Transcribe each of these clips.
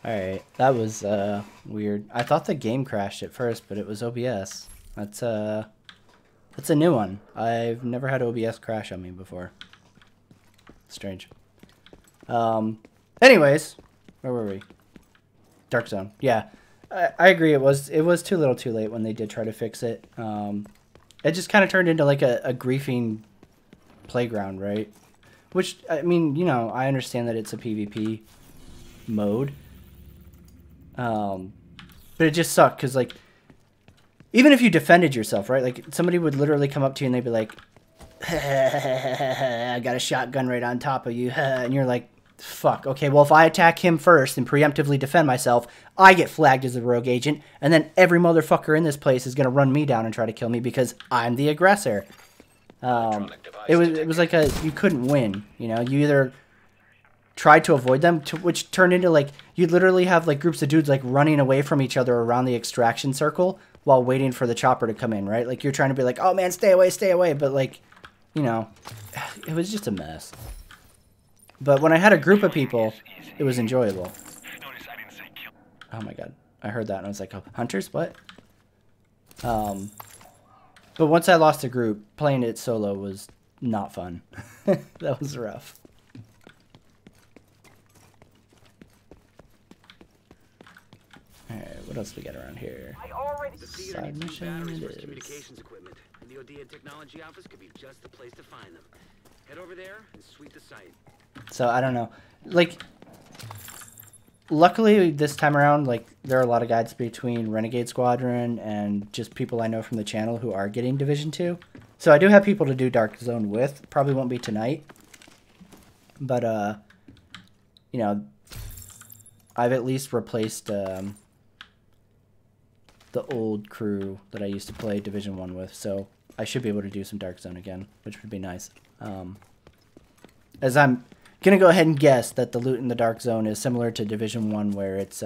Alright, that was weird. I thought the game crashed at first, but it was OBS. That's a new one. I've never had OBS crash on me before. Strange. Anyways, where were we? Dark Zone. Yeah, I agree. It was too little too late when they did try to fix it. It just kind of turned into like a griefing playground, right? Which, I mean, you know, I understand that it's a PvP mode. But it just sucked because, like, even if you defended yourself, right? Like, somebody would literally come up to you and they'd be like, I got a shotgun right on top of you. And you're like, fuck. Okay, well, if I attack him first and preemptively defend myself, I get flagged as a rogue agent. And then every motherfucker in this place is going to run me down and try to kill me because I'm the aggressor. It was like you couldn't win. You know, you either tried to avoid them, which turned into, like, you'd literally have, like, groups of dudes, like, running away from each other around the extraction circle while waiting for the chopper to come in, right? Like, you're trying to be like, oh, man, stay away. But, like, you know, it was just a mess. But when I had a group of people, it was enjoyable. Oh, my God. I heard that, and I was like, oh, hunters? What? But once I lost a group, playing it solo was not fun. That was rough. Alright, what else we got around here? Side mission it is. Communications equipment. And the OD and technology office could be just the place to find them. Head over there and sweep the site. So I don't know. Like, luckily this time around, like, there are a lot of guides between Renegade Squadron and just people I know from the channel who are getting Division 2. So I do have people to do Dark Zone with. Probably won't be tonight. But you know, I've at least replaced the old crew that I used to play Division 1 with, so I should be able to do some Dark Zone again, which would be nice. As I'm going to go ahead and guess that the loot in the Dark Zone is similar to Division 1, where it's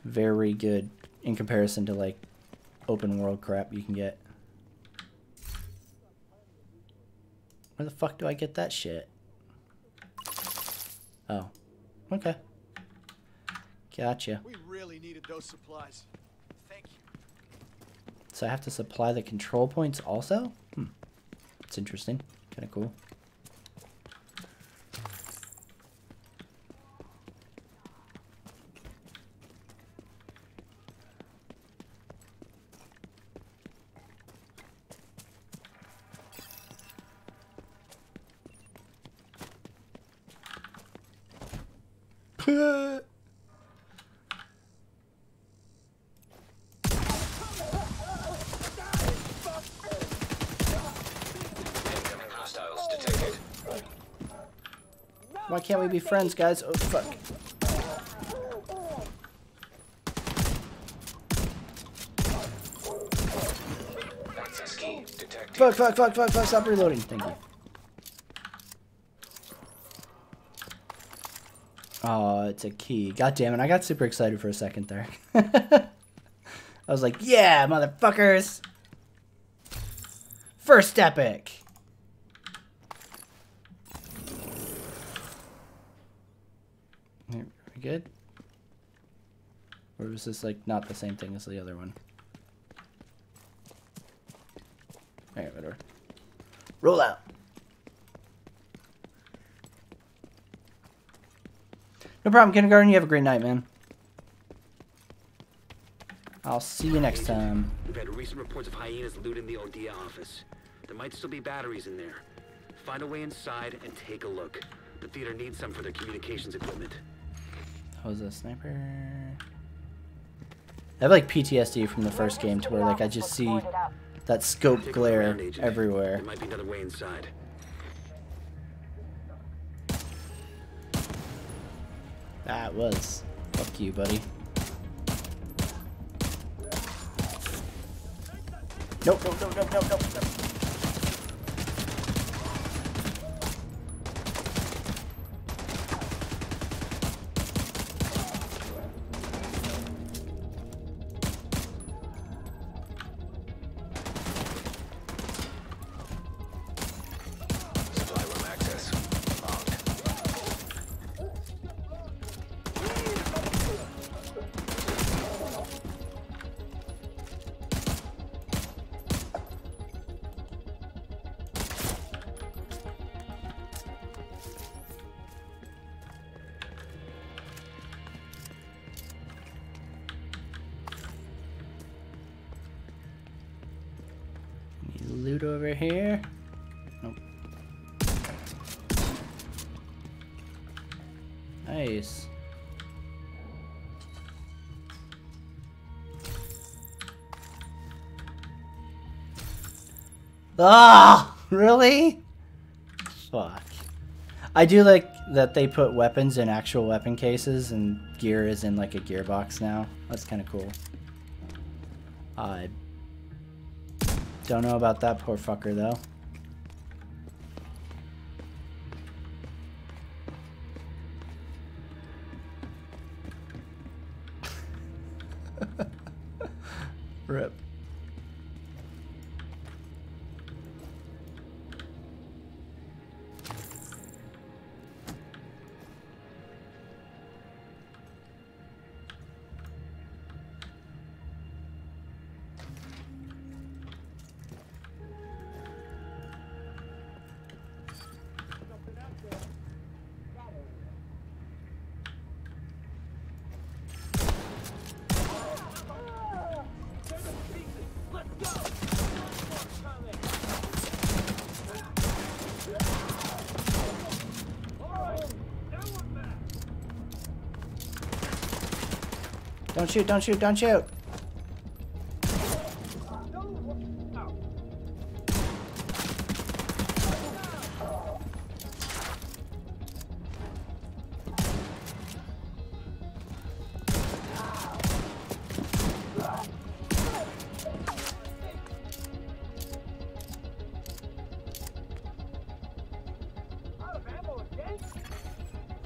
very good in comparison to, like, open world crap you can get. Where the fuck do I get that shit? Oh, okay. Gotcha. We really needed those supplies. Thank you. So I have to supply the control points also? It's interesting. Kind of cool. Why can't we be friends, guys? Oh, fuck. Fuck, stop reloading. Thank you. Oh, it's a key. God damn it, I got super excited for a second there. I was like, yeah, motherfuckers! First epic! Are we good? Or was this, like, not the same thing as the other one? Alright, whatever. Roll out! No problem, Kindergarten. You have a great night, man. I'll see you next time. We've had recent reports of hyenas looting the Odia office. There might still be batteries in there. Find a way inside and take a look. The theater needs some for their communications equipment. Oh, is that a sniper? I have, like, PTSD from the first game to where, like, I just see that scope glare everywhere. There might be another way inside. That was. Fuck you, buddy. Nope. loot over here? Nope. Nice. Ah, really? Fuck. I do like that they put weapons in actual weapon cases and gear is in like a gearbox now. That's kind of cool. I don't know about that poor fucker though. Rip. Don't shoot, don't shoot, don't shoot!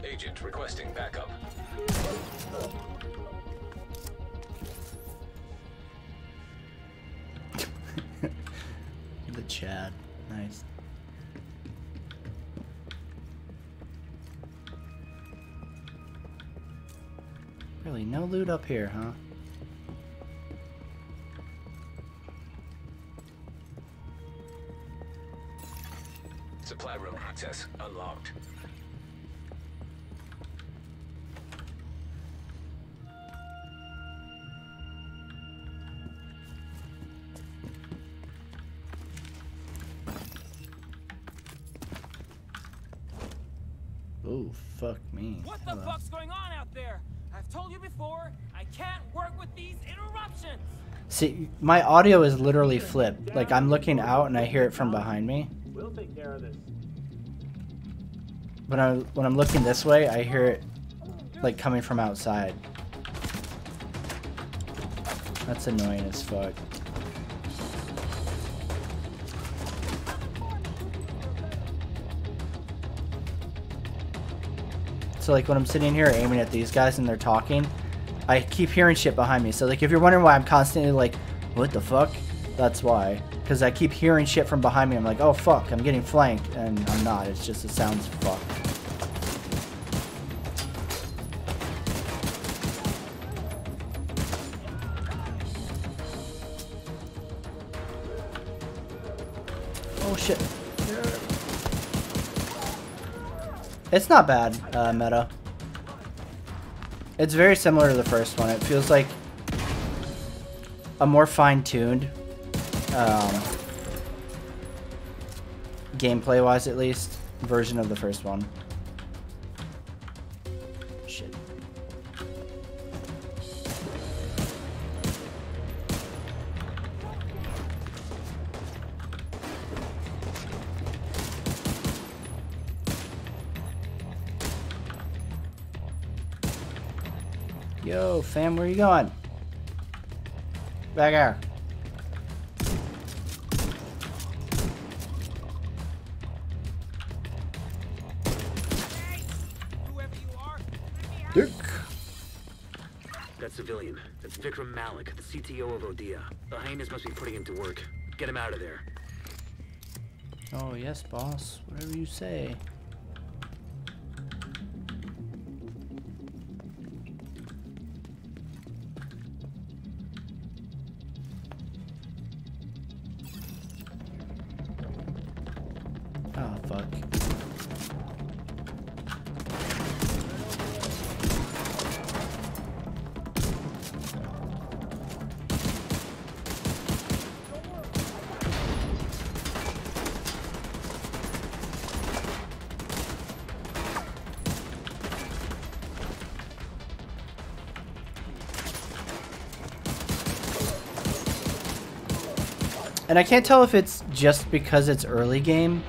Agent requesting backup. The Chad. Nice. Really, no loot up here, huh? Supply room access unlocked. Oh, fuck me. What the Hello. fuck's going on out there? I've told you before, I can't work with these interruptions. See, my audio is literally flipped. Like, I'm looking out and I hear it from behind me. We'll take care of this. When I'm looking this way, I hear it, like, coming from outside. That's annoying as fuck. So like when I'm sitting here aiming at these guys and they're talking, I keep hearing shit behind me. So like if you're wondering why I'm constantly like, what the fuck? That's why. Because I keep hearing shit from behind me. I'm like, oh fuck, I'm getting flanked. And I'm not. It's just, it sounds fucked. Oh shit. It's not bad, meta. It's very similar to the first one. It feels like a more fine-tuned, gameplay-wise at least, version of the first one. Shit. Yo, fam, where you going? Back here. Hey, whoever you are, let me out. Dick. That civilian. That's Vikram Malik, the CTO of Odia. The hyenas must be putting him to work. Get him out of there. Oh, yes, boss. Whatever you say. Oh, fuck. And I can't tell if it's just because it's early game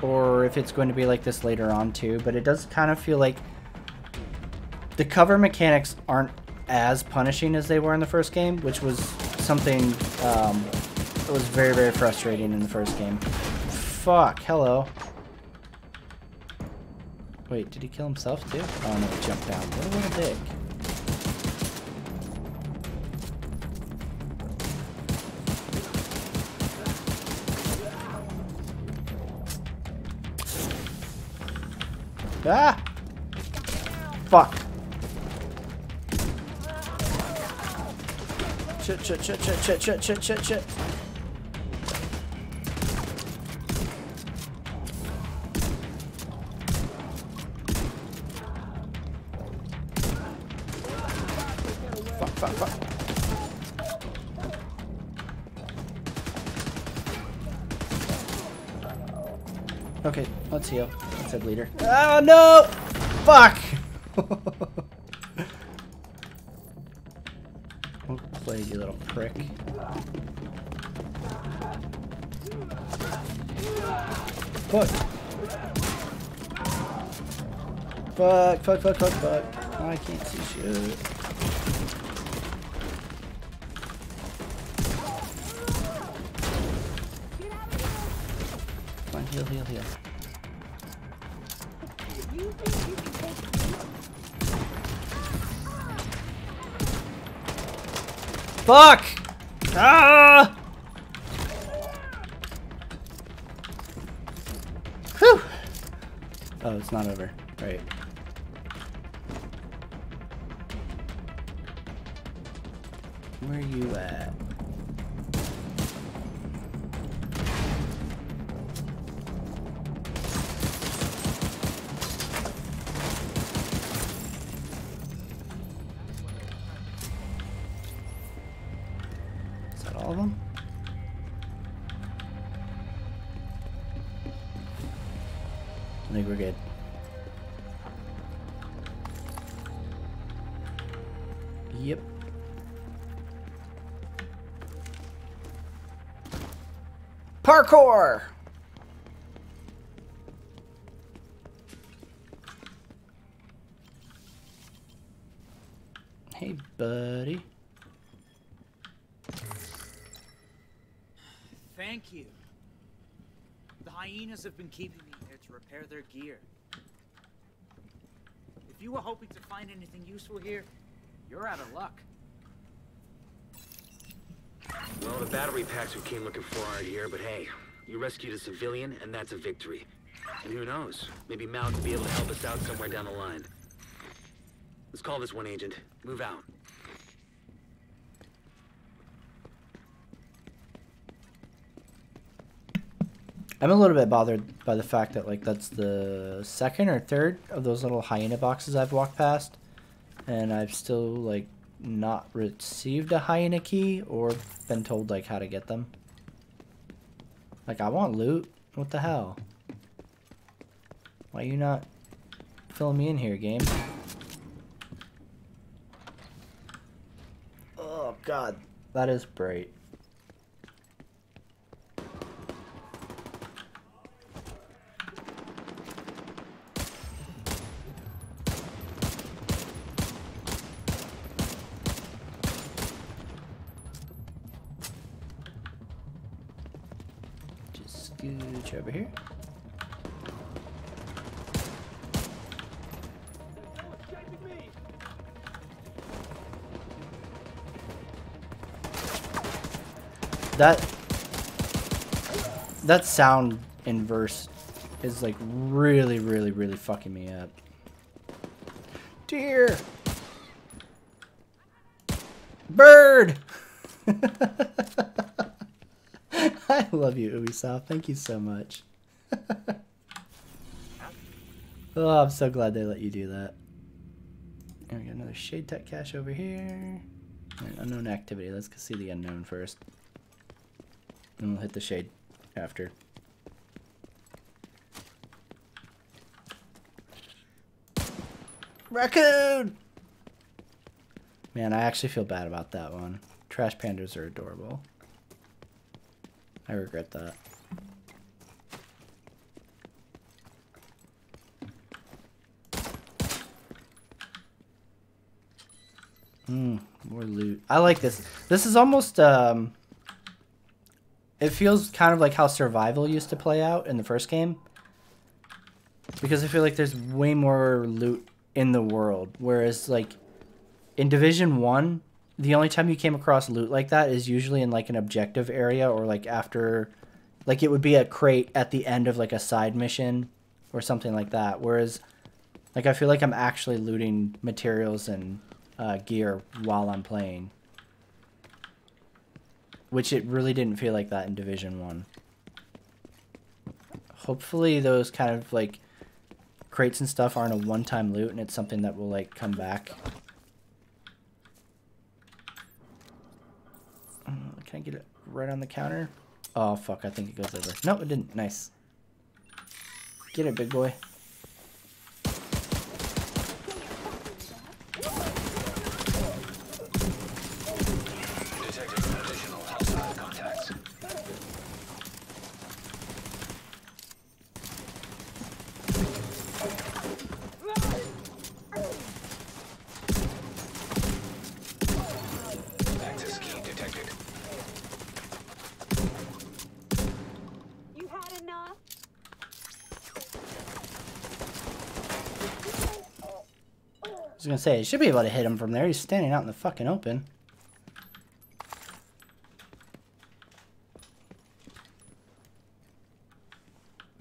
or if it's going to be like this later on too, but it does kind of feel like the cover mechanics aren't as punishing as they were in the first game, which was something that was very, very frustrating in the first game. Fuck, hello. Wait, did he kill himself too? Oh no, he jumped down. What a little dick. Ah! Fuck. Shit, shit, shit, shit, shit, shit, shit, shit, shit. Fuck, fuck, fuck. Okay, let's heal. That's a bleeder. Oh no! Fuck! Well played, you little prick. Fuck! Fuck, fuck, fuck, fuck, fuck. Oh, I can't see shit. Come on, heal, heal, heal. Fuck! Ah! Whew! Oh, it's not over. Right. Where are you at? All of them? I think we're good. Yep. Parkour! Hey, buddy. Thank you. The hyenas have been keeping me here to repair their gear. If you were hoping to find anything useful here, you're out of luck. Well, the battery packs we came looking for aren't here, but hey, you rescued a civilian, and that's a victory. And who knows? Maybe Mal could be able to help us out somewhere down the line. Let's call this one, Agent. Move out. I'm a little bit bothered by the fact that, like, that's the second or third of those little hyena boxes I've walked past, and I've still, like, not received a hyena key or been told, like, how to get them. Like, I want loot. What the hell? Why are you not filling me in here, game? Oh, God. That is bright. Scooch over here. That sound inverse is like really, really, really fucking me up. Deer! Bird! I love you, Ubisoft. Thank you so much. Oh, I'm so glad they let you do that. And we got another Shade Tech cache over here. Right, unknown activity. Let's go see the unknown first. Then we'll hit the Shade after. Raccoon! Man, I actually feel bad about that one. Trash pandas are adorable. I regret that. More loot. I like this. This is almost, it feels kind of like how survival used to play out in the first game. Because I feel like there's way more loot in the world. Whereas, like, in Division 1, the only time you came across loot like that is usually in, like, an objective area or, like, after... Like, it would be a crate at the end of, like, a side mission or something like that. Whereas, like, I feel like I'm actually looting materials and gear while I'm playing. Which it really didn't feel like that in Division 1. Hopefully those kind of, like, crates and stuff aren't a one-time loot and it's something that will, like, come back. Can I get it right on the counter? Oh, fuck, I think it goes over. No, it didn't. Nice. Get it, big boy. Detecting additional hostile contacts. Access key detected. You had enough? I was gonna say, you should be able to hit him from there. He's standing out in the fucking open.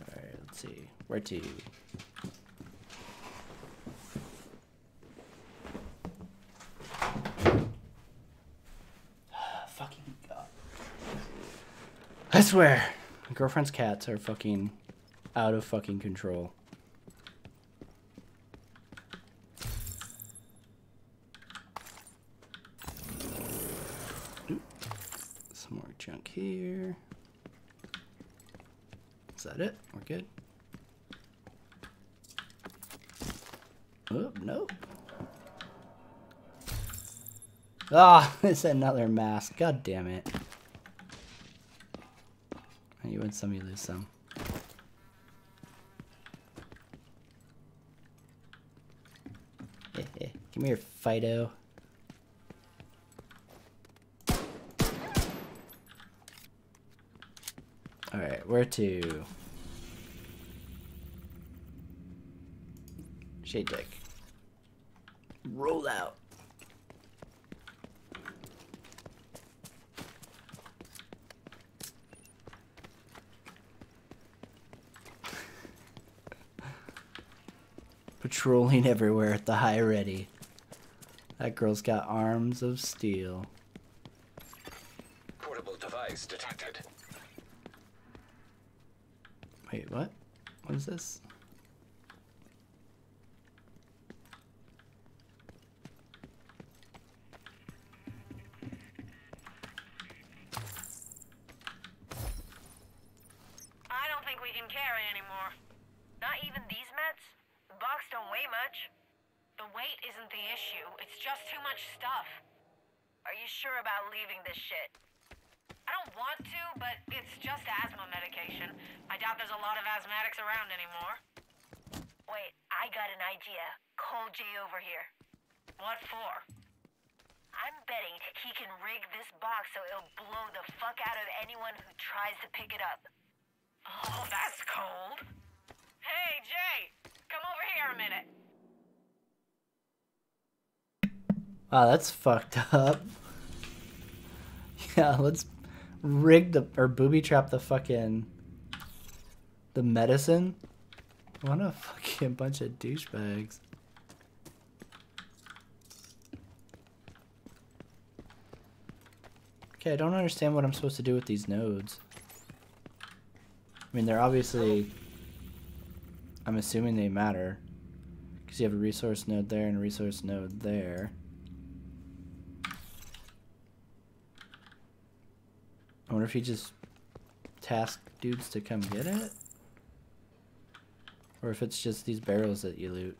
Alright, let's see. Where to? Fucking God. I swear, my girlfriend's cats are fucking out of fucking control. Some more junk here. Is that it? We're good. Oh, nope. Ah, it's another mask. God damn it. You win some, you lose some. Give me your Fido. Alright, where to? Shade deck. Roll out. Patrolling everywhere at the high ready. That girl's got arms of steel. Portable device detected. Wait, what? What is this? I don't think we can carry anymore. Not even these meds? The box don't weigh much. The weight isn't the issue, it's just too much stuff. Are you sure about leaving this shit? I don't want to, but it's just asthma medication. I doubt there's a lot of asthmatics around anymore. Wait, I got an idea. Call Jay over here. What for? I'm betting he can rig this box so it'll blow the fuck out of anyone who tries to pick it up. Oh, that's cold. Hey, Jay! Come over here a minute. Wow, that's fucked up. Yeah, let's rig the, or booby trap the fucking, the medicine. What a fucking bunch of douchebags. Okay, I don't understand what I'm supposed to do with these nodes. I mean, they're obviously, I'm assuming they matter. Because you have a resource node there and a resource node there. I wonder if you just task dudes to come get it? Or if it's just these barrels that you loot.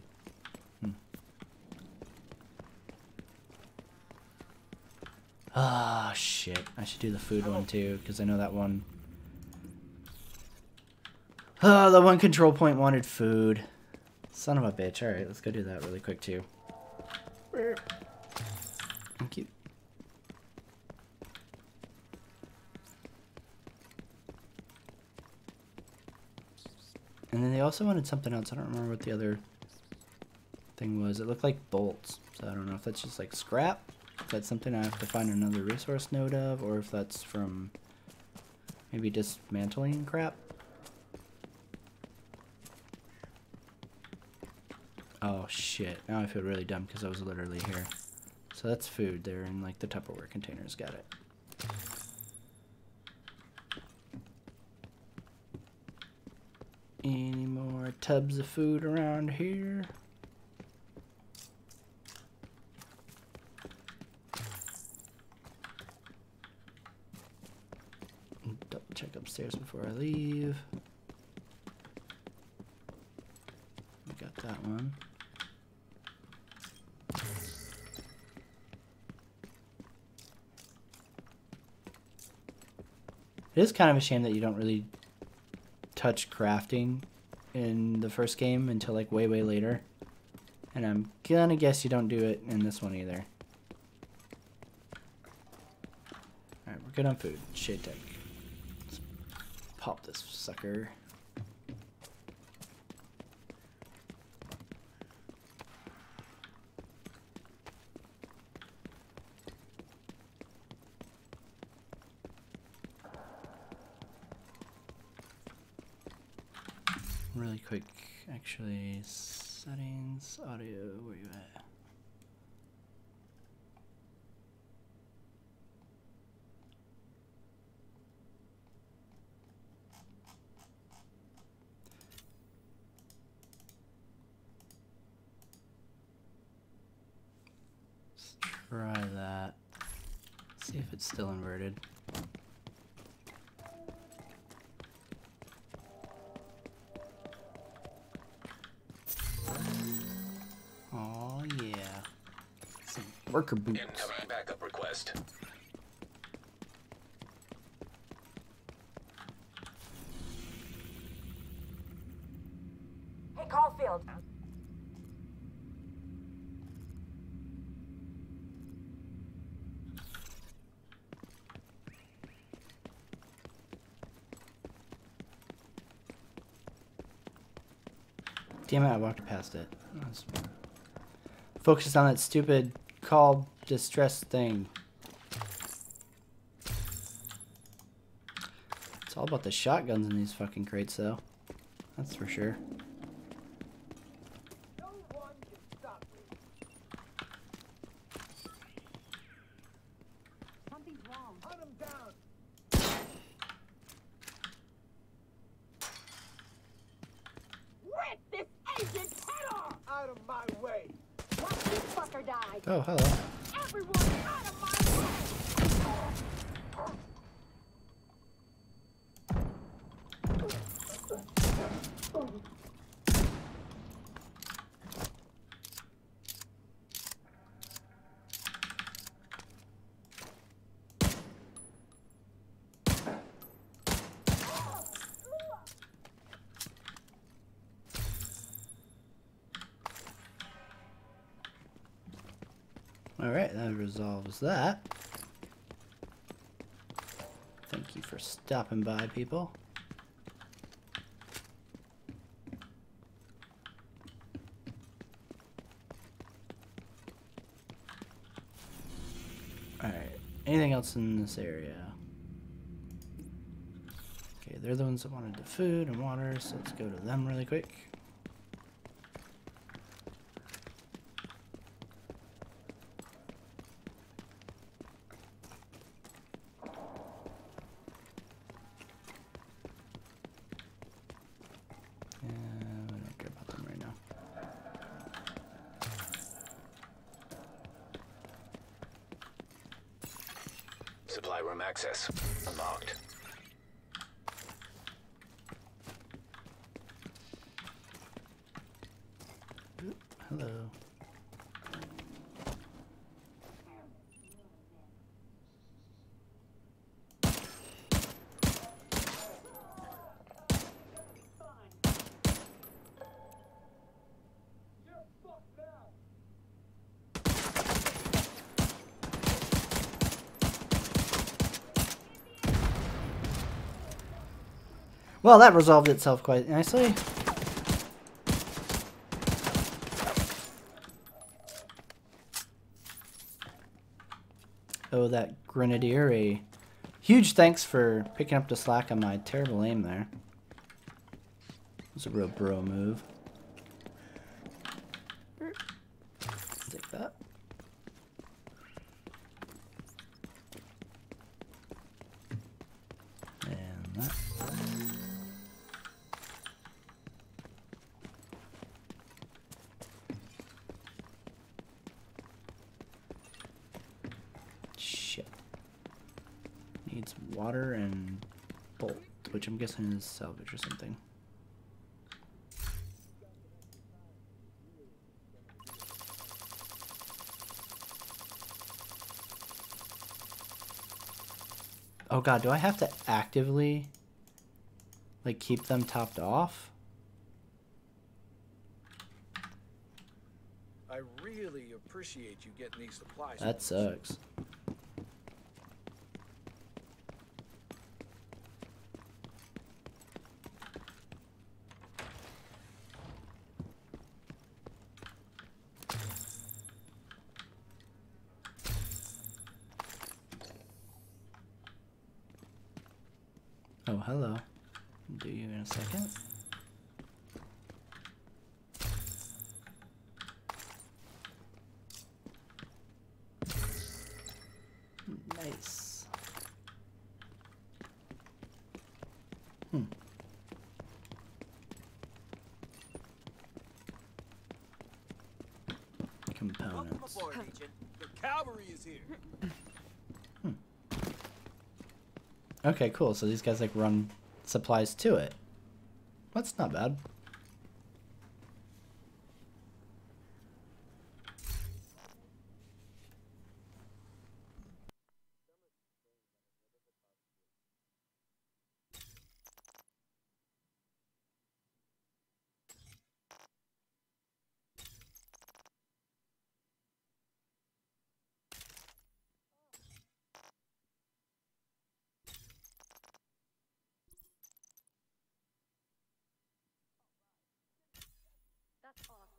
Ah, shit. I should do the food one too, because I know that one Oh, the one control point wanted food. Son of a bitch. Alright, let's go do that really quick too. Thank you. And then they also wanted something else. I don't remember what the other thing was. It looked like bolts. So I don't know if that's just like scrap. If that's something I have to find another resource node of, or if that's from maybe dismantling crap. Oh shit, now I feel really dumb because I was literally here. So that's food there in like the Tupperware containers, got it. Any more tubs of food around here? Double check upstairs before I leave. We got that one. It is kind of a shame that you don't really touch crafting in the first game until like way later. And I'm gonna guess you don't do it in this one either. Alright, we're good on food. Shade tech. Let's pop this sucker. Really quick, actually, settings, audio, where you at? Let's try that. See if it's still inverted. Oh yeah. Some worker boots. Incoming backup request. Hey, Caulfield. Damn it, I walked past it. Focused on that stupid call distress thing. It's all about the shotguns in these fucking crates, though. That's for sure. No one can stop me. Something's wrong. Hunt him down. Rip this agent's head off! Out of my way. Watch this fucker die. Oh, hello. Everyone out of my way! Alright, that resolves that. Thank you for stopping by, people. Alright, anything else in this area? Okay, they're the ones that wanted the food and water, so let's go to them really quick. We don't care about them right now. Supply room access unlocked. Hello. Well, that resolved itself quite nicely. Oh, that Grenadier. A huge thanks for picking up the slack on my terrible aim there. It's a real bro move. Take that. And that. Shit. Needs water and bolt, which I'm guessing is salvage or something. Oh god, do I have to actively, like, keep them topped off? I really appreciate you getting these supplies. That sucks. Oh, hello. Do you in a second. Nice. Components. Welcome aboard, Agent. The cavalry is here. Okay, cool. So these guys like run supplies to it. That's not bad. That's awesome.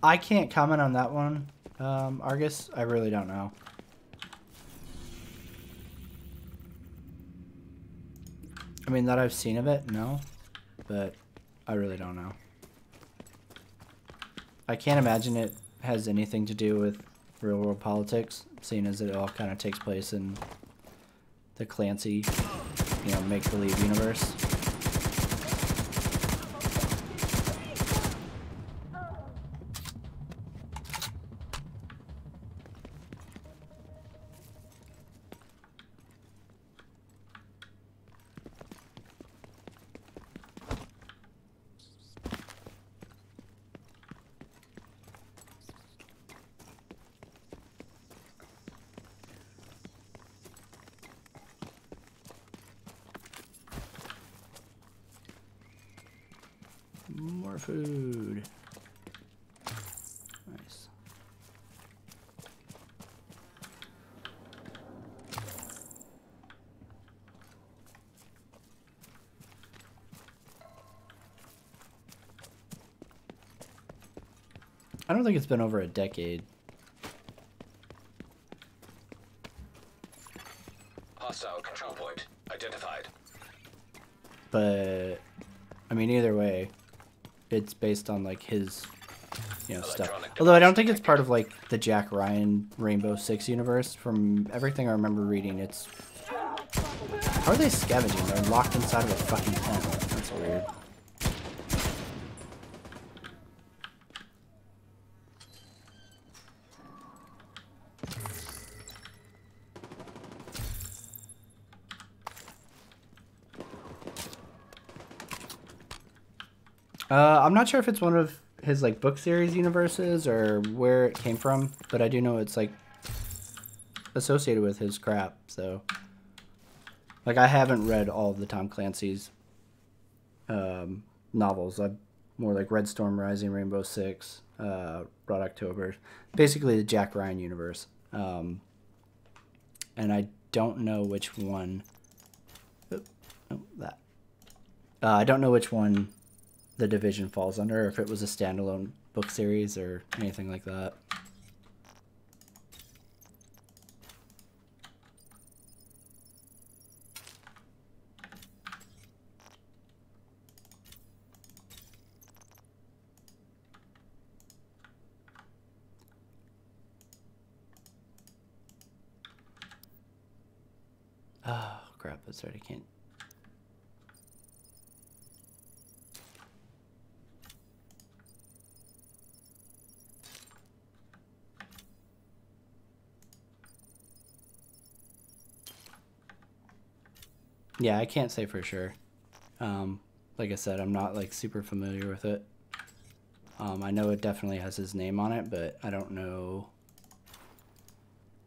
I can't comment on that one, Argus. I really don't know. I mean, that I've seen of it, no. But I really don't know. I can't imagine it has anything to do with real world politics, seeing as it all kind of takes place in the Clancy, you know, make-believe universe. More food. Nice. I don't think it's been over a decade. Hostile control point identified. But I mean, either way, it's based on like his, you know, stuff. Although I don't think it's part of like the Jack Ryan Rainbow Six universe. From everything I remember reading, it's, how are they scavenging? They're locked inside of a fucking tent. That's weird. I'm not sure if it's one of his like book series universes or where it came from, but I do know it's like associated with his crap. So, like, I haven't read all of the Tom Clancy's novels. I'm more like Red Storm Rising, Rainbow Six, Broad October, basically the Jack Ryan universe. And I don't know which one. I don't know which one The Division falls under, or if it was a standalone book series or anything like that. Oh, crap, that's right, I can't. Yeah, I can't say for sure. Like I said, I'm not like super familiar with it. I know it definitely has his name on it, but I don't know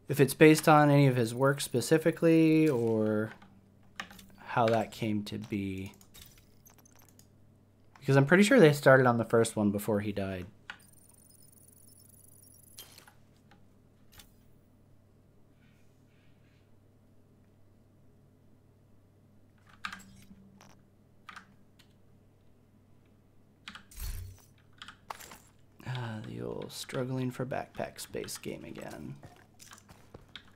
if it's based on any of his work specifically or how that came to be. Because I'm pretty sure they started on the first one before he died. The old struggling for backpack space game again.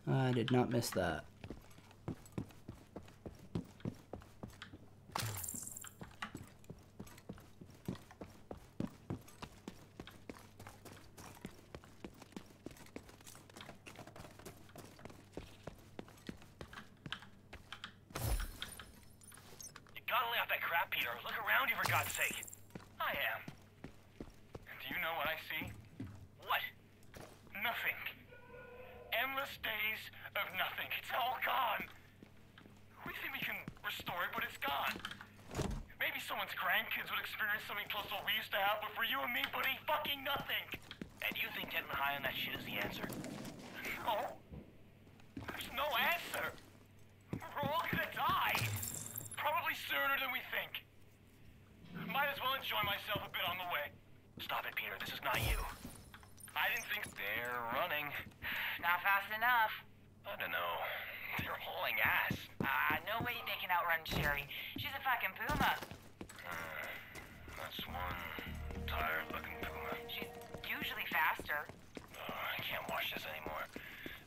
I did not miss that. You gotta lay off that crap, Peter. Look around you, for God's sake. I am. Do you know what I see? What? Nothing. Endless days of nothing. It's all gone. We think we can restore it, but it's gone. Maybe someone's grandkids would experience something close to what we used to have, but for you and me, buddy, fucking nothing. And you think getting high on that shit is the answer? No. There's no answer. We're all gonna die. Probably sooner than we think. Might as well enjoy myself a bit on the way. Stop it, Peter. This is not you. I didn't think they're running. Not fast enough. I don't know. They're hauling ass. No way they can outrun Sherry. She's a fucking puma. That's one tired-looking puma. She's usually faster. I can't watch this anymore.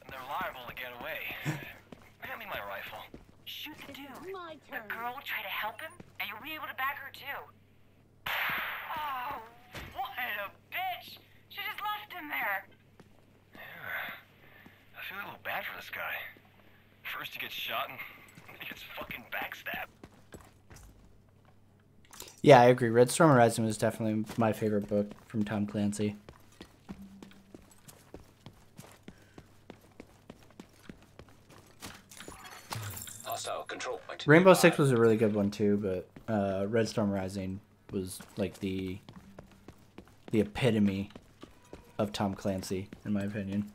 They're liable to get away. Hand me my rifle. Shoot the dude. My The turn. girl will try to help him, and you'll be able to back her too. Oh, what a bitch! She just left him there. Yeah. I feel a little bad for this guy. First he gets shot and then he gets fucking backstabbed. Yeah, I agree. Red Storm Horizon was definitely my favorite book from Tom Clancy. Hostile control point. Rainbow Six was a really good one too, but Red Storm Rising was like the epitome of Tom Clancy, in my opinion.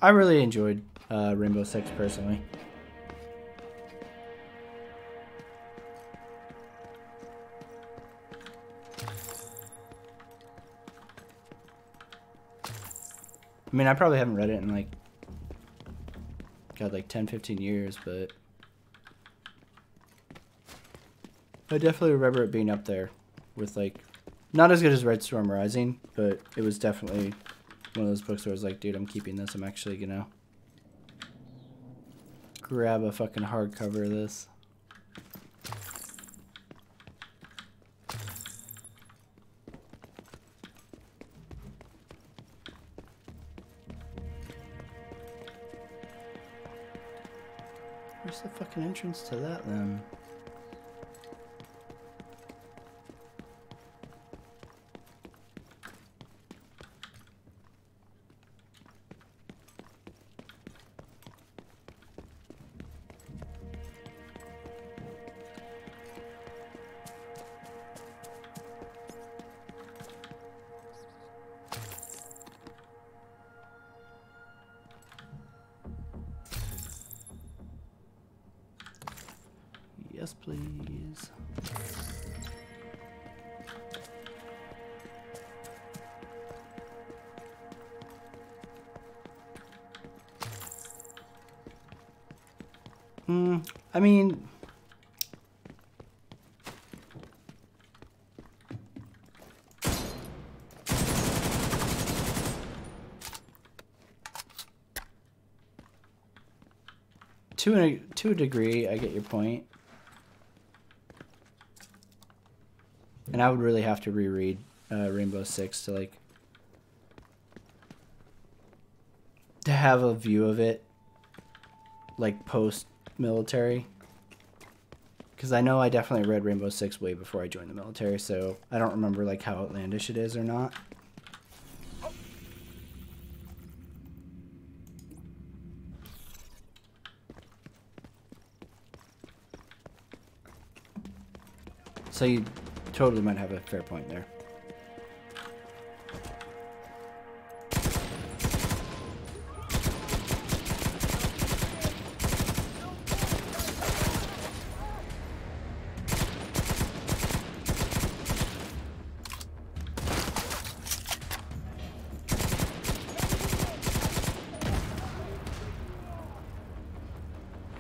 I really enjoyed Rainbow Six personally. I mean, I probably haven't read it in like, God, like 10, 15 years, but I definitely remember it being up there with like, not as good as Red Storm Rising, but it was definitely one of those books where I was like, dude, I'm keeping this. I'm actually gonna grab a fucking hardcover of this. Where's the fucking entrance to that then? please. I mean, to a degree, I get your point. And I would really have to reread Rainbow Six to like to have a view of it like post military, because I know I definitely read Rainbow Six way before I joined the military, so I don't remember like how outlandish it is or not. So you totally might have a fair point there.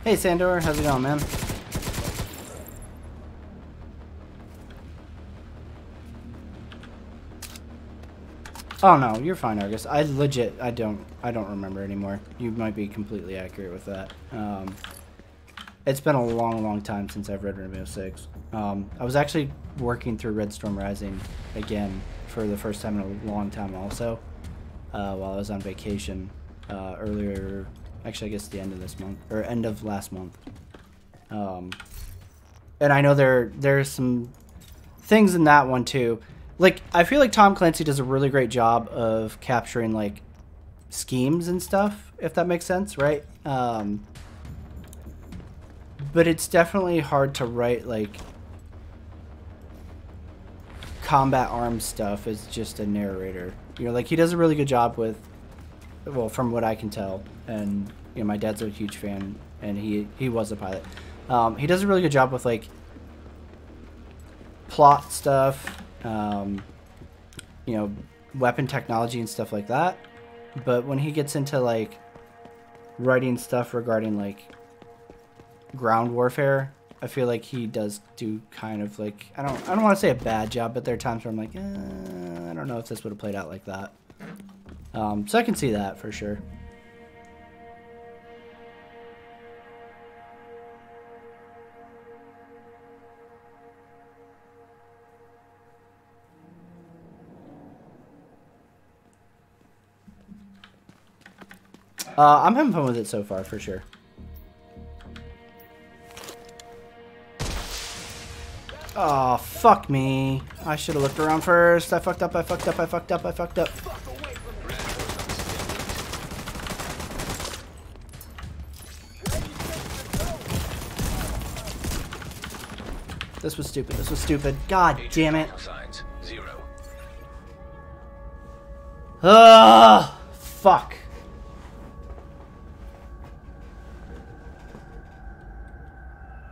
Hey Sandor, how's it going, man? Oh no, you're fine, Argus. I don't remember anymore. You might be completely accurate with that. It's been a long time since I've read Rainbow Six. I was actually working through Red Storm Rising again for the first time in a long time also, while I was on vacation earlier. Actually, I guess the end of this month, or end of last month. And I know there's some things in that one too. Like, I feel like Tom Clancy does a really great job of capturing like schemes and stuff, if that makes sense, right? But it's definitely hard to write like combat arms stuff as just a narrator. You know, like he does a really good job with, well, from what I can tell, and you know, my dad's a huge fan, and he was a pilot. He does a really good job with like plot stuff, you know, weapon technology and stuff like that. But when he gets into like writing stuff regarding like ground warfare, I feel like he does do kind of like, I don't want to say a bad job, but there are times where I'm like, I don't know if this would have played out like that. So I can see that for sure. I'm having fun with it so far, for sure. Oh, fuck me. I should have looked around first. I fucked up. This was stupid. God damn it. Signs, 0. Ugh, fuck.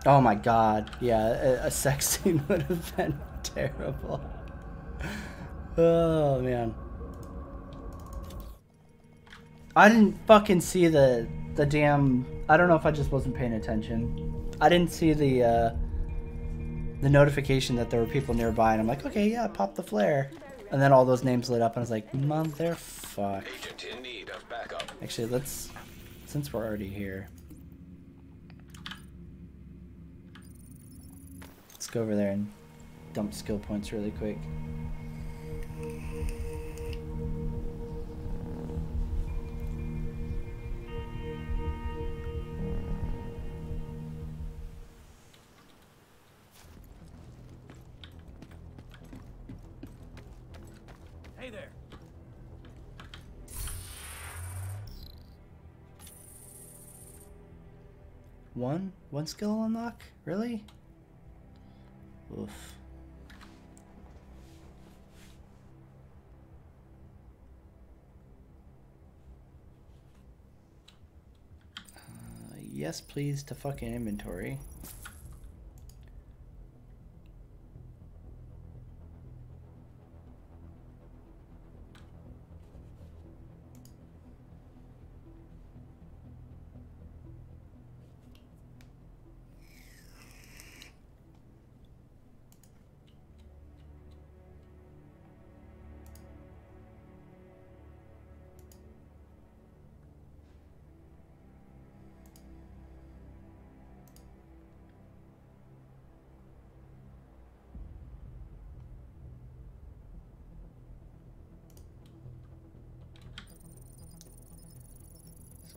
Oh my god. Yeah, a sex scene would have been terrible. Oh man. I didn't fucking see the damn, I don't know if I just wasn't paying attention. I didn't see the notification that there were people nearby, and I'm like, okay, yeah, pop the flare. And then all those names lit up, and I was like, motherfuck. Agent in need of backup. Actually, let's, since we're already here, let's go over there and dump skill points really quick. Hey there. One skill unlock? Really? Oof. Yes, please, to fucking inventory.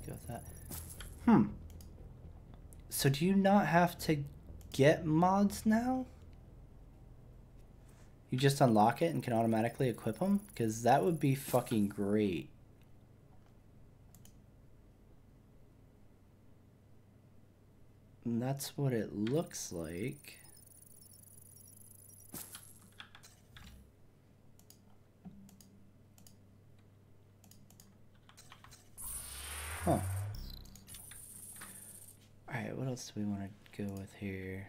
go with that. Hmm. So do you not have to get mods now? You just unlock it and can automatically equip them? Because that would be fucking great. And that's what it looks like. Huh. Alright, what else do we want to go with here?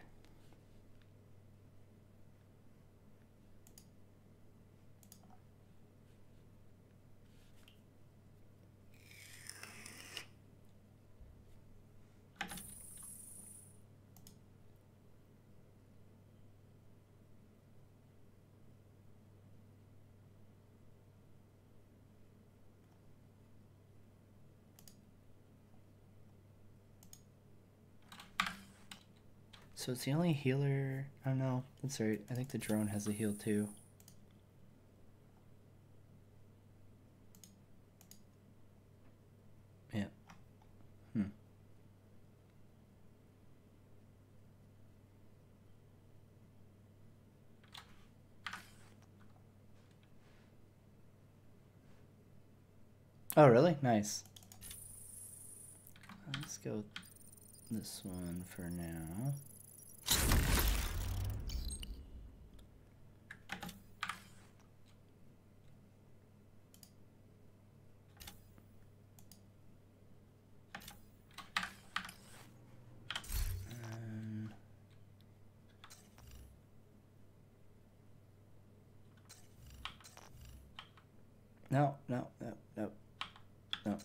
So it's the only healer. Oh no, that's right. I think the drone has a heal too. Yeah. Hmm. Oh really? Nice. Let's go with this one for now. No, no, no, no, no.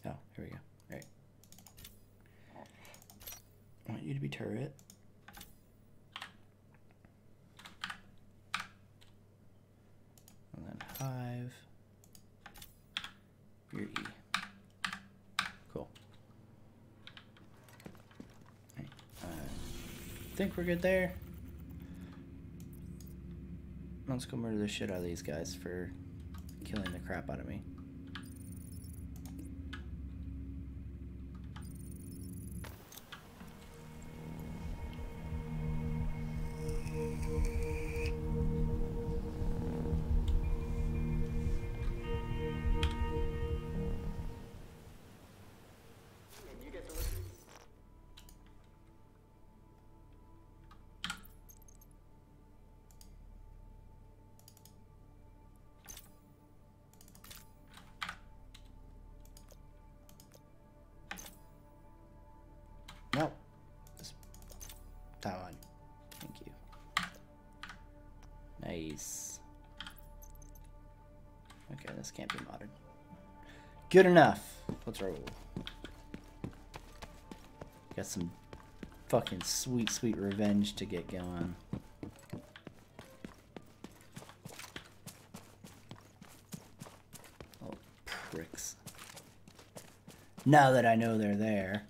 Oh, here we go. All right. I want you to be turret. And then hive. Your E. Cool. Right. I think we're good there. Let's go murder the shit out of these guys for killing the crap out of me. Nope. Just that one. Thank you. Nice. Okay, this can't be modded. Good enough. Let's roll. Got some fucking sweet, sweet revenge to get going. Oh, pricks. Now that I know they're there.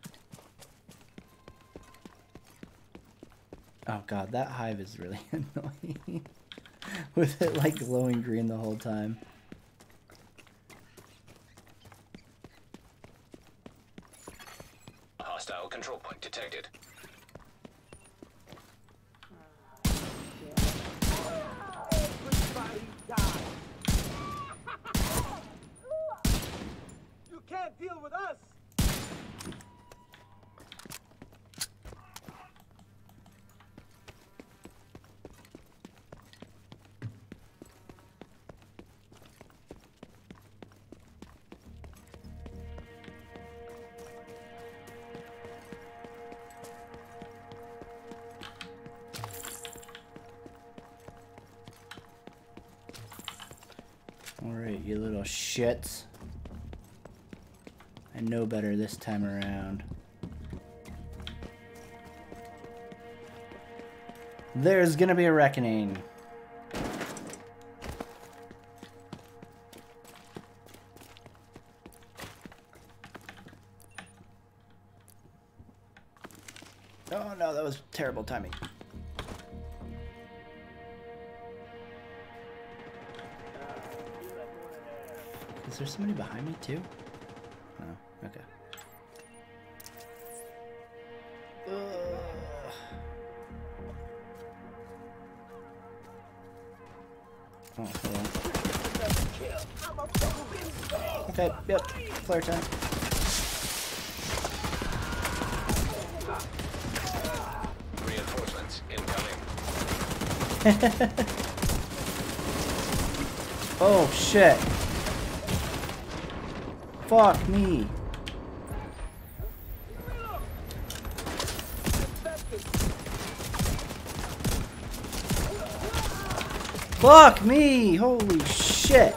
Oh god, that hive is really annoying. With it like glowing green the whole time. Hostile control point detected. Everybody die. You can't deal with us. Alright, you little shits. I know better this time around. There's gonna be a reckoning. Oh no, that was terrible timing. Is there somebody behind me too? No, okay. Oh, hold on. Okay, yep, flare time. Reinforcements incoming. Oh shit. Fuck me. Fuck me! Holy shit!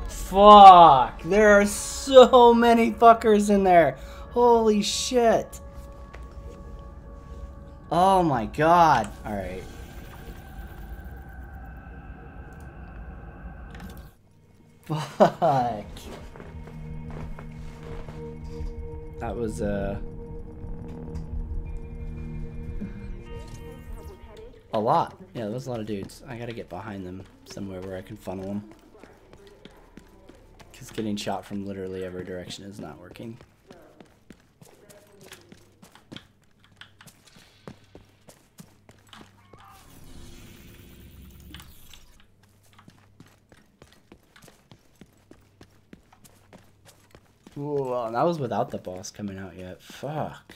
Fuck! There are so many fuckers in there! Holy shit! Oh my god! Alright. Fuck! That was, a lot. Yeah, there was a lot of dudes. I gotta get behind them somewhere where I can funnel them. Because getting shot from literally every direction is not working. Whoa, and that was without the boss coming out yet. Fuck.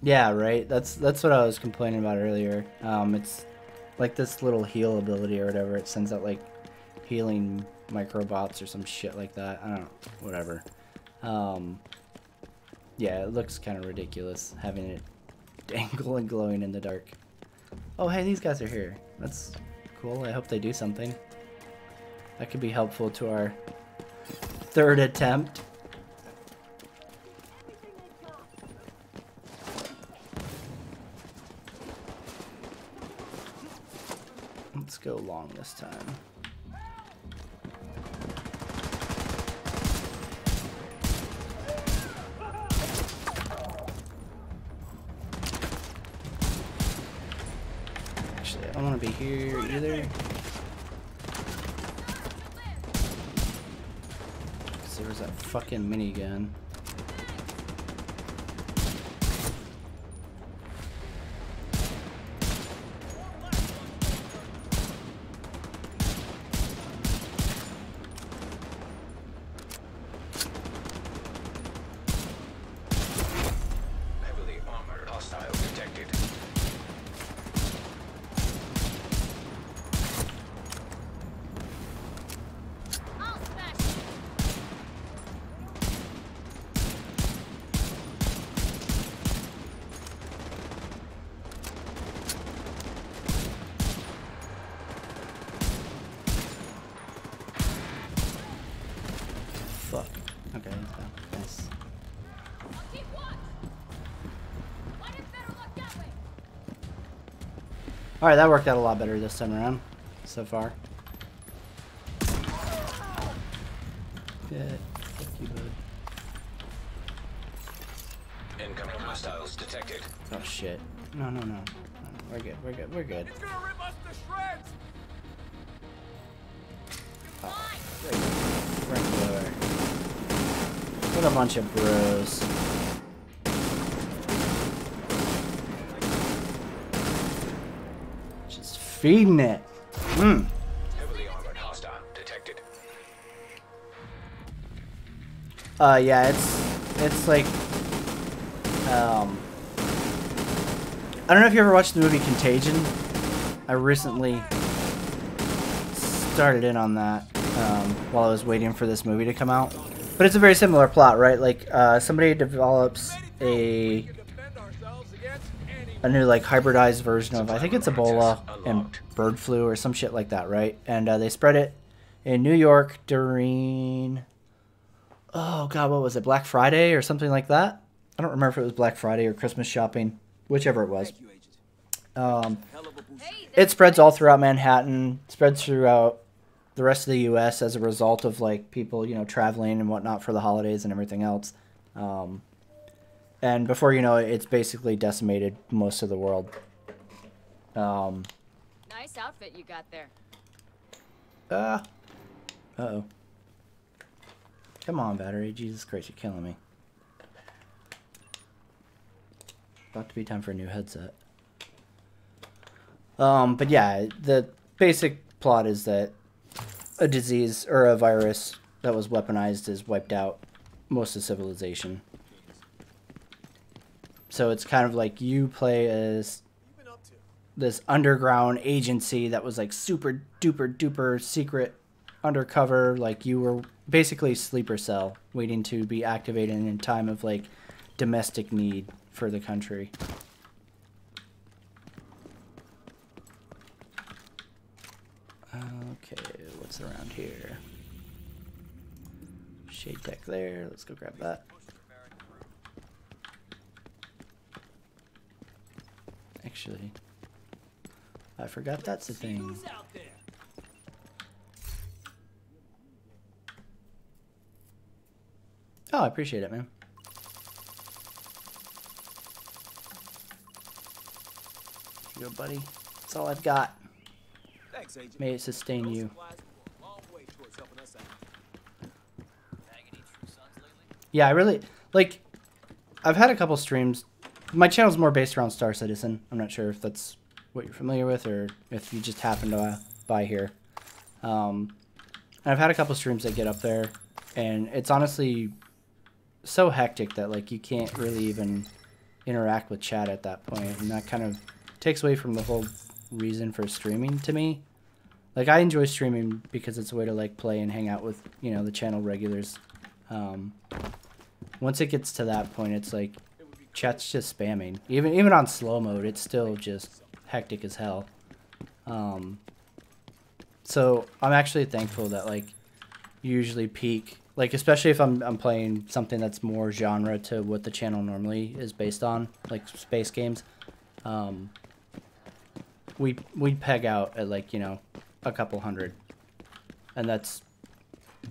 Yeah, right. That's what I was complaining about earlier. It's like this little heal ability or whatever. It sends out like healing microbots or some shit like that. I don't know. Whatever. Yeah, it looks kind of ridiculous having it dangle and glowing in the dark. Oh, hey, these guys are here. That's cool. I hope they do something. That could be helpful to our third attempt. Let's go long this time. Actually, I don't want to be here either. Because there was that fucking minigun. Fuck. Okay, he's down. Nice. Alright, that worked out a lot better this time around, so far. Good. Fuck you, bud. Incoming hostiles detected. Oh shit. No, no, no. We're good, we're good, we're good. He's gonna rip us to shreds! Oh, great. Regular. What a bunch of bros. Just feeding it. Mmm. Heavily armored hostile detected. Yeah, it's like, I don't know if you ever watched the movie Contagion. I recently started in on that, while I was waiting for this movie to come out. But it's a very similar plot, right? Like, somebody develops a We can defend ourselves against anyone. a new like hybridized version of, I think it's Ebola and bird flu or some shit like that, right? And they spread it in New York during, oh god, what was it, Black Friday or something like that? I don't remember if it was Black Friday or Christmas shopping, whichever it was. It spreads all throughout Manhattan, spreads throughout the rest of the U.S. as a result of like people, you know, traveling and whatnot for the holidays and everything else. And before you know it, it's basically decimated most of the world. Nice outfit you got there. Uh-oh. Come on, battery. Jesus Christ, you're killing me. About to be time for a new headset. But yeah, the basic plot is that a disease or a virus that was weaponized has wiped out most of civilization. So it's kind of like you play as this underground agency that was like super duper duper secret undercover, like you were basically a sleeper cell waiting to be activated in time of like domestic need for the country. Okay, what's around here? Shade deck there. Let's go grab that. Actually, I forgot that's a thing. Oh, I appreciate it, man. Here you go, buddy. That's all I've got. Thanks, Agent. May it sustain you. Yeah, I really, like, I've had a couple streams. My channel's more based around Star Citizen. I'm not sure if that's what you're familiar with or if you just happen to buy here. I've had a couple streams that get up there, and it's honestly so hectic that, like, you can't really even interact with chat at that point, and that kind of takes away from the whole reason for streaming to me. Like, I enjoy streaming because it's a way to, like, play and hang out with, you know, the channel regulars. Once it gets to that point, it's like chat's just spamming. Even on slow mode, it's still just hectic as hell. So I'm actually thankful that, like, you usually peak, like, especially if I'm playing something that's more genre to what the channel normally is based on, like space games. We peg out at, like, you know, a couple hundred, and that's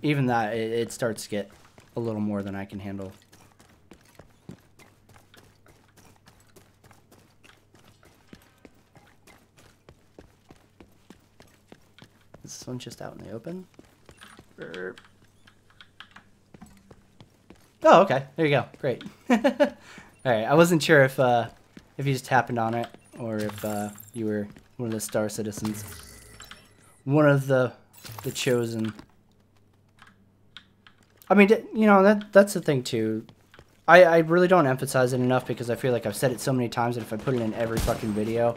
even that it starts to get a little more than I can handle. Is this one just out in the open? Burp. Oh, okay. There you go. Great. All right. I wasn't sure if you just happened on it or if you were one of the Star Citizens, one of the chosen. I mean, you know, that's the thing too. I really don't emphasize it enough because I feel like I've said it so many times that if I put it in every fucking video,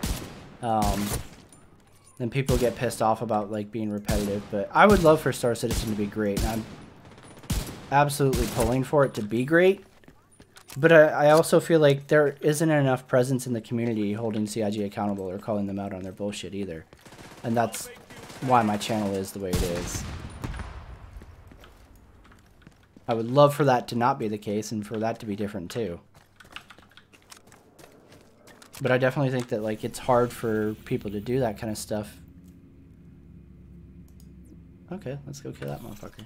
then people get pissed off about, like, being repetitive. But I would love for Star Citizen to be great, and I'm absolutely pulling for it to be great. But I also feel like there isn't enough presence in the community holding CIG accountable or calling them out on their bullshit either. And that's why my channel is the way it is. I would love for that to not be the case and for that to be different too. But I definitely think that, like, it's hard for people to do that kind of stuff. Okay, let's go kill that motherfucker.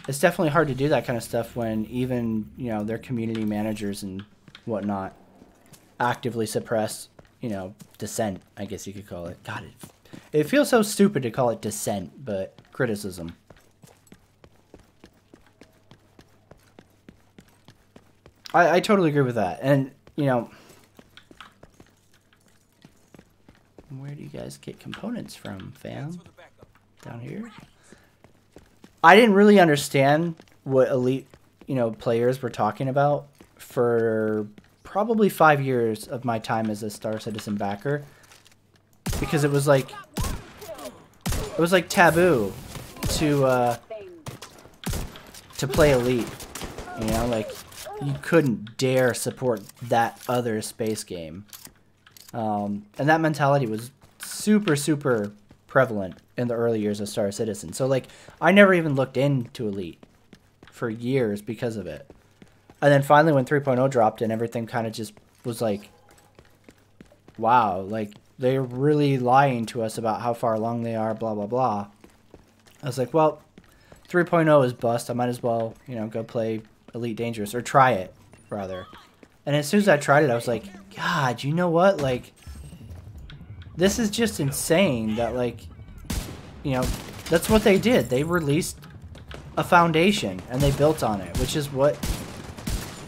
It's definitely hard to do that kind of stuff when even, you know, their community managers and whatnot actively suppress, you know, dissent, I guess you could call it. God, it feels so stupid to call it dissent, but criticism. I totally agree with that. And, you know, where do you guys get components from, fam? Down here? I didn't really understand what elite, you know, players were talking about for probably 5 years of my time as a Star Citizen backer, because it was like taboo to play elite, you know, like you couldn't dare support that other space game. And that mentality was super, super prevalent in the early years of Star Citizen. So, like, I never even looked into Elite for years because of it. And then finally when 3.0 dropped and everything kind of just was like, wow, like, they're really lying to us about how far along they are, blah, blah, blah. I was like, well, 3.0 is bust. I might as well, you know, go play Elite Dangerous, or try it, rather. And as soon as I tried it, I was like, God, you know what? Like, this is just insane that, like, you know, that's what they did. They released a foundation, and they built on it, which is what...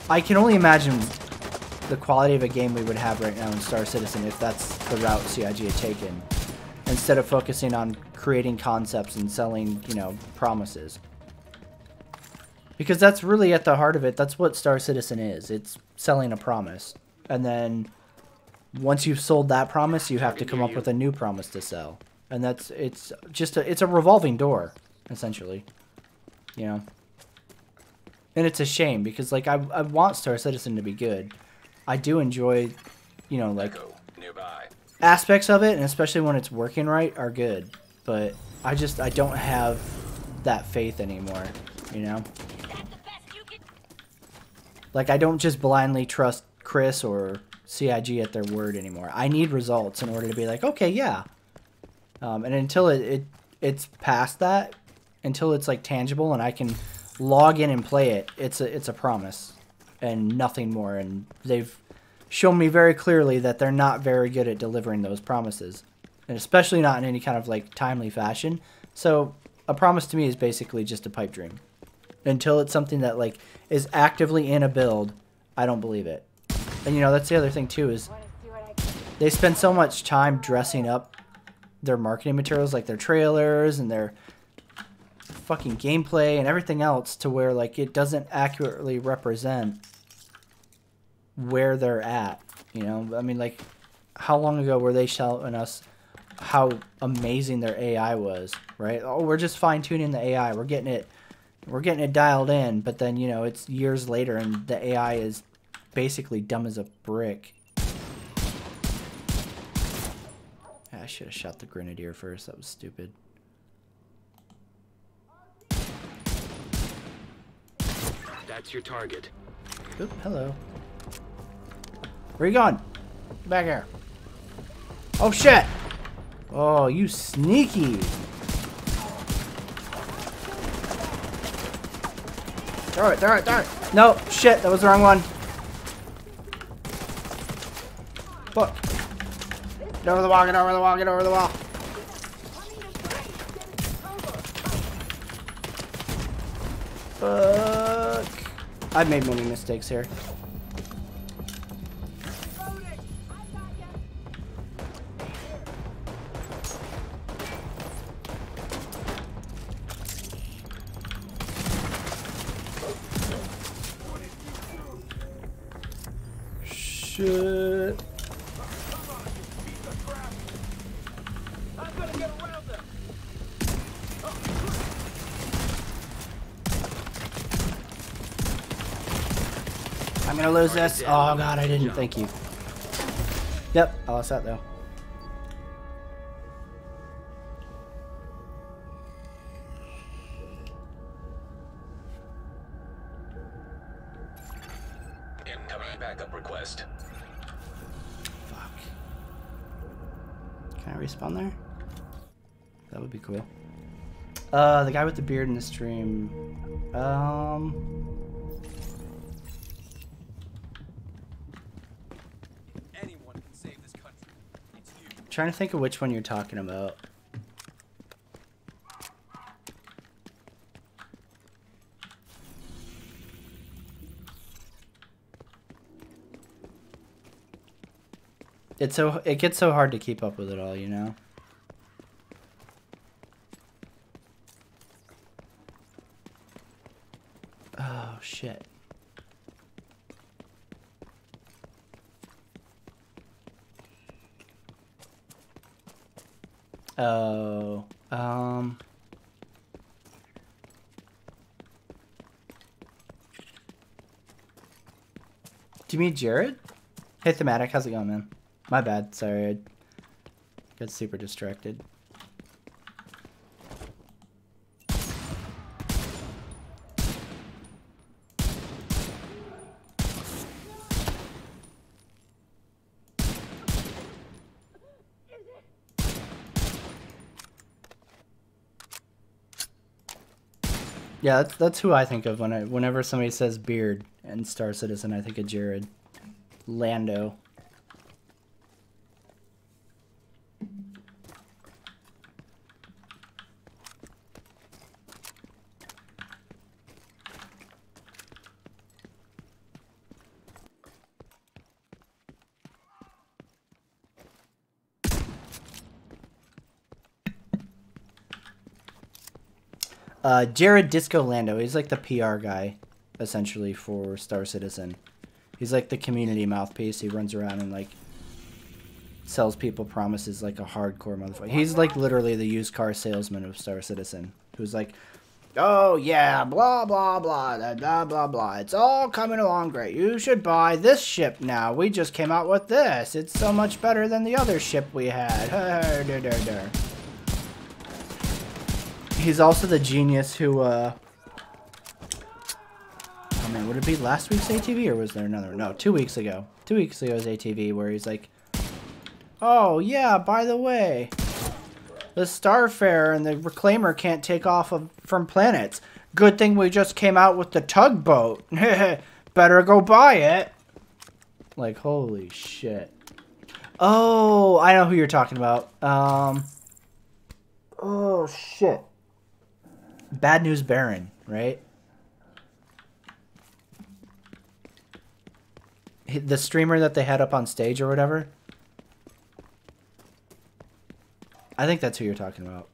I can only imagine the quality of a game we would have right now in Star Citizen if that's the route CIG had taken, instead of focusing on creating concepts and selling, you know, promises. Because that's really at the heart of it. That's what Star Citizen is. It's selling a promise. And then once you've sold that promise, you have to come up with a new promise to sell. And that's, it's just it's a revolving door, essentially. You know? And it's a shame because, like, I want Star Citizen to be good. I do enjoy, you know, like, aspects of it, and especially when it's working right, are good. But I don't have that faith anymore, you know? Like, I don't just blindly trust Chris or CIG at their word anymore. I need results in order to be like, okay, yeah. And until it's past that, until it's, like, tangible and I can log in and play it, it's a promise and nothing more. And they've shown me very clearly that they're not very good at delivering those promises, and especially not in any kind of, like, timely fashion. So a promise to me is basically just a pipe dream. Until it's something that, like, is actively in a build, I don't believe it. And, you know, that's the other thing too, is they spend so much time dressing up their marketing materials, like their trailers and their fucking gameplay and everything else, to where, like, it doesn't accurately represent where they're at, you know? I mean, like, how long ago were they showing us how amazing their AI was, right? Oh, we're just fine-tuning the AI, we're getting it dialed in, but then, you know, it's years later and the AI is basically dumb as a brick. I should have shot the Grenadier first, that was stupid. That's your target. Oop, hello. Where you going? Back here. Oh, shit! Oh, you sneaky! Throw it, throw it, throw it! No, shit, that was the wrong one. Fuck. Get over the wall, get over the wall, get over the wall. Fuck. I've made many mistakes here. Shit. I'm gonna lose this. Oh god, I didn't. Thank you. Yep, I lost that though. Incoming backup request. Fuck. Can I respawn there? That would be cool. The guy with the beard in the stream. Anyone can save this country. It's you. Trying to think of which one you're talking about. It gets so hard to keep up with it all, you know? Oh, shit. Oh, Do you mean Jared? Hey, Thematic, how's it going, man? My bad. Sorry, I got super distracted. Yeah, that's who I think of whenever somebody says beard and Star Citizen. I think of Jared Lando. Jared Disco Lando. He's like the PR guy, essentially, for Star Citizen. He's like the community mouthpiece. He runs around and like sells people promises like a hardcore motherfucker. He's like literally the used car salesman of Star Citizen, who's like, oh yeah, blah blah blah, blah blah blah. It's all coming along great. You should buy this ship now. We just came out with this. It's so much better than the other ship we had. He's also the genius who, oh man, would it be last week's ATV or was there another one? No, 2 weeks ago. 2 weeks ago's ATV where he's like, oh yeah, by the way, the Starfarer and the Reclaimer can't take off from planets. Good thing we just came out with the tugboat. Better go buy it. Like, holy shit. Oh, I know who you're talking about. Oh shit. Bad News Baron, right? The streamer that they had up on stage or whatever. I think that's who you're talking about.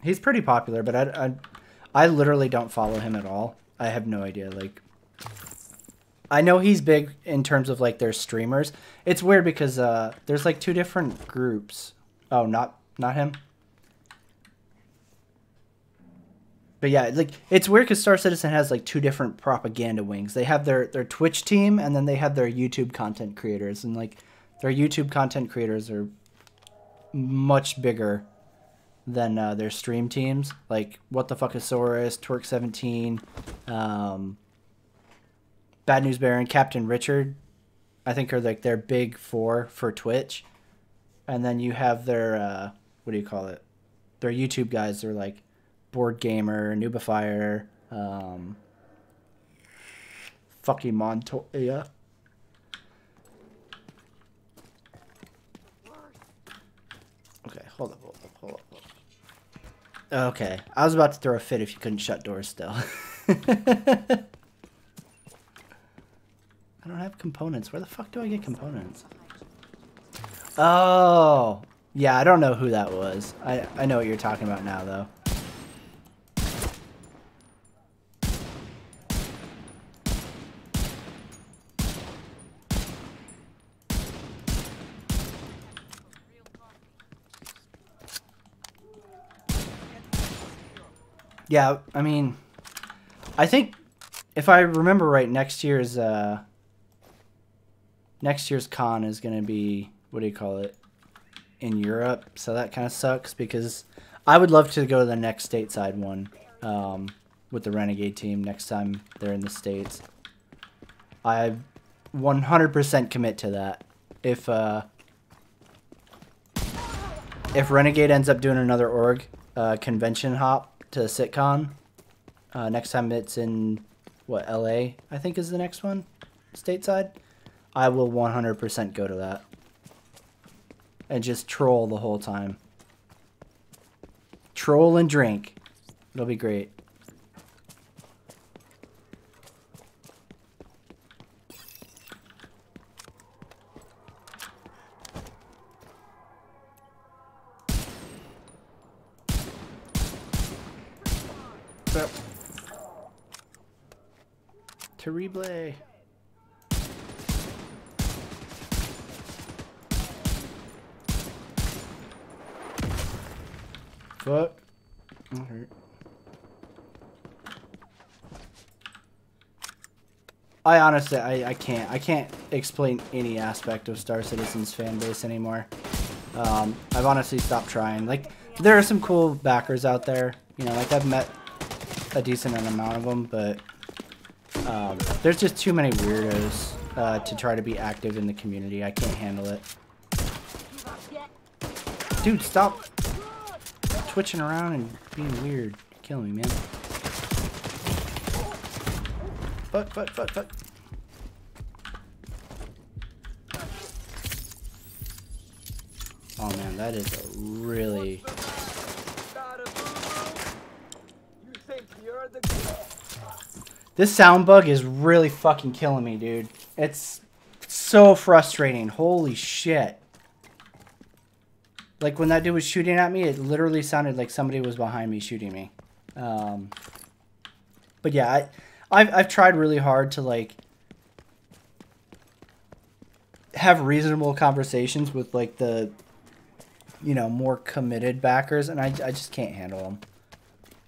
He's pretty popular, but I literally don't follow him at all. I have no idea. Like, I know he's big in terms of like their streamers. It's weird because there's like 2 different groups. Oh, not him. But yeah, like it's weird because Star Citizen has like 2 different propaganda wings. They have their Twitch team and then they have their YouTube content creators. And like their YouTube content creators are much bigger than their stream teams. Like What the Fuck is Saurus, Twerk17, Bad News Baron, Captain Richard, I think are like their big 4 for Twitch. And then you have their, what do you call it? Their YouTube guys are like Board Gamer, Noobifier, fucking Montoya. Okay, hold up. Okay, I was about to throw a fit if you couldn't shut doors still. I don't have components. Where the fuck do I get components? Oh, yeah, I don't know who that was. I know what you're talking about now, though. Yeah, I mean, I think if I remember right, next year's con is going to be, what do you call it, in Europe. So that kind of sucks because I would love to go to the next stateside one with the Renegade team next time they're in the States. I 100% commit to that. If Renegade ends up doing another org convention hop to SitCon, next time it's in, what, LA, I think is the next one, stateside, I will 100% go to that. And just troll the whole time. Troll and drink. It'll be great. Terrible. Fuck. That hurt. I honestly, I can't explain any aspect of Star Citizen's fan base anymore. I've honestly stopped trying. Like, there are some cool backers out there. You know, like, I've met a decent amount of them, but there's just too many weirdos to try to be active in the community. I can't handle it. Dude, stop twitching around and being weird. You're killing me, man. Fuck. Oh man, that is a really... This sound bug is really fucking killing me, dude. It's so frustrating. Holy shit. Like, when that dude was shooting at me, it literally sounded like somebody was behind me shooting me. But yeah, I've tried really hard to, like, have reasonable conversations with, like, the, you know, more committed backers, and I just can't handle them.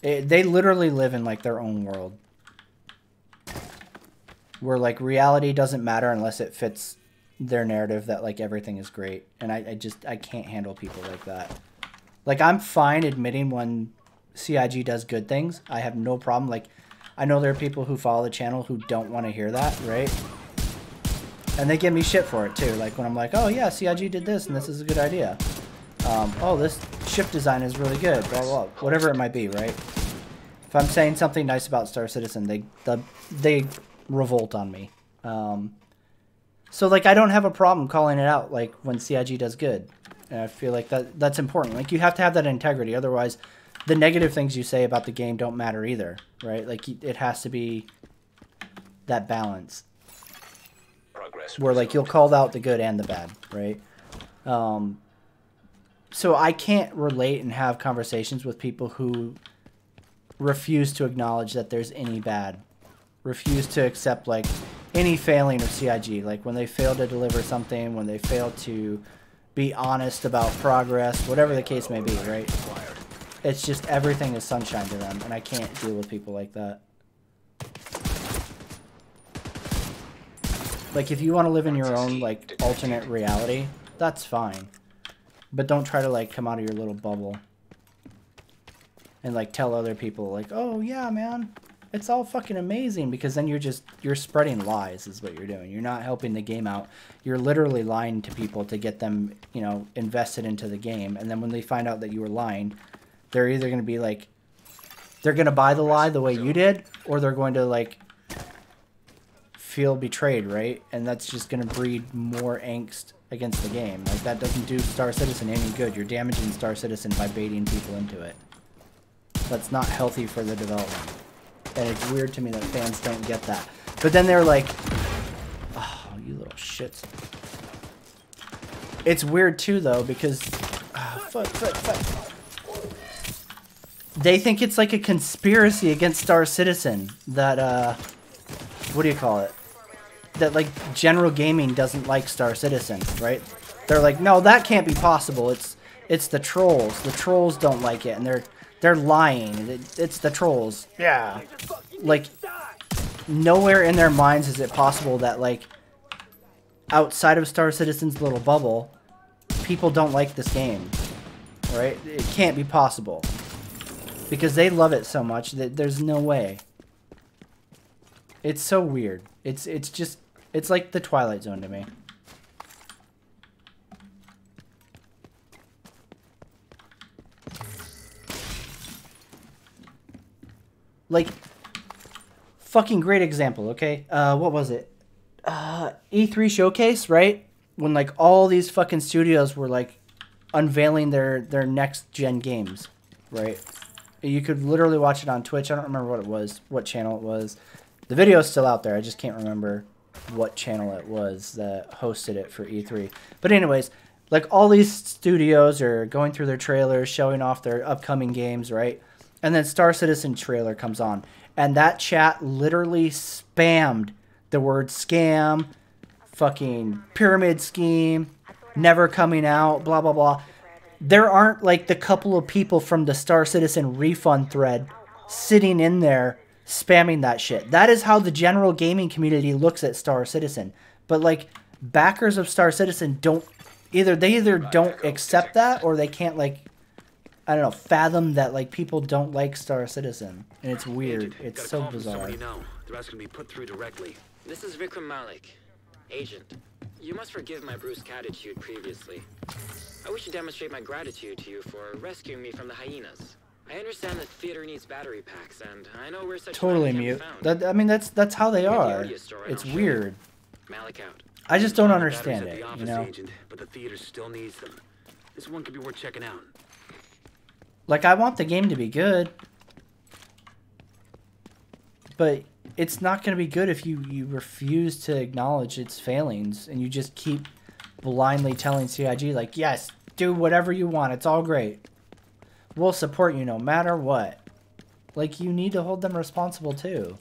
They literally live in, like, their own world. Where, like, reality doesn't matter unless it fits their narrative that, like, everything is great. And I can't handle people like that. Like, I'm fine admitting when CIG does good things. I have no problem. Like, I know there are people who follow the channel who don't want to hear that, right? And they give me shit for it, too. Like, when I'm like, oh, yeah, CIG did this, and this is a good idea. Oh, this ship design is really good, blah, blah, blah. Whatever it might be, right? If I'm saying something nice about Star Citizen, they revolt on me. So, like, I don't have a problem calling it out, like, when CIG does good. And I feel like that's important. Like, you have to have that integrity. Otherwise, the negative things you say about the game don't matter either, right? Like, it has to be that balance. Where, like, you'll call out the good and the bad, right? So I can't relate and have conversations with people who refuse to acknowledge that there's any bad. Refuse to accept, like, any failing of CIG. Like, when they fail to deliver something, when they fail to be honest about progress, whatever the case may be, right? It's just everything is sunshine to them, and I can't deal with people like that. Like, if you want to live in your own, like, alternate reality, that's fine. But don't try to, like, come out of your little bubble and, like, tell other people, like, oh, yeah, man, it's all fucking amazing, because then you're spreading lies is what you're doing. You're not helping the game out. You're literally lying to people to get them, you know, invested into the game. And then when they find out that you were lying, they're either going to be, like, they're going to buy the lie the way you did, or they're going to, like, feel betrayed, right? And that's just going to breed more angst against the game. Like, that doesn't do Star Citizen any good. You're damaging Star Citizen by baiting people into it. That's not healthy for the development. And it's weird to me that fans don't get that. But then they're like, oh, you little shits. It's weird too, though, because they think it's like a conspiracy against Star Citizen that, what do you call it? That, like, general gaming doesn't like Star Citizen, right? They're like, no, that can't be possible. It's the trolls. The trolls don't like it, and they're lying. It's the trolls. Yeah. Like, nowhere in their minds is it possible that, like, outside of Star Citizen's little bubble, people don't like this game, right? It can't be possible. Because they love it so much that there's no way. It's so weird. It's just, it's like the Twilight Zone to me. Like, fucking great example, okay? What was it? E3 Showcase, right? When, like, all these fucking studios were, like, unveiling their next-gen games, right? You could literally watch it on Twitch. I don't remember what it was, what channel it was. The video is still out there. I just can't remember what channel it was that hosted it for E3. But anyways, like, all these studios are going through their trailers, showing off their upcoming games, right? And then Star Citizen trailer comes on. And that chat literally spammed the word scam, fucking pyramid scheme, never coming out, blah, blah, blah. There aren't, like, the couple of people from the Star Citizen refund thread sitting in there spamming that shit. That is how the general gaming community looks at Star Citizen. But like backers of Star Citizen don't either don't accept that, or they can't like, I don't know, fathom that like people don't like Star Citizen, and it's weird. It's so bizarre. The rest can be put through directly. This is Vikram Malik, agent. You must forgive my brusque attitude previously. I wish to demonstrate my gratitude to you for rescuing me from the hyenas. I understand the theater needs battery packs, and I know where such Totally mute. I mean, that's how they are. It's weird. Malik out. I just don't understand it, you know? Agent, but the theater still needs them. This one could be worth checking out. Like, I want the game to be good, but it's not going to be good if you refuse to acknowledge its failings and you just keep blindly telling CIG, like, yes, do whatever you want. It's all great. We'll support you no matter what. Like, you need to hold them responsible, too.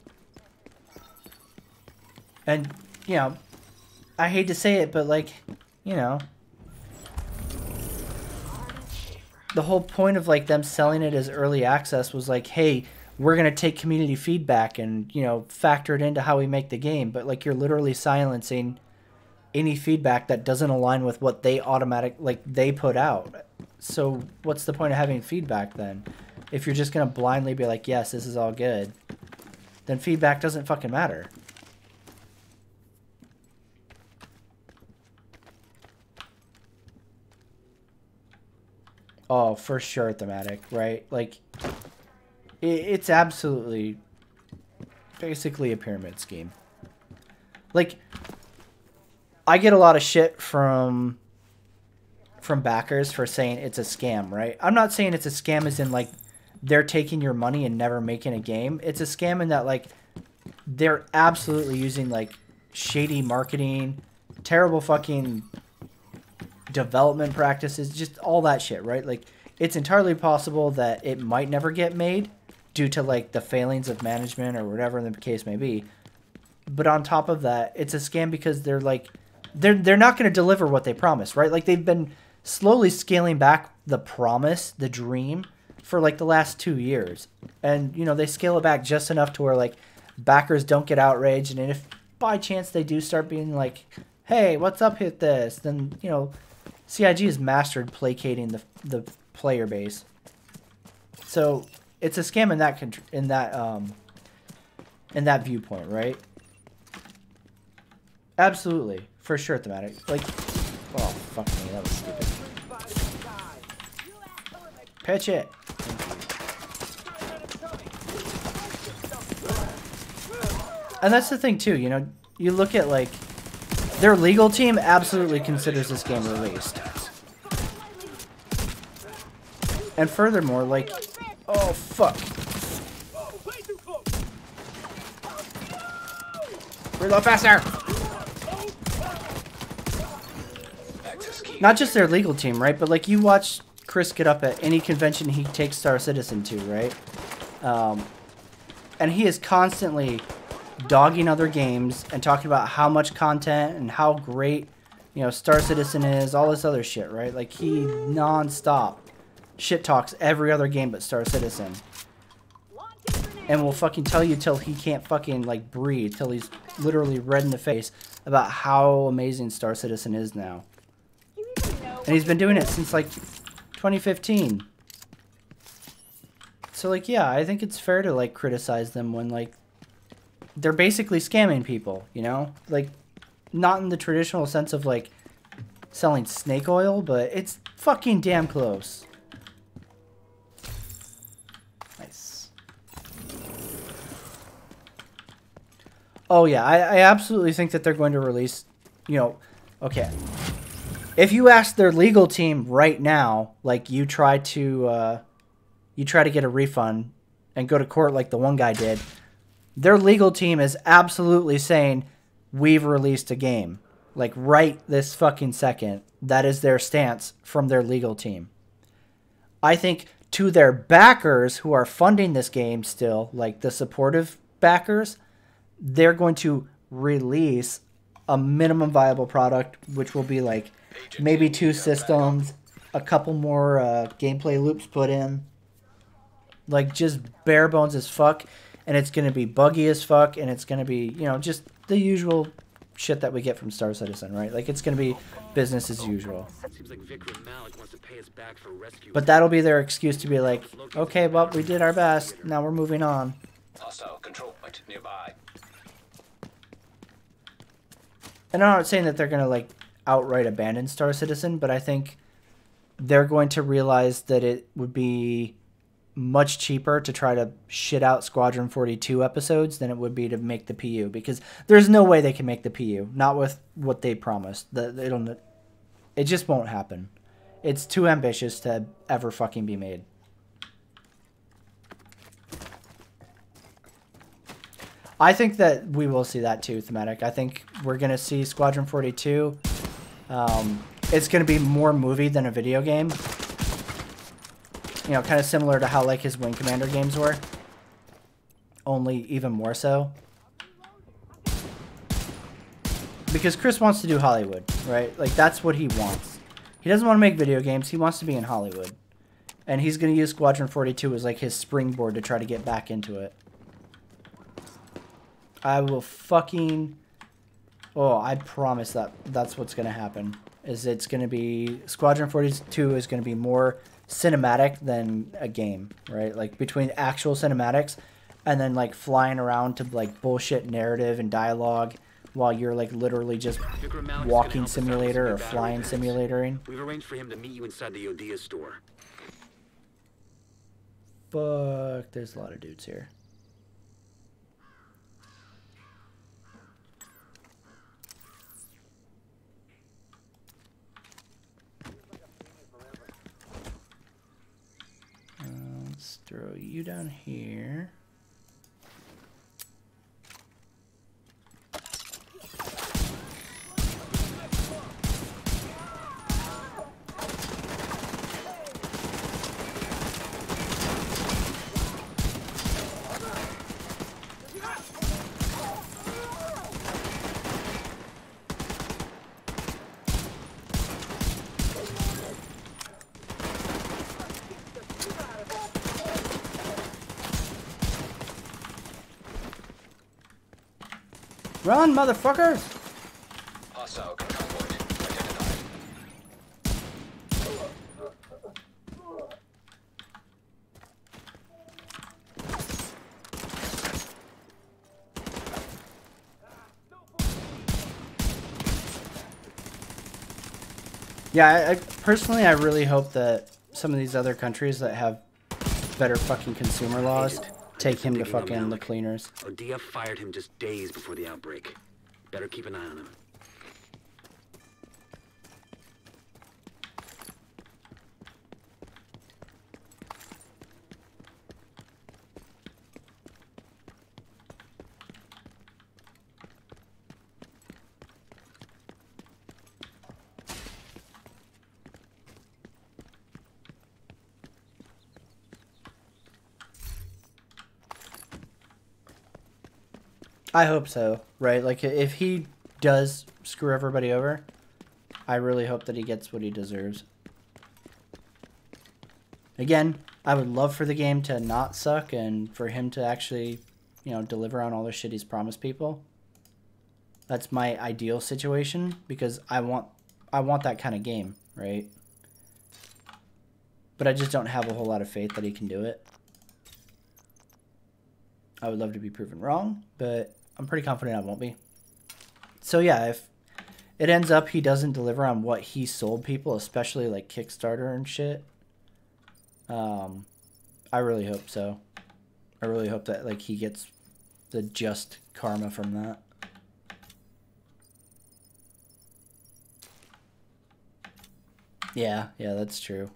And, you know, I hate to say it, but, like, you know, the whole point of, like, them selling it as early access was, like, hey, we're going to take community feedback and, you know, factor it into how we make the game. But, like, you're literally silencing any feedback that doesn't align with what they they put out. So what's the point of having feedback then? If you're just going to blindly be like, yes, this is all good, then feedback doesn't fucking matter. Oh, for sure, thematic, right? Like, it's absolutely basically a pyramid scheme. Like, I get a lot of shit from backers for saying it's a scam, right? I'm not saying it's a scam as in, like, they're taking your money and never making a game. It's a scam in that, like, they're absolutely using, like, shady marketing, terrible fucking development practices, just all that shit, right? Like, it's entirely possible that it might never get made due to, like, the failings of management or whatever the case may be. But on top of that, it's a scam because they're, like, they're not going to deliver what they promised, right? Like, they've been slowly scaling back the promise, the dream, for, like, the last 2 years. And, you know, they scale it back just enough to where, like, backers don't get outraged. And if by chance they do start being like, hey, what's up, hit this, then, you know, CIG has mastered placating the player base. So it's a scam in that viewpoint, right? Absolutely, for sure, thematic. Like, oh fuck me, that was stupid. Pitch it. And that's the thing too, you know, you look at, like, their legal team absolutely considers this game released. And furthermore, like, oh fuck. Reload faster! Not just their legal team, right? But, like, you watch Chris get up at any convention he takes Star Citizen to, right? And he is constantly dogging other games and talking about how much content and how great, you know, Star Citizen is, all this other shit, right? Like, he non-stop shit talks every other game but Star Citizen. And will fucking tell you till he can't fucking, like, breathe, till he's literally red in the face about how amazing Star Citizen is now. And he's been doing it since, like, 2015. So, like, yeah, I think it's fair to, like, criticize them when, like, they're basically scamming people, you know? Like, not in the traditional sense of, like, selling snake oil, but it's fucking damn close. Nice. Oh, yeah, I absolutely think that they're going to release, you know, okay. If you ask their legal team right now, like, you try to get a refund and go to court like the one guy did, their legal team is absolutely saying, we've released a game. Like, right this fucking second. That is their stance from their legal team. I think to their backers who are funding this game still, like the supportive backers, they're going to release a minimum viable product, which will be, like, maybe 2 systems, a couple more gameplay loops put in. Like, just bare bones as fuck. and it's going to be buggy as fuck, and it's going to be, you know, just the usual shit that we get from Star Citizen, right? Like, it's going to be business as usual. Seems like Vicar and Malik wants to pay us back for rescue. But that'll be their excuse to be like, okay, well, we did our best. Now we're moving on. Hostile control point nearby. And I'm not saying that they're going to, like, outright abandon Star Citizen, but I think they're going to realize that it would be much cheaper to try to shit out Squadron 42 episodes than it would be to make the PU, because there's no way they can make the PU, not with what they promised. It just won't happen. It's too ambitious to ever fucking be made. I think that we will see that too, Thematic. I think we're going to see Squadron 42. It's going to be more movie than a video game. You know, kind of similar to how, like, his Wing Commander games were. Only even more so. Because Chris wants to do Hollywood, right? Like, that's what he wants. He doesn't want to make video games. He wants to be in Hollywood. And he's going to use Squadron 42 as, like, his springboard to try to get back into it. I will fucking... Oh, I promise that that's what's going to happen. Is it's going to be... Squadron 42 is going to be more cinematic than a game, right? Like, between actual cinematics and then, like, flying around to, like, bullshit narrative and dialogue while you're, like, literally just walking simulator or flying simulatoring. We've arranged for him to meet you inside the Odia store. Fuck, there's a lot of dudes here. Let's throw you down here. Run, motherfuckers! Hostile control point identified. Yeah, I personally, I really hope that some of these other countries that have better fucking consumer laws take him to fucking the cleaners. Odia fired him just days before the outbreak. Better keep an eye on him. I hope so, right? Like, if he does screw everybody over, I really hope that he gets what he deserves. Again, I would love for the game to not suck and for him to actually, you know, deliver on all the shit he's promised people. That's my ideal situation, because I want that kind of game, right? But I just don't have a whole lot of faith that he can do it. I would love to be proven wrong, but I'm pretty confident I won't be. So yeah, if it ends up he doesn't deliver on what he sold people, especially like Kickstarter and shit, I really hope so. I really hope that, like, he gets the just karma from that. Yeah, that's true.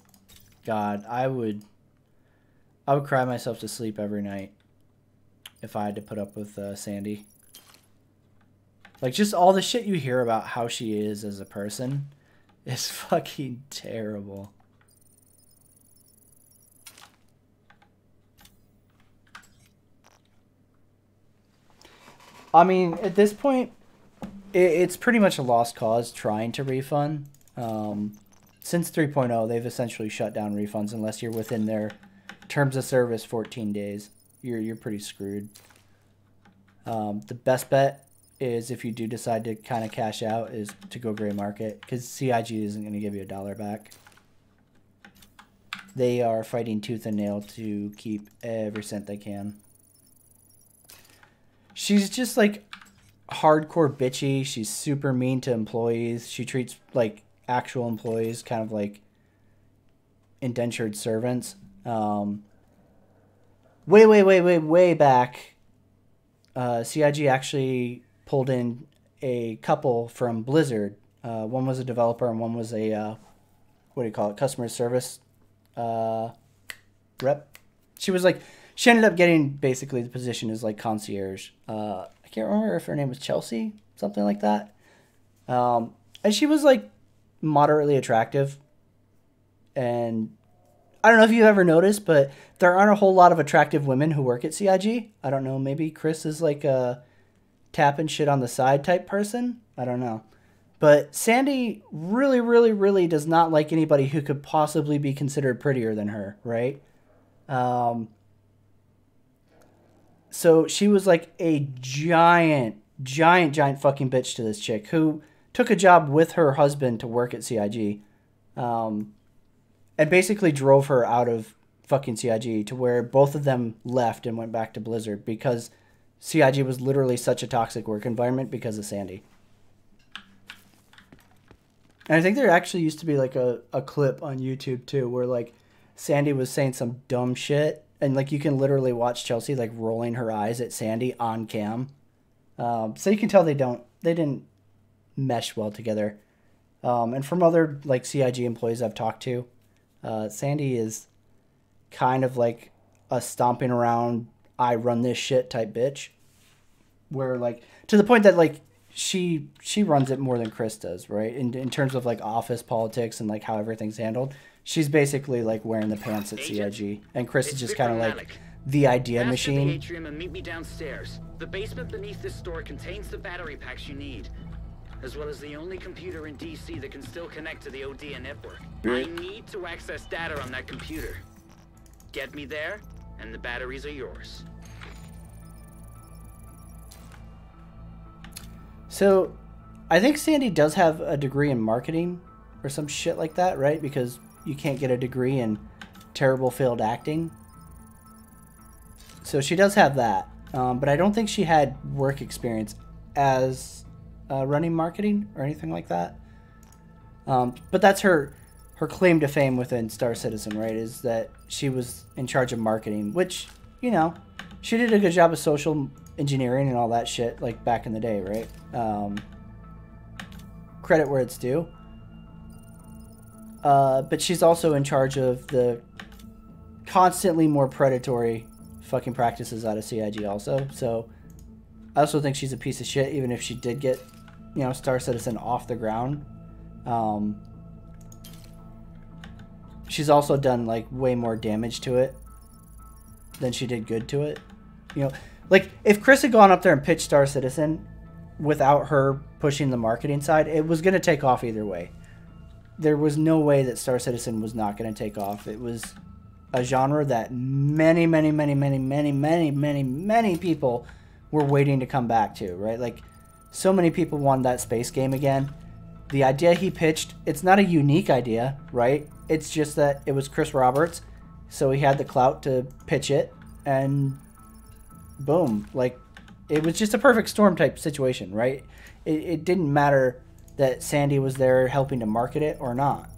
God, I would cry myself to sleep every night if I had to put up with Sandy. Like, just all the shit you hear about how she is as a person is fucking terrible. I mean, at this point, it's pretty much a lost cause trying to refund. Since 3.0, they've essentially shut down refunds unless you're within their terms of service 14 days. you're pretty screwed. The best bet is, if you do decide to kind of cash out, is to go gray market, because CIG isn't going to give you $1 back. They are fighting tooth and nail to keep every cent they can. She's just like hardcore bitchy. She's super mean to employees. She treats like actual employees kind of like indentured servants. Way back, CIG actually pulled in a couple from Blizzard. One was a developer and one was a what do you call it, customer service rep. She ended up getting basically the position as like concierge. I can't remember if her name was Chelsea, something like that. And she was like moderately attractive. And I don't know if you've ever noticed, but there aren't a whole lot of attractive women who work at CIG. I don't know. Maybe Chris is like a tapping shit on the side type person. I don't know. But Sandy really does not like anybody who could possibly be considered prettier than her, right? So she was like a giant fucking bitch to this chick who took a job with her husband to work at CIG. And basically drove her out of fucking CIG, to where both of them left and went back to Blizzard because CIG was literally such a toxic work environment because of Sandy. And I think there actually used to be like a clip on YouTube too where like Sandy was saying some dumb shit, and like you can literally watch Chelsea like rolling her eyes at Sandy on cam. So you can tell they didn't mesh well together. And from other like CIG employees I've talked to, Sandy is kind of like a stomping around, I run this shit type bitch, where like to the point that like she runs it more than Chris does, right? In terms of like office politics and like how everything's handled, she's basically like wearing the pants at CIG, and Chris is just kind of like the idea machine. The atrium and meet me downstairs. The basement beneath this store contains the battery packs you need, as well as the only computer in DC that can still connect to the ODA network. I need to access data on that computer. Get me there, and the batteries are yours. So, I think Sandy does have a degree in marketing or some shit like that, right? Because you can't get a degree in terrible failed acting. So she does have that, but I don't think she had work experience as running marketing or anything like that. But that's her claim to fame within Star Citizen, right? Is that she was in charge of marketing, which, you know, she did a good job of social engineering and all that shit, like back in the day, right? Credit where it's due. But she's also in charge of the constantly more predatory fucking practices out of CIG also. So I also think she's a piece of shit, even if she did get, you know, Star Citizen off the ground. She's also done like way more damage to it than she did good to it. You know, like if Chris had gone up there and pitched Star Citizen without her pushing the marketing side, it was going to take off either way. There was no way that Star Citizen was not going to take off. It was a genre that many people were waiting to come back to, right? Like, so many people wanted that space game again. The idea he pitched, it's not a unique idea, right? It's just that it was Chris Roberts, so he had the clout to pitch it, and boom. Like, it was just a perfect storm type situation, right? It didn't matter that Sandy was there helping to market it or not.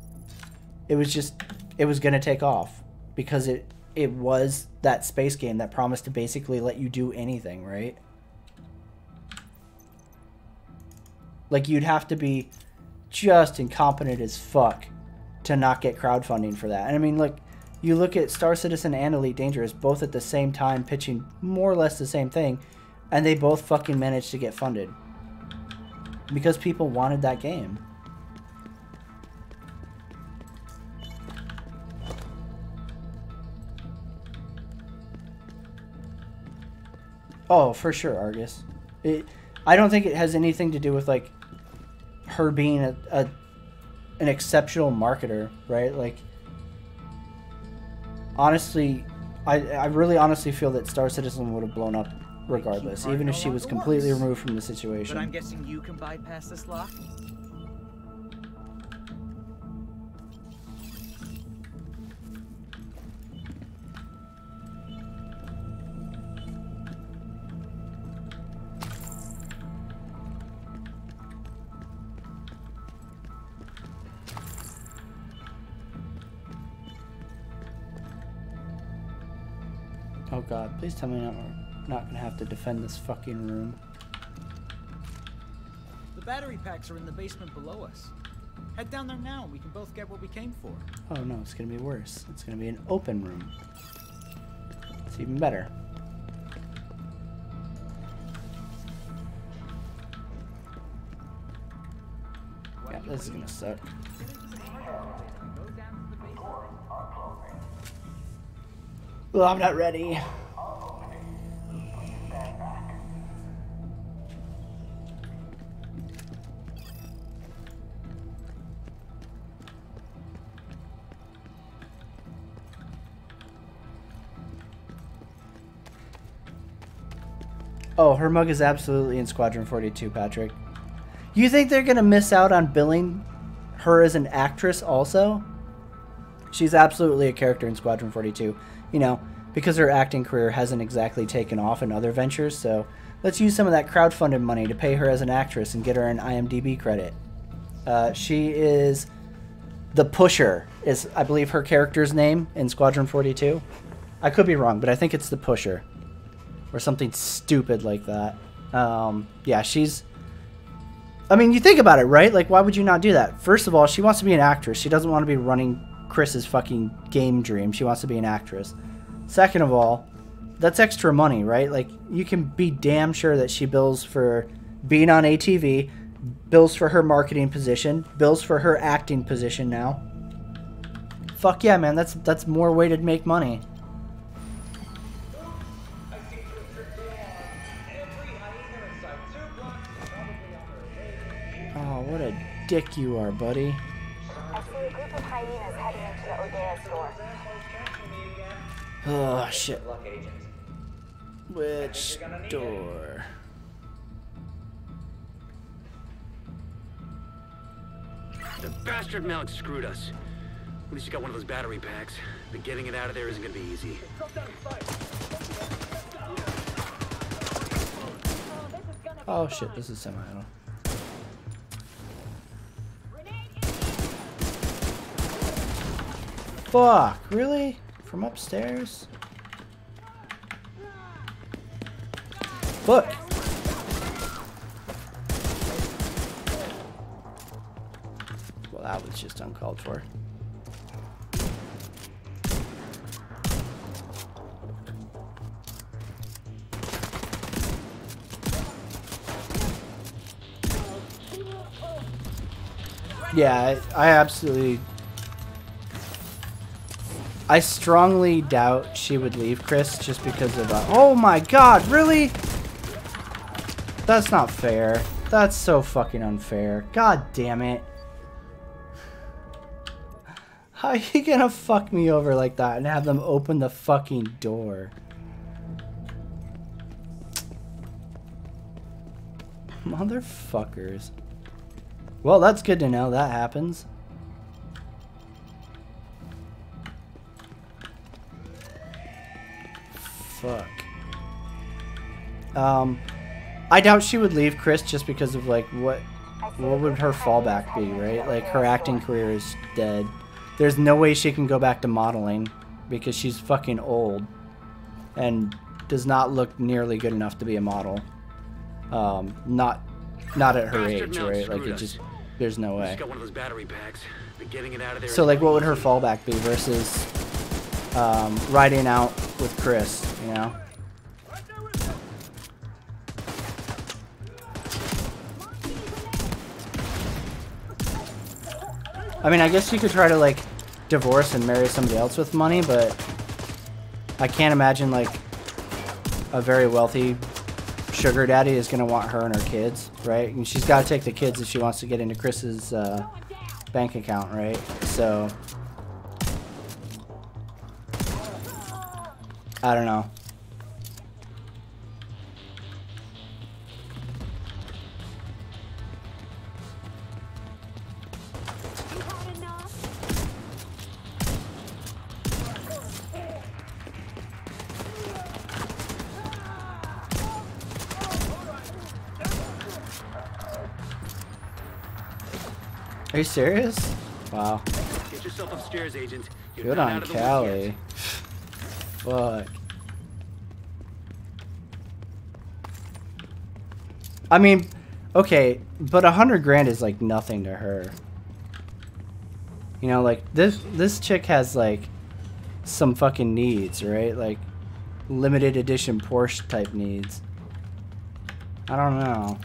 It was just, it was going to take off because it was that space game that promised to basically let you do anything, right? Like, you'd have to be just incompetent as fuck to not get crowdfunding for that. And I mean, like, you look at Star Citizen and Elite Dangerous both at the same time pitching more or less the same thing, and they both fucking managed to get funded because people wanted that game. Oh, for sure, Argus. I don't think it has anything to do with like her being an exceptional marketer, right? Like, honestly, I really honestly feel that Star Citizen would have blown up regardless, even if she was completely removed from the situation. But I'm guessing you can bypass this lock? Oh god, please tell me we're not gonna have to defend this fucking room. The battery packs are in the basement below us. Head down there now and we can both get what we came for. Oh no, it's gonna be worse. It's gonna be an open room. It's even better. Yeah, this is gonna suck. Well, I'm not ready. Oh, her mug is absolutely in Squadron 42, Patrick. You think they're going to miss out on billing her as an actress also? She's absolutely a character in Squadron 42. You know, because her acting career hasn't exactly taken off in other ventures, so let's use some of that crowdfunded money to pay her as an actress and get her an IMDb credit. She is the Pusher, is I believe her character's name in Squadron 42. I could be wrong, but I think it's the Pusher. Or something stupid like that. Yeah, she's... I mean, you think about it, right? Like, why would you not do that? First of all, she wants to be an actress. She doesn't want to be running Chris's fucking game dream. She wants to be an actress. Second of all, that's extra money, right? Like, you can be damn sure that she bills for being on ATV, bills for her marketing position, bills for her acting position now. Fuck yeah, man. That's more way to make money. Oh, what a dick you are, buddy. I see a group of hyenas heading into the Odea store. Oh, shit. Which door? The bastard Malik screwed us. At least you got one of those battery packs, but getting it out of there isn't gonna be easy. Oh shit, this is semi-auto. Fuck, really? From upstairs? Look! Well, that was just uncalled for. Yeah, I absolutely... I strongly doubt she would leave Chris just because of... oh my god, really? That's not fair. That's so fucking unfair. God damn it. How are you gonna fuck me over like that and have them open the fucking door? Motherfuckers. Well, that's good to know that happens. Fuck. I doubt she would leave Chris just because of like what would her fallback be, right? Like her acting career is dead. There's no way she can go back to modeling because she's fucking old and does not look nearly good enough to be a model. Not at her age, right? Like it just there's no way. Got one of those battery packs, but getting it out of there. So like what would her fallback be versus riding out with Chris, you know? I mean, I guess you could try to like divorce and marry somebody else with money, but I can't imagine like a very wealthy sugar daddy is going to want her and her kids, right? And she's got to take the kids if she wants to get into Chris's bank account, right? So I don't know. Are you serious? Wow. Get yourself upstairs, Agent. You're Good not on out of the woods Callie. yet. Fuck. I mean, okay, but 100 grand is like nothing to her. You know, like this chick has like some fucking needs, right? Like limited edition Porsche type needs. I don't know.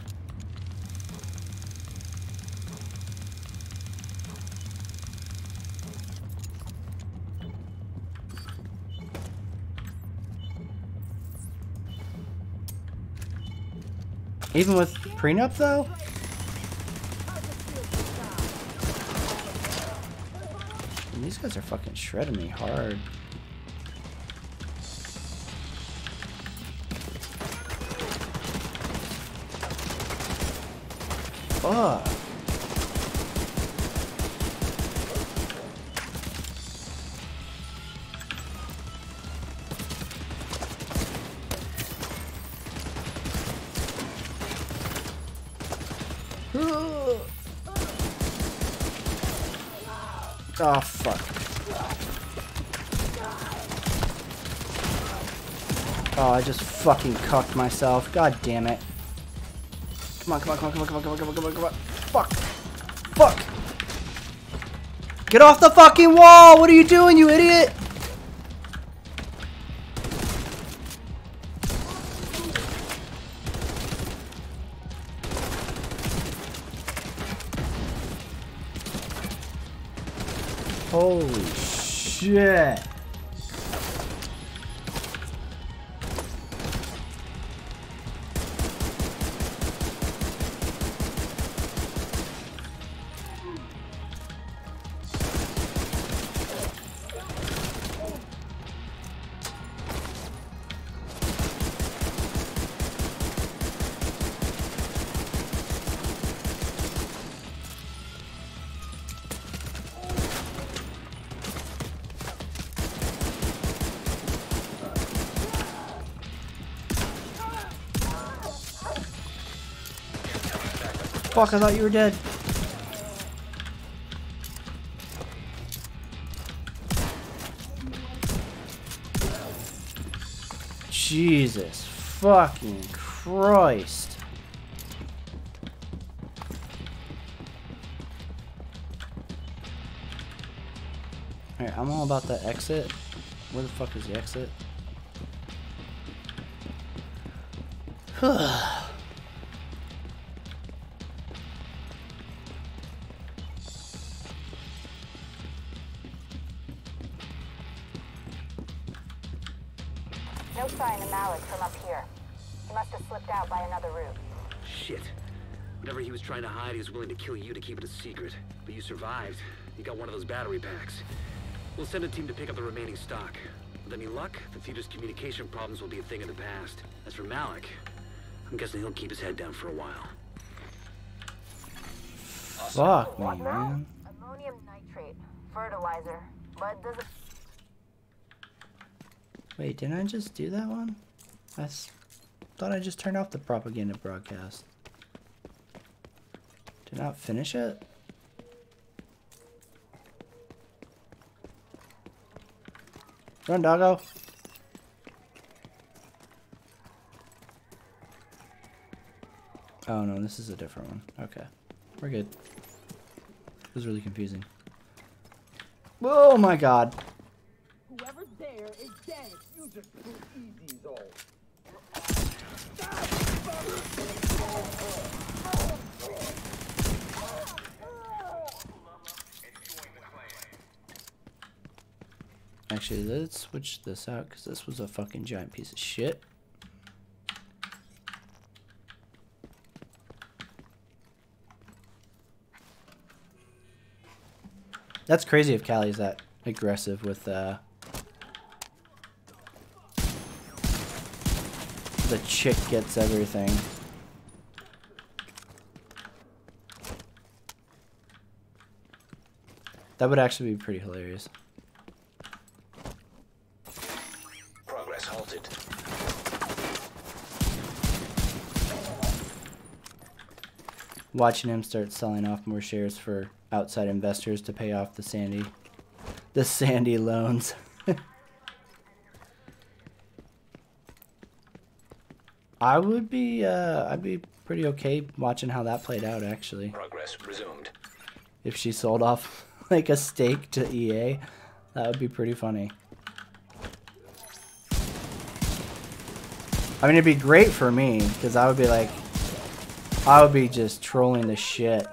Even with prenup though? And these guys are fucking shredding me hard. Fuck. Oh, fuck. Oh, I just fucking cucked myself. God damn it. Come on, come on, come on, come on, come on, come on, come on, come on, come on. Fuck. Fuck. Get off the fucking wall! What are you doing, you idiot? Holy shit. Fuck, I thought you were dead. Jesus fucking Christ. Alright, I'm all about the exit. Where the fuck is the exit? No sign of Malik from up here. He must have slipped out by another route. Shit. Whatever he was trying to hide, he was willing to kill you to keep it a secret. But you survived. You got one of those battery packs. We'll send a team to pick up the remaining stock. With any luck, the theater's communication problems will be a thing of the past. As for Malik, I'm guessing he'll keep his head down for a while. Fuck me, man. Ammonium nitrate. Fertilizer. Lead doesn't... Wait, didn't I just do that one? Thought I just turned off the propaganda broadcast. Did not finish it? Run, doggo. Oh no, this is a different one. Okay. We're good. It was really confusing. Oh my god. Whoever's there is dead. You just too easy, though. Actually, let's switch this out because this was a fucking giant piece of shit. That's crazy if Callie's that aggressive with chick gets everything. That would actually be pretty hilarious. Progress halted. Watching him start selling off more shares for outside investors to pay off the Sandy loans. I'd be pretty okay watching how that played out, actually. Progress resumed. If she sold off like a stake to EA, that would be pretty funny. I mean, it'd be great for me, because I would be like, I would be just trolling the shit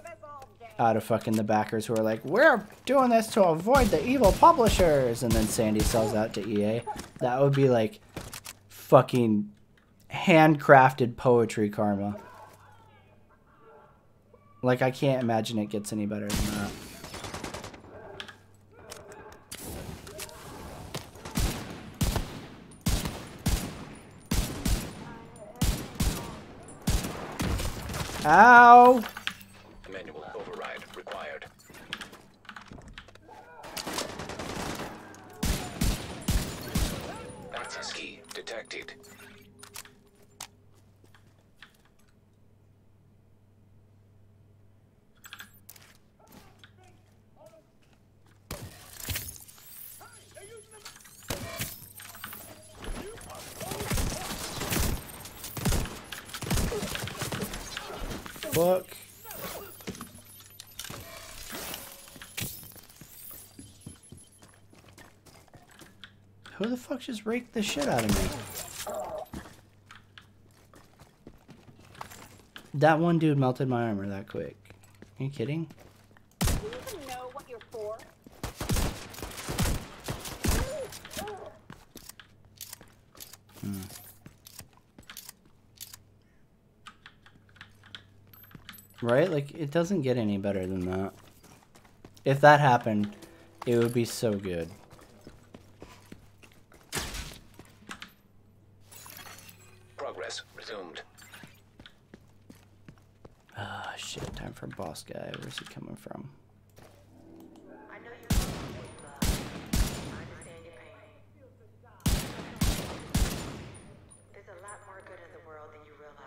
out of fucking the backers who are like, we're doing this to avoid the evil publishers, and then Sandy sells out to EA. That would be like fucking handcrafted poetry karma. Like, I can't imagine it gets any better than that. Ow! Manual override required. Access key detected. Fuck. Who the fuck just raked the shit out of me? That one dude melted my armor that quick. Are you kidding? Do you even know what you're for? Right? Like, it doesn't get any better than that. If that happened, it would be so good. Progress resumed. Ah, shit. Time for boss guy. Where's he coming from? I know you love. I understand your pain. There's a lot more good in the world than you realize.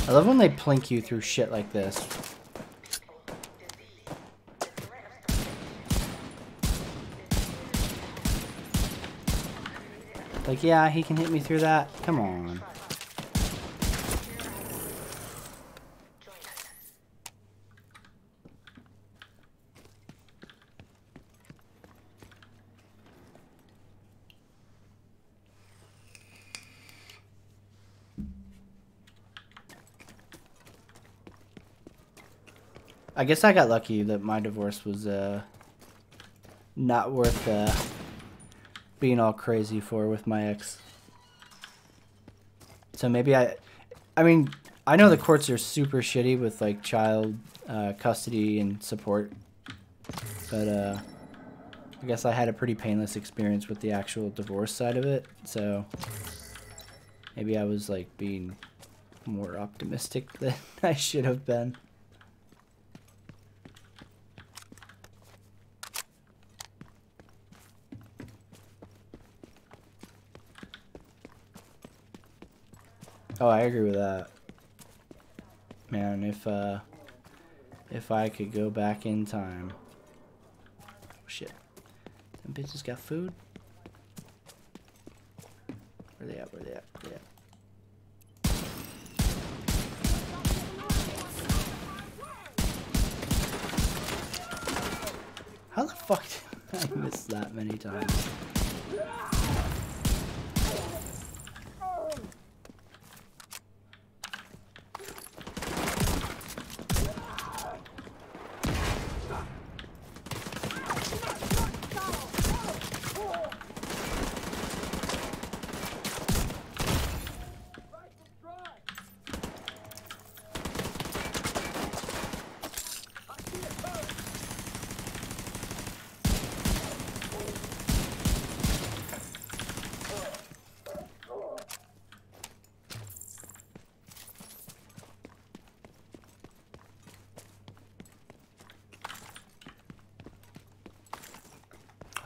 I love when they plink you through shit like this. Like, yeah, he can hit me through that. Come on. I guess I got lucky that my divorce was not worth being all crazy for with my ex. So maybe I mean, I know the courts are super shitty with like child custody and support, but I guess I had a pretty painless experience with the actual divorce side of it. So maybe I was like being more optimistic than I should have been. Oh, I agree with that. Man, if I could go back in time. Oh, shit. Them bitches got food? Where they at? Where they at? Where they at? How the fuck did I miss that many times?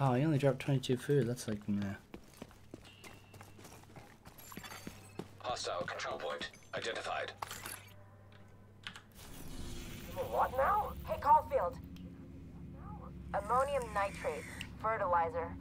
Oh, he only dropped 22 food. That's like, meh. Hostile control point identified. What now? Hey, Caulfield. Ammonium nitrate. Fertilizer.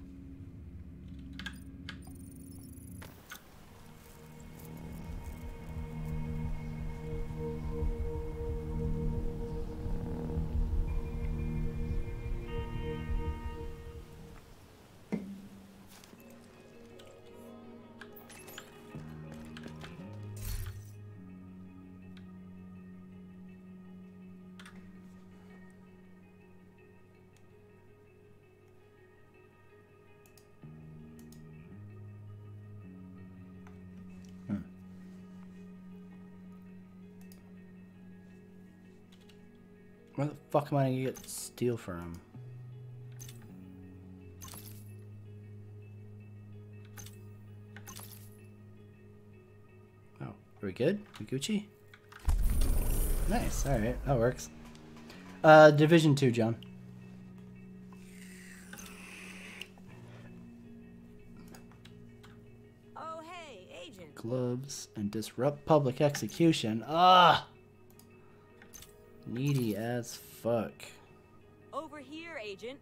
Where the fuck am I gonna get steel from? Oh, are we good? We Gucci? Nice, alright, that works. Division 2, John. Oh, hey, Agent. Gloves and disrupt public execution. Ah! Needy as fuck. Over here, Agent.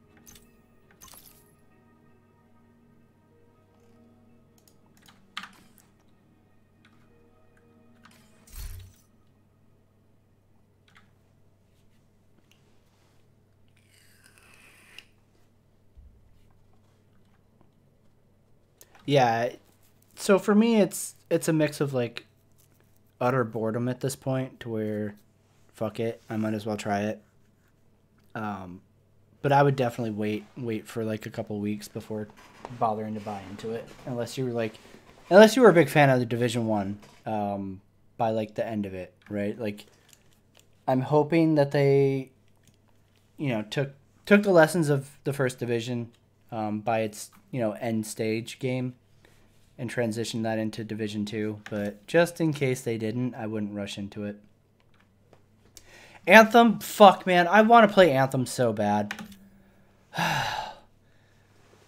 Yeah, so for me it's a mix of like utter boredom at this point to where fuck it, I might as well try it. But I would definitely wait for like a couple weeks before bothering to buy into it, unless you were a big fan of the Division 1 by like the end of it, right? Like I'm hoping that they took the lessons of the first Division by its end stage game and transitioned that into Division 2, but just in case they didn't, I wouldn't rush into it. Anthem, fuck man, I want to play Anthem so bad.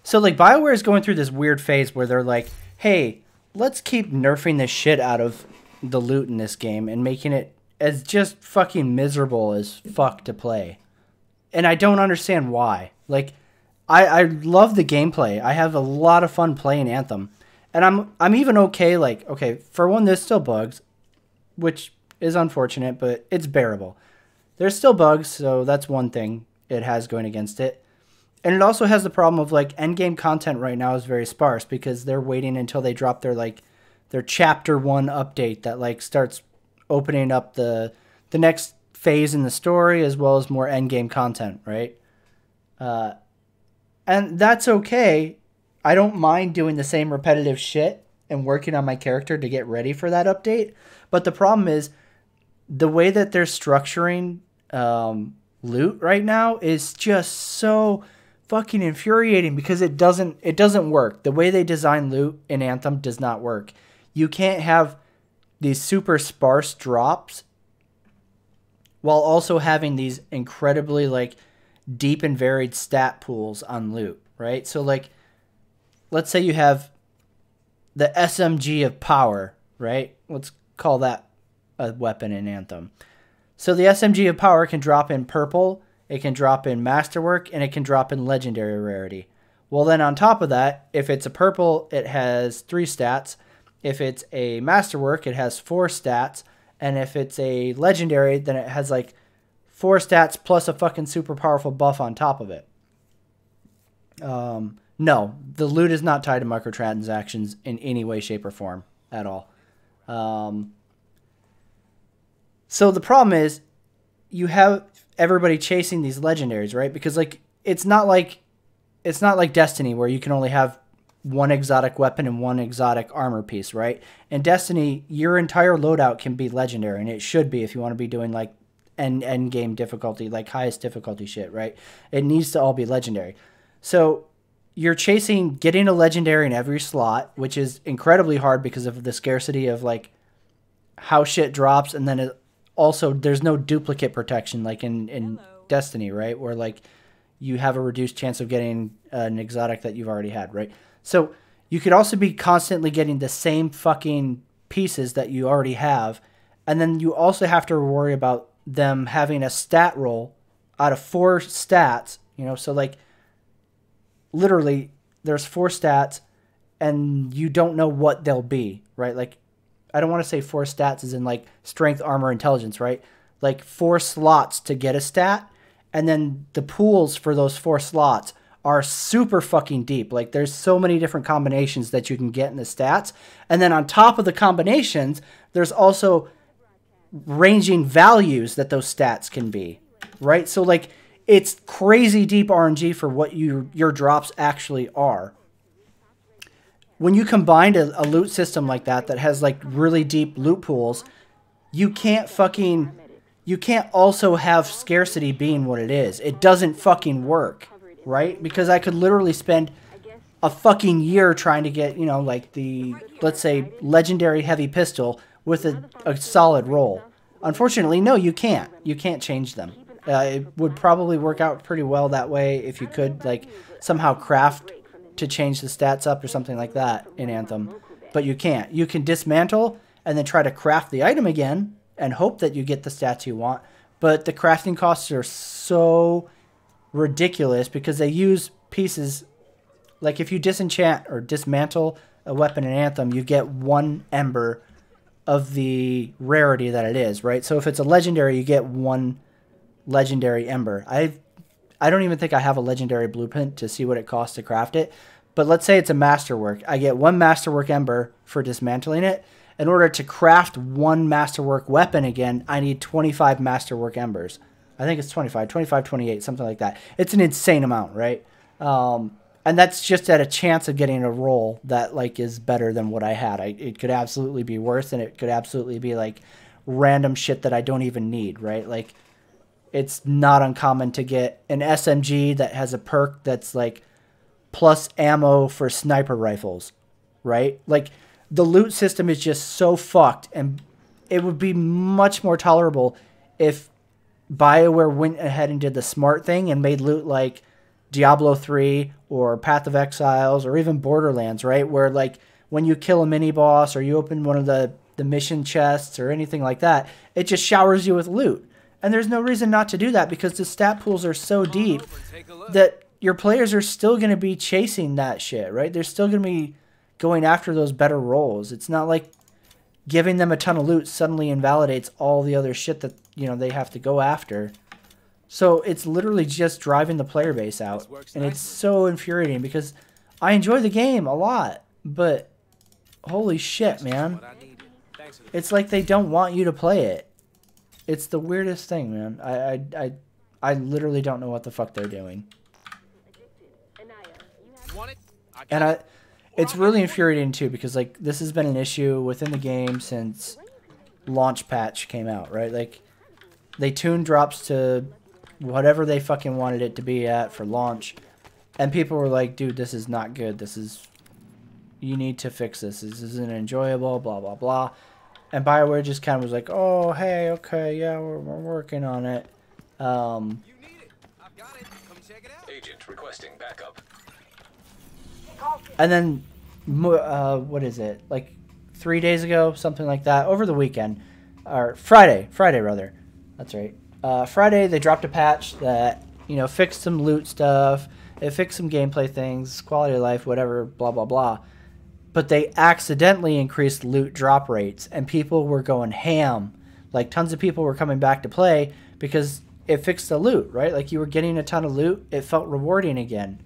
So like BioWare is going through this weird phase where they're like, hey, let's keep nerfing the shit out of the loot in this game and making it as just fucking miserable as fuck to play. And I don't understand why. Like, I love the gameplay. I have a lot of fun playing Anthem. And I'm even okay, like, okay, for one, there's still bugs, which is unfortunate, but it's bearable. There's still bugs, so that's one thing it has going against it. And it also has the problem of, like, endgame content right now is very sparse because they're waiting until they drop their Chapter 1 update that, like, starts opening up the next phase in the story as well as more endgame content, right? And that's okay. I don't mind doing the same repetitive shit and working on my character to get ready for that update. But the problem is the way that they're structuring loot right now is just so fucking infuriating because it doesn't work. The way they design loot in Anthem does not work. You can't have these super sparse drops while also having these incredibly like deep and varied stat pools on loot, right? So like, let's say you have the SMG of power, right? Let's call that a weapon in Anthem. So the SMG of power can drop in purple, it can drop in masterwork, and it can drop in legendary rarity. Well, then on top of that, if it's a purple, it has 3 stats. If it's a masterwork, it has 4 stats. And if it's a legendary, then it has like 4 stats plus a fucking super powerful buff on top of it. No, the loot is not tied to microtransactions in any way, shape, or form at all. So the problem is you have everybody chasing these legendaries, right? Because like it's not like Destiny where you can only have one exotic weapon and one exotic armor piece, right? In Destiny, your entire loadout can be legendary, and it should be if you want to be doing like end game difficulty, like highest difficulty shit, right? It needs to all be legendary. So you're chasing getting a legendary in every slot, which is incredibly hard because of the scarcity of like how shit drops, and then also there's no duplicate protection like in Destiny, right? Where like you have a reduced chance of getting an exotic that you've already had, right? So you could also be constantly getting the same fucking pieces that you already have, and then you also have to worry about them having a stat roll out of 4 stats, you know, so like literally there's 4 stats and you don't know what they'll be, right? Like, I don't want to say 4 stats as in like strength, armor, intelligence, right? Like 4 slots to get a stat, and then the pools for those 4 slots are super fucking deep. Like, there's so many different combinations that you can get in the stats. And then on top of the combinations, there's also ranging values that those stats can be, right? So like, it's crazy deep RNG for what your drops actually are. When you combine a loot system like that has like really deep loot pools, you can't also have scarcity being what it is. It doesn't fucking work, right? Because I could literally spend a fucking year trying to get, you know, like the, let's say, legendary heavy pistol with a solid roll. Unfortunately, no, you can't. You can't change them. It would probably work out pretty well that way if you could, like, somehow craft to change the stats up or something like that in Anthem. But you can't. You can dismantle and then try to craft the item again and hope that you get the stats you want. But the crafting costs are so ridiculous because they use pieces. Like, if you disenchant or dismantle a weapon in Anthem, you get 1 ember of the rarity that it is, right? So if it's a legendary, you get 1 legendary ember. I don't even think I have a legendary blueprint to see what it costs to craft it. But let's say it's a masterwork. I get 1 masterwork ember for dismantling it. In order to craft 1 masterwork weapon again, I need 25 masterwork embers. I think it's 25, 28, something like that. It's an insane amount, right? And that's just at a chance of getting a roll that like is better than what I had. It could absolutely be worse, and it could absolutely be like random shit that I don't even need, right? Like, it's not uncommon to get an SMG that has a perk that's like plus ammo for sniper rifles, right? Like, the loot system is just so fucked, and it would be much more tolerable if BioWare went ahead and did the smart thing and made loot like Diablo 3 or Path of Exiles or even Borderlands, right? Where like when you kill a mini boss or you open one of the mission chests or anything like that, it just showers you with loot. And there's no reason not to do that because the stat pools are so deep that your players are still going to be chasing that shit, right? They're still going to be going after those better rolls. It's not like giving them a ton of loot suddenly invalidates all the other shit that, you know, they have to go after. So it's literally just driving the player base out. And it's so infuriating because I enjoy the game a lot, but holy shit, man. It's like they don't want you to play it. It's the weirdest thing, man. I literally don't know what the fuck they're doing. And it's really infuriating too because like this has been an issue within the game since launch patch came out, right? Like, they tuned drops to whatever they fucking wanted it to be at for launch, and people were like, dude, this is not good. You need to fix this. This isn't enjoyable, blah, blah, blah. And BioWare just kind of was like, oh, hey, okay, yeah, we're working on it. You need it. I've got it. Come check it out. Agent requesting backup. And then, what is it? Like 3 days ago, something like that, over the weekend, or Friday rather. That's right. Friday, they dropped a patch that, you know, fixed some loot stuff. It fixed some gameplay things, quality of life, whatever, blah, blah, blah. But they accidentally increased loot drop rates, and people were going ham. Like, tons of people were coming back to play because it fixed the loot, right? Like, you were getting a ton of loot. It felt rewarding again.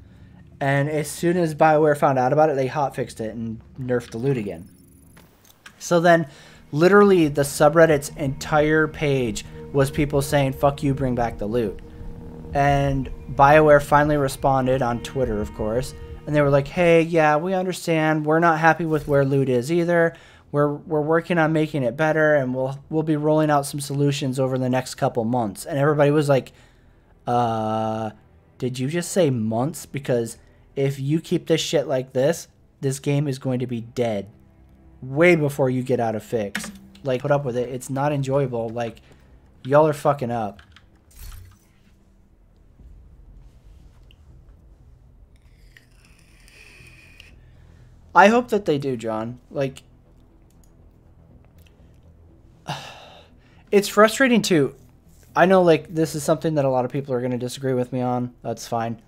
And as soon as BioWare found out about it, they hotfixed it and nerfed the loot again. So then, literally, the subreddit's entire page was people saying, fuck you, bring back the loot. And BioWare finally responded on Twitter, of course. And they were like, hey, yeah, we understand. We're not happy with where loot is either. We're working on making it better, and we'll be rolling out some solutions over the next couple months. And everybody was like, did you just say months? Because if you keep this shit like this game is going to be dead way before you get out of fix. Like, put up with it. It's not enjoyable. Like, y'all are fucking up. I hope that they do, John. Like, it's frustrating too. I know, like, this is something that a lot of people are going to disagree with me on. That's fine.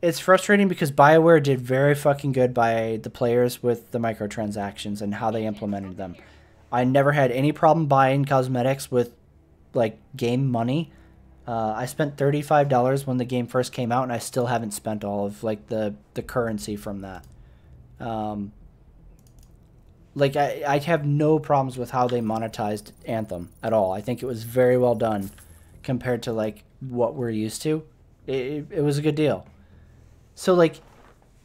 It's frustrating because BioWare did very fucking good by the players with the microtransactions and how they implemented them. I never had any problem buying cosmetics with, like, game money. I spent $35 when the game first came out, and I still haven't spent all of, like, the currency from that. Like, I have no problems with how they monetized Anthem at all. I think it was very well done compared to, like, what we're used to. It was a good deal. So, like,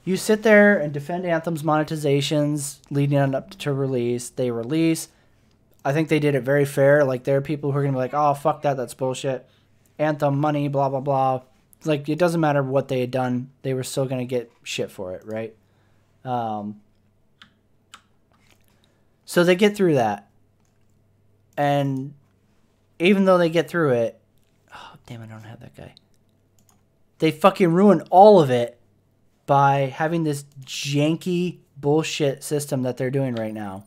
you sit there and defend Anthem's monetizations leading up to release. They release. I think they did it very fair. Like, there are people who are going to be like, oh, fuck that, that's bullshit. Anthem, money, blah, blah, blah. Like, it doesn't matter what they had done. They were still going to get shit for it, right? So they get through that. And even though they get through it... Oh, damn, I don't have that guy. They fucking ruin all of it by having this janky bullshit system that they're doing right now.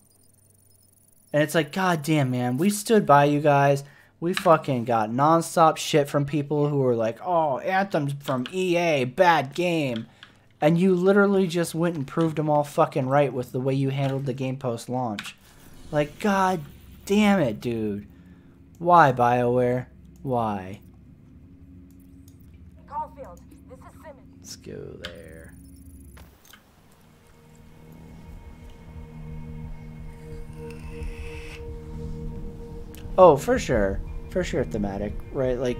And it's like, god damn, man, we stood by you guys. We fucking got nonstop shit from people who were like, oh, Anthem's from EA, bad game. And you literally just went and proved them all fucking right with the way you handled the game post-launch. Like, god damn it, dude. Why, BioWare? Why? Caulfield, this is Simmons. Let's go there. Oh, for sure. For sure thematic, right? Like,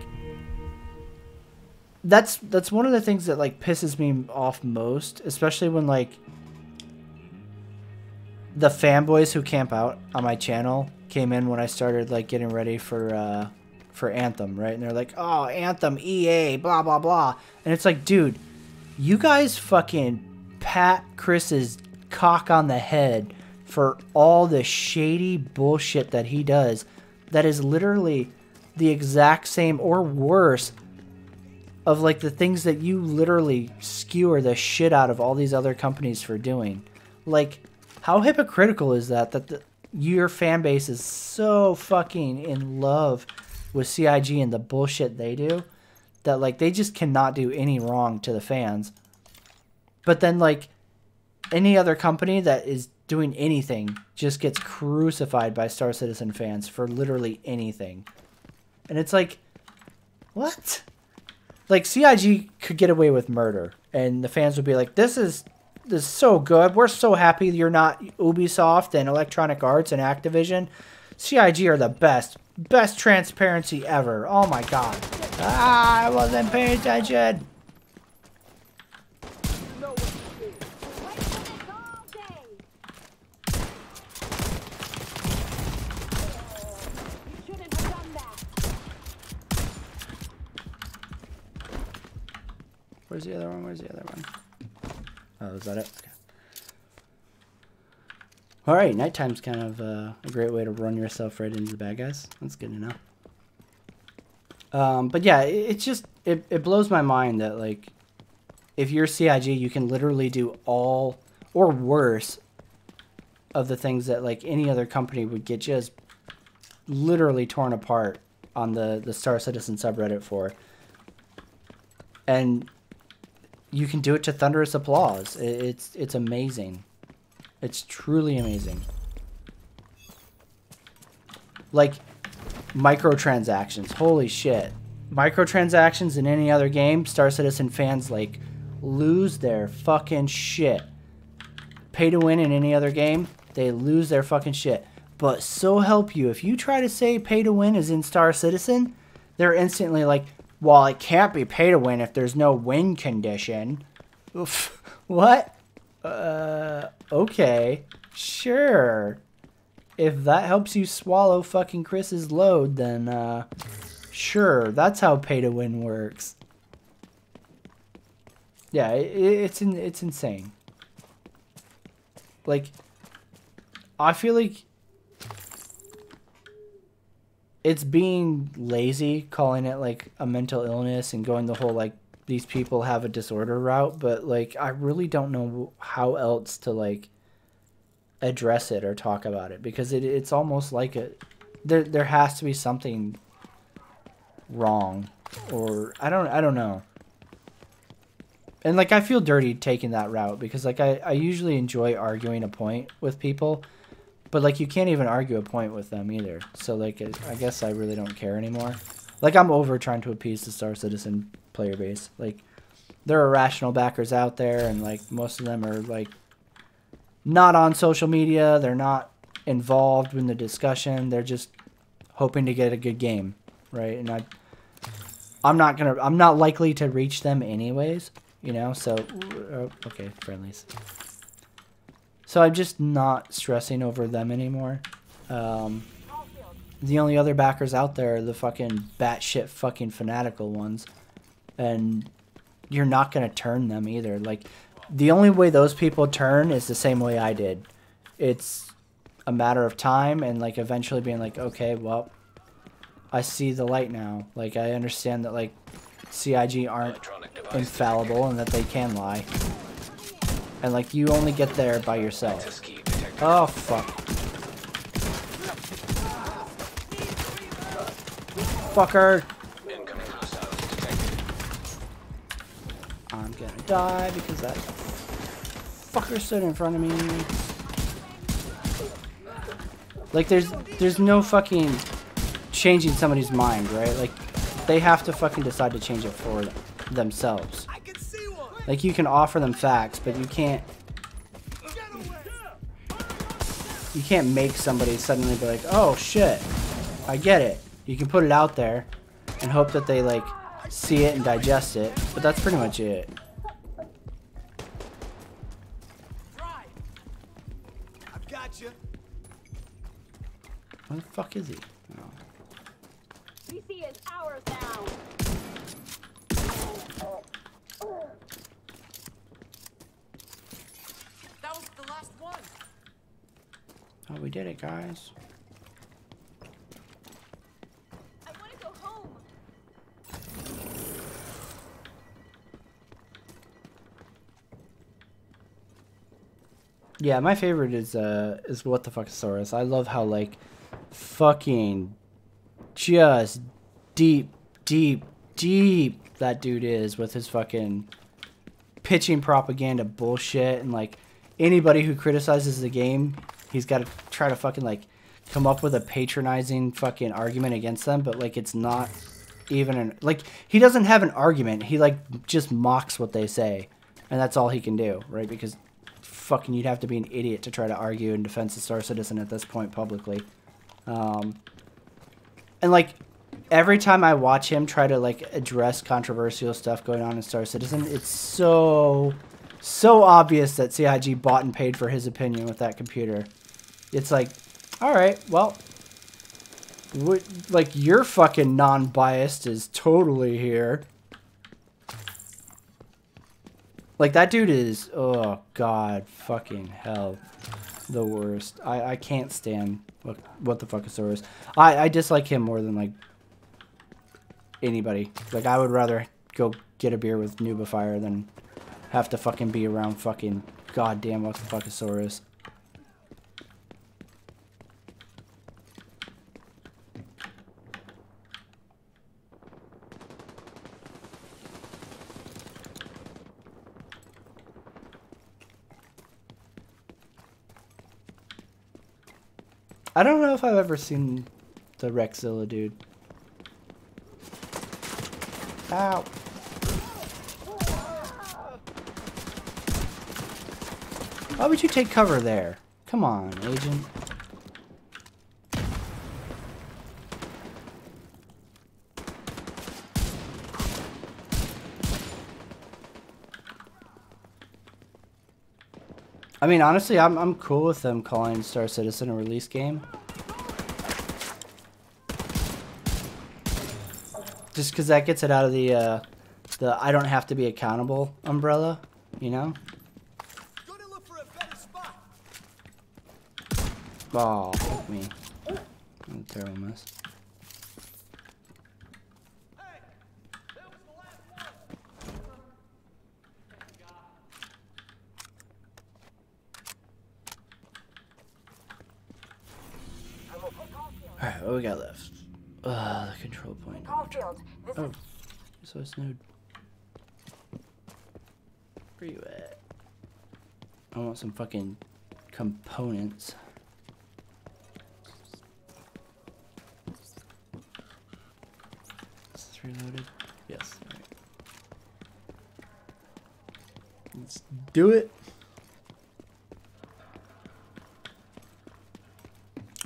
that's one of the things that, like, pisses me off most, especially when, like, the fanboys who camp out on my channel came in when I started, like, getting ready for Anthem, right? And they're like, oh, Anthem, EA, blah, blah, blah. And it's like, dude, you guys fucking pat Chris's cock on the head for all the shady bullshit that he does that is literally the exact same or worse of, like, the things that you literally skewer the shit out of all these other companies for doing. Like, how hypocritical is that your fan base is so fucking in love with CIG and the bullshit they do that, like, they just cannot do any wrong to the fans. But then, like, any other company that is doing anything just gets crucified by Star Citizen fans for literally anything. And it's like, what? Like, CIG could get away with murder, and the fans would be like, this is so good. We're so happy you're not Ubisoft and Electronic Arts and Activision. CIG are the best. Best transparency ever. Oh my god. Ah, I wasn't paying attention. Where's the other one? Where's the other one? Oh, is that it? Okay. Alright, nighttime's kind of a great way to run yourself right into the bad guys. That's good to know. But yeah, it's just, it blows my mind that, like, if you're CIG, you can literally do all, or worse, of the things that, like, any other company would get just literally torn apart on the Star Citizen subreddit for. And you can do it to thunderous applause. It's amazing. It's truly amazing. Like, microtransactions. Holy shit. Microtransactions in any other game, Star Citizen fans, like, lose their fucking shit. Pay to win in any other game, they lose their fucking shit. But so help you, if you try to say pay to win is in Star Citizen, they're instantly like, well, it can't be pay to win if there's no win condition. Oof. What? Okay. Sure. If that helps you swallow fucking Chris's load, then, sure. That's how pay to win works. Yeah, it's insane. Like, I feel like it's being lazy calling it, like, a mental illness and going the whole, like, these people have a disorder route, but like I really don't know how else to like address it or talk about it, because it's almost like there has to be something wrong, or I don't know. And like I feel dirty taking that route, because like I usually enjoy arguing a point with people, but like you can't even argue a point with them either. So like I guess I really don't care anymore. Like I'm over trying to appease the Star Citizen player base. Like there are rational backers out there, and like most of them are like not on social media, they're not involved in the discussion, they're just hoping to get a good game, right? And I'm not likely to reach them anyways, you know, so okay, friendlies. So I'm just not stressing over them anymore. The only other backers out there are the fucking batshit fucking fanatical ones, and you're not gonna turn them either. Like the only way those people turn is the same way I did. It's a matter of time, and like eventually being like, okay, well, I see the light now. Like I understand that like CIG aren't infallible and that they can lie. And like you only get there by yourself. Oh fuck. Fucker. I'm gonna die because that fucker stood in front of me. Like there's no fucking changing somebody's mind, right? Like they have to fucking decide to change it for themselves. Like you can offer them facts, but you can't make somebody suddenly be like, oh shit, I get it. You can put it out there and hope that they like see it and digest it, but that's pretty much it. I've got you. Where the fuck is he? Oh. BC is ours now. That was the last one. Oh, we did it, guys. I want to go home. Yeah, my favorite is what the fuck Saurus. I love how like fucking just deep that dude is with his fucking pitching propaganda bullshit, and like anybody who criticizes the game, he's got to try to fucking like come up with a patronizing fucking argument against them, but like it's not even like he doesn't have an argument. He like just mocks what they say, and that's all he can do, right? Because fucking you'd have to be an idiot to try to argue in defense of Star Citizen at this point publicly. And like every time I watch him try to like address controversial stuff going on in Star Citizen, it's so obvious that CIG bought and paid for his opinion with that computer. It's like, all right, well, like your fucking non-biased is totally here. Like that dude is, oh god, fucking hell, the worst. I can't stand what the fuck is Saurus. I dislike him more than like anybody. Like I would rather go get a beer with Noobifier than have to fucking be around fucking goddamn what the fuck is Saurus. I don't know if I've ever seen the Rexzilla dude. Ow. Why would you take cover there? Come on, Agent. I mean, honestly, I'm cool with them calling Star Citizen a release game. Just because that gets it out of the I don't have to be accountable umbrella, you know? Gonna look for a better spot. Oh, fuck me. What a terrible miss. Hey, that was the last one. what we got left? The control point. Caulfield, this Oh, so it's node. Where you at? I want some fucking components. Is this reloaded? Yes. All right. Let's do it.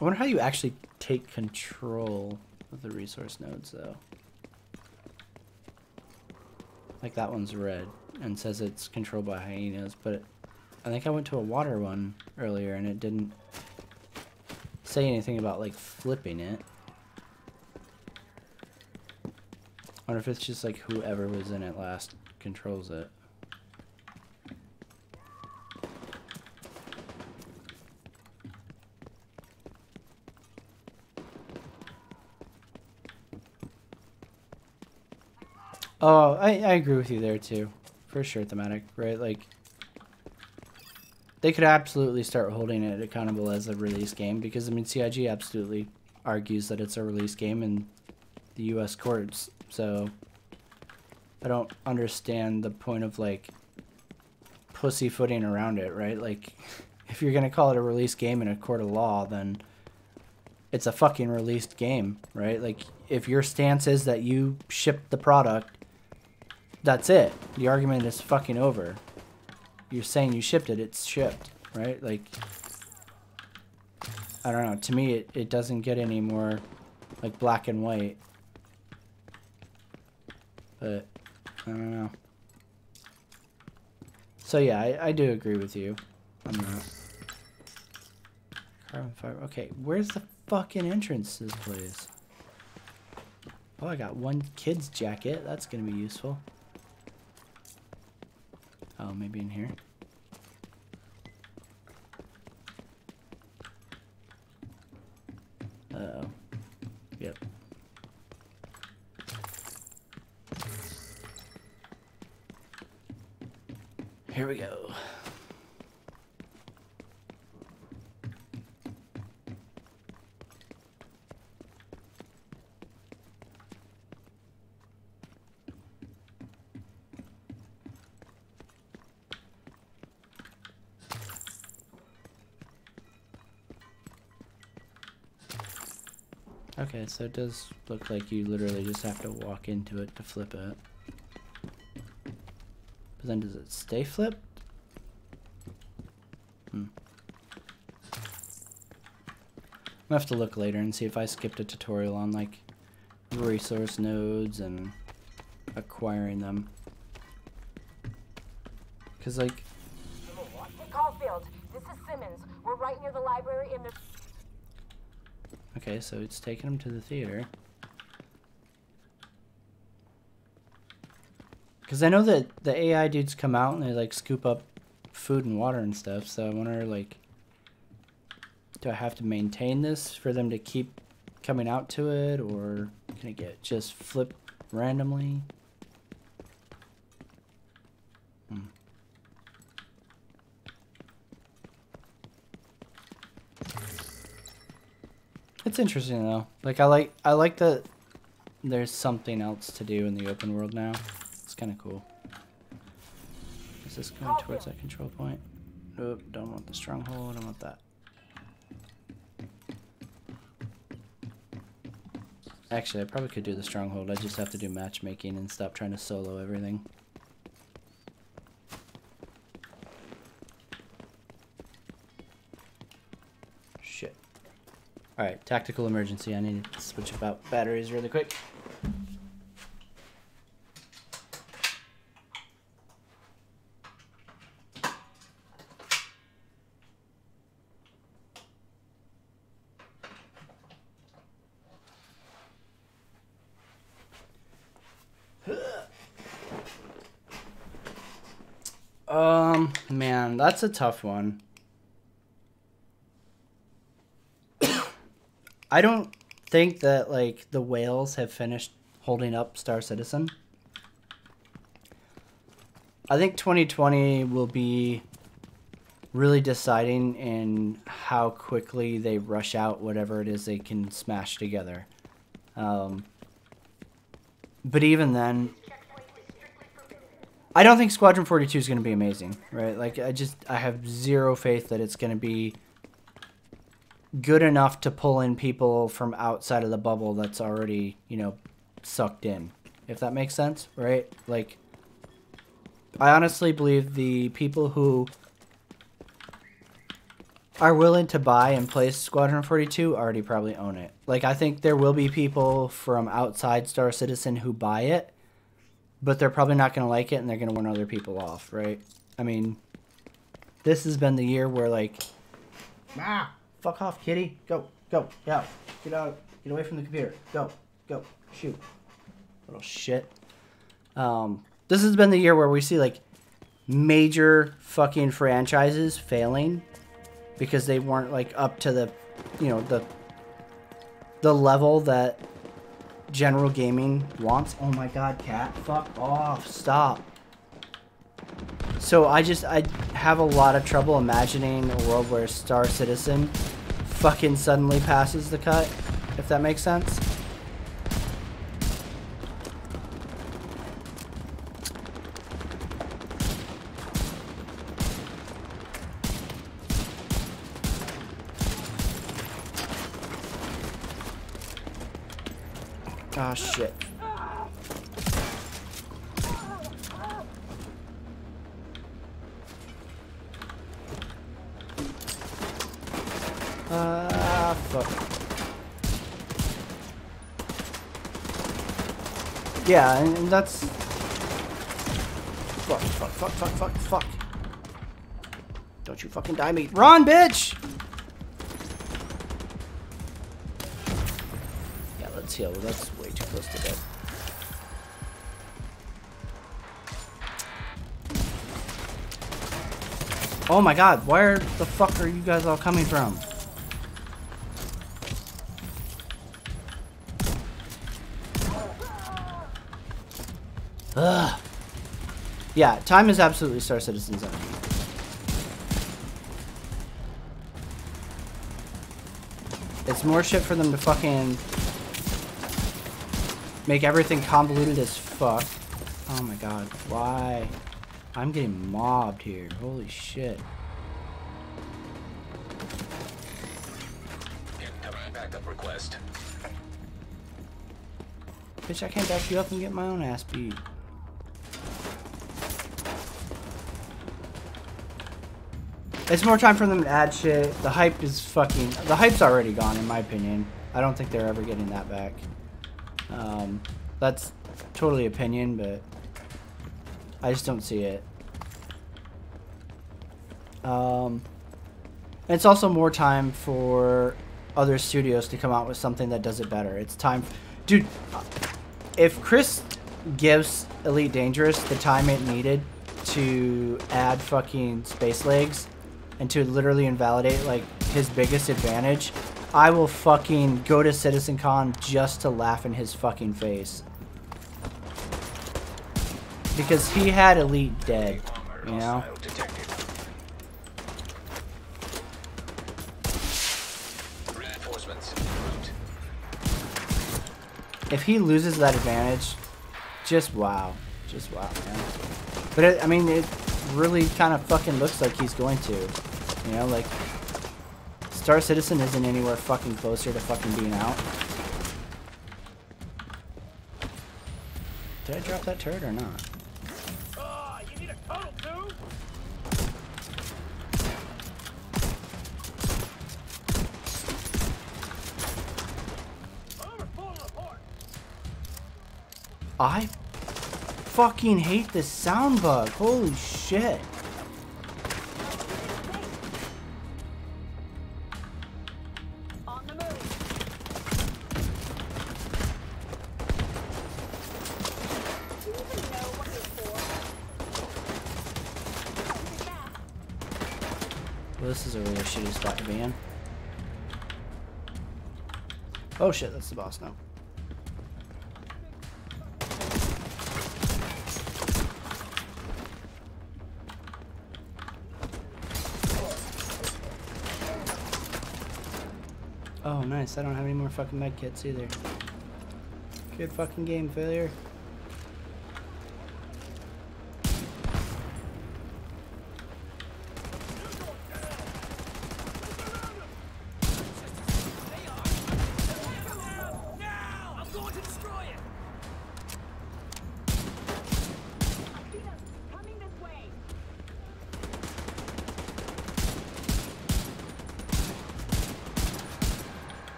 I wonder how you actually take control of the resource nodes, though. Like that one's red and says it's controlled by hyenas, but I think I went to a water one earlier and it didn't say anything about like flipping it. I wonder if it's just like whoever was in it last controls it. Oh, I agree with you there too. For sure, thematic, right? Like, they could absolutely start holding it accountable as a release game because, I mean, CIG absolutely argues that it's a release game in the US courts. So, I don't understand the point of, like, pussyfooting around it, right? Like, if you're going to call it a release game in a court of law, then it's a fucking released game, right? Like, if your stance is that you shipped the product, that's it. The argument is fucking over. You're saying you shipped it, it's shipped, right? Like, I don't know. To me, it doesn't get any more, like, black and white. But, I don't know. So, yeah, I do agree with you on that. Carbon fiber. Okay, where's the fucking entrance to this place? Oh, I got one kid's jacket. That's going to be useful. Oh, maybe in here. Uh-oh. Yep. Here we go. Okay, so it does look like you literally just have to walk into it to flip it. But then does it stay flipped? I'm gonna have to look later and see if I skipped a tutorial on like resource nodes and acquiring them. Cause like... Hey, Caulfield, this is Simmons. We're right near the library in the... Okay, so it's taking them to the theater. Because I know that the AI dudes come out and they like scoop up food and water and stuff, so I wonder like, do I have to maintain this for them to keep coming out to it, or can it get just flipped randomly? It's interesting though. Like I like that there's something else to do in the open world now. It's kind of cool. Is this going towards that control point? Nope, don't want the stronghold, I don't want that. Actually, I probably could do the stronghold. I just have to do matchmaking and stop trying to solo everything. Shit. Alright, tactical emergency. I need to switch about batteries really quick. Man, that's a tough one. I don't think that, like, the whales have finished holding up Star Citizen. I think 2020 will be really deciding in how quickly they rush out whatever it is they can smash together. But even then, I don't think Squadron 42 is going to be amazing, right? Like, I have zero faith that it's going to be good enough to pull in people from outside of the bubble that's already, you know, sucked in, if that makes sense, right? Like, I honestly believe the people who are willing to buy and play Squadron 42 already probably own it. Like, I think there will be people from outside Star Citizen who buy it, but they're probably not going to like it, and they're going to warn other people off, right? I mean, this has been the year where, like, fuck off, kitty. Go, go, get out. Get out. Get away from the computer. Go, go, shoot. Little shit. This has been the year where we see, like, major fucking franchises failing because they weren't, like, up to the, you know, the level that general gaming wants. Oh my god, cat. Fuck off. Stop. So I have a lot of trouble imagining a world where Star Citizen fucking suddenly passes the cut, if that makes sense. Ah, shit. Fuck. Yeah, and that's... Fuck. Don't you fucking die me. Run, bitch! Yeah, let's heal. That's way too close to dead. Oh my god, where the fuck are you guys all coming from? Ugh. Yeah, time is absolutely Star Citizen's enemy. It's more shit for them to fucking make everything convoluted as fuck. Oh my god, why? I'm getting mobbed here. Holy shit. Incoming backup request. Bitch, I can't back you up and get my own ass beat. It's more time for them to add shit. The hype is fucking... The hype's already gone, in my opinion. I don't think they're ever getting that back. That's totally opinion, but... I just don't see it. It's also more time for other studios to come out with something that does it better. It's time... Dude, if Chris gives Elite Dangerous the time it needed to add fucking space legs and to literally invalidate, like, his biggest advantage, I will fucking go to CitizenCon just to laugh in his fucking face. Because he had Elite dead, you know? If he loses that advantage, just wow. Just wow, man. But it, I mean, it really kind of fucking looks like he's going to. You know, like, Star Citizen isn't anywhere fucking closer to fucking being out. Did I drop that turret or not? You need a tunnel too? I fucking hate this sound bug. Holy shit. On the move. Do you even know what you're for? Well, this is a really shitty spot to be in. Oh shit, that's the boss now. Oh, nice. I don't have any more fucking med kits either. Good fucking game, Failure.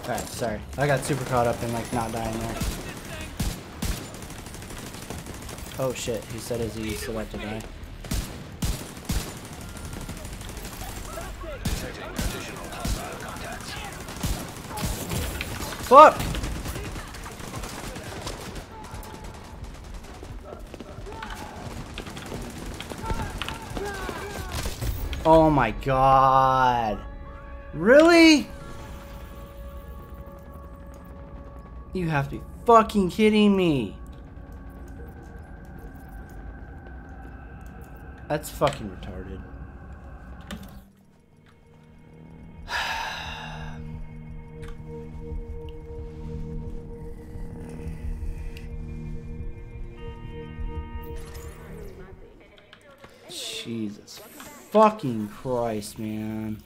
Alright, sorry. I got super caught up in like not dying there. Oh shit, he said as he select to die. Fuck! Oh my god. Really? You have to be fucking kidding me. That's fucking retarded. Jesus fucking Christ, man.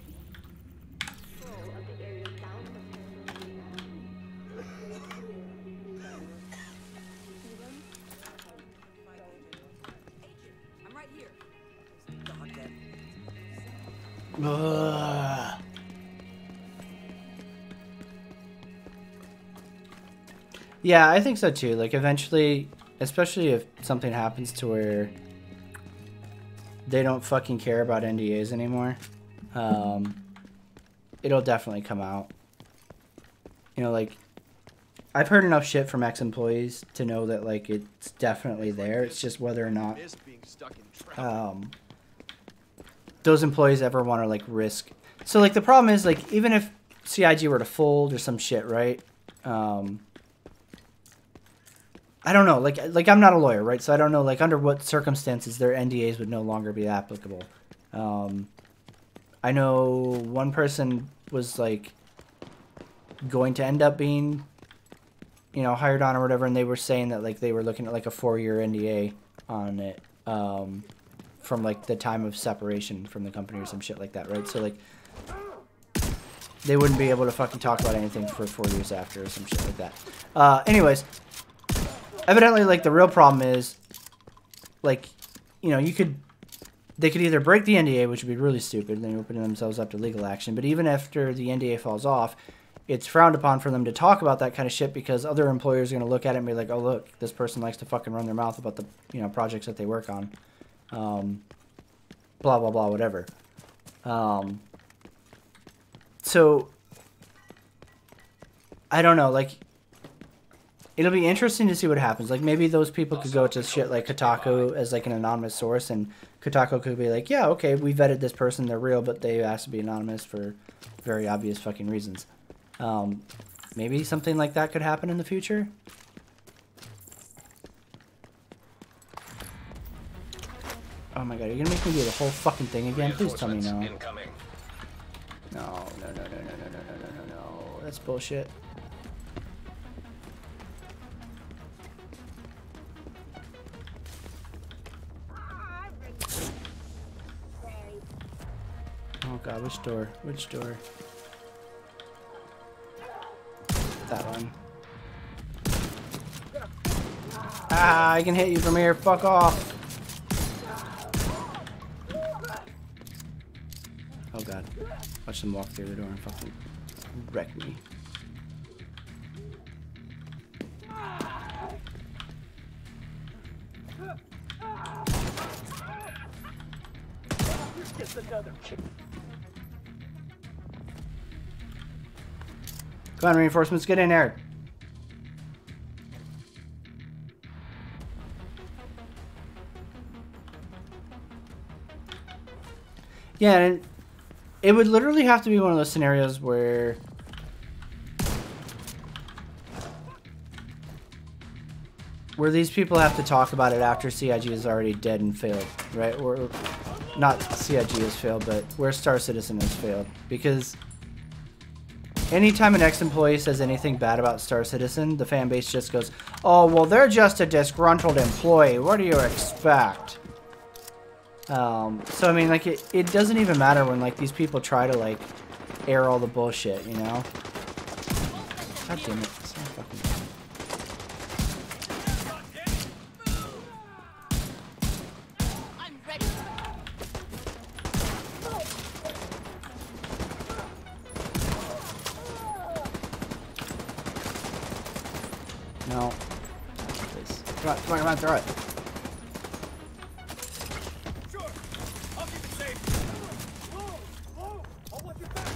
Ugh. Yeah, I think so too. Like eventually, especially if something happens to where they don't fucking care about NDAs anymore, it'll definitely come out. You know, like I've heard enough shit from ex-employees to know that like it's definitely there. It's just whether or not those employees ever want to like risk. So like the problem is like even if CIG were to fold or some shit, right? I don't know. Like I'm not a lawyer, right? So I don't know like under what circumstances their NDAs would no longer be applicable. I know one person was like going to end up being, you know, hired on or whatever, and they were saying that like they were looking at like a 4-year NDA on it. From like the time of separation from the company or some shit like that, right? So like they wouldn't be able to fucking talk about anything for 4 years after or some shit like that. Anyways, evidently like the real problem is like, you know, they could either break the NDA, which would be really stupid, and then opening themselves up to legal action, but even after the NDA falls off, it's frowned upon for them to talk about that kind of shit because other employers are going to look at it and be like, oh look, this person likes to fucking run their mouth about the, you know, projects that they work on. Blah, blah, blah, whatever. So, I don't know, like, it'll be interesting to see what happens. Like, maybe those people could go to shit like Kotaku as, like, an anonymous source, and Kotaku could be like, yeah, okay, we vetted this person, they're real, but they asked to be anonymous for very obvious fucking reasons. Maybe something like that could happen in the future. Oh my god, you're gonna make me do the whole fucking thing again? Please tell me no. No, no. That's bullshit. Oh god, which door? Which door? That one. Ah, I can hit you from here. Fuck off. Oh god. Watch them walk through the door and fucking wreck me. Come on, reinforcements, get in there. Yeah, and it would literally have to be one of those scenarios where where these people have to talk about it after CIG is already dead and failed, right? Or not CIG has failed, but where Star Citizen has failed. Because anytime an ex-employee says anything bad about Star Citizen, the fan base just goes, oh, well, they're just a disgruntled employee. What do you expect? So, I mean, like, it doesn't even matter when, like, these people try to, like, air all the bullshit, you know? God damn it. It's not fucking... No. Please. Come on, come on, come on, throw it. Sure. I'll keep it safe. Whoa, whoa. I'll watch your back.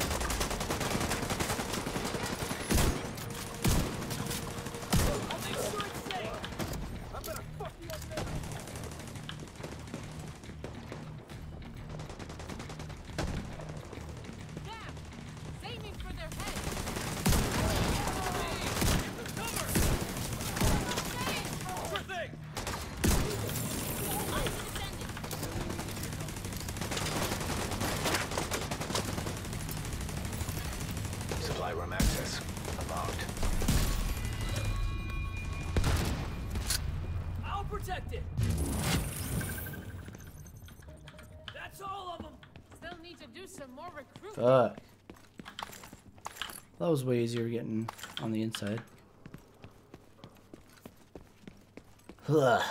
I'll make sure it's safe. I'm gonna fuck you up there. Damn! Aiming for their head. Sure thing. Supply room access unlocked. I'll protect it. That's all of them. Still need to do some more recruiting. Fuck. That was way easier getting on the inside. Ugh.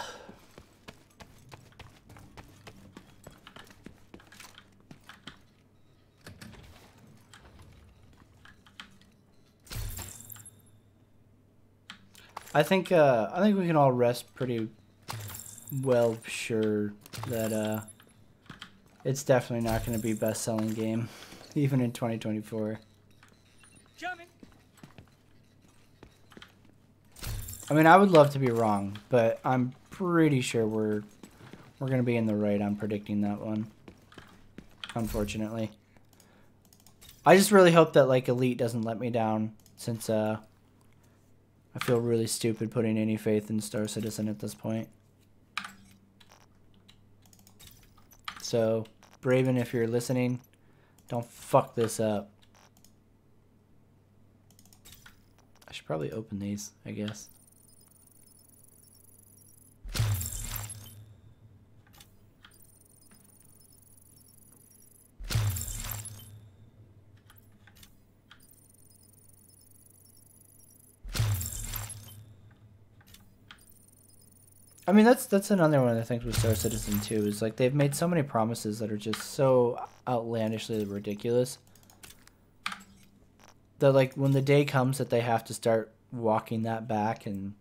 I think we can all rest pretty well sure that it's definitely not going to be best-selling game, even in 2024. Coming. I mean, I would love to be wrong, but I'm pretty sure we're going to be in the right on predicting that one. Unfortunately. I just really hope that, like, Elite doesn't let me down, since I feel really stupid putting any faith in Star Citizen at this point. So, Braven, if you're listening, don't fuck this up. I should probably open these, I guess. I mean, that's another one of the things with Star Citizen 2 is, like, they've made so many promises that are just so outlandishly ridiculous that, like, when the day comes that they have to start walking that back and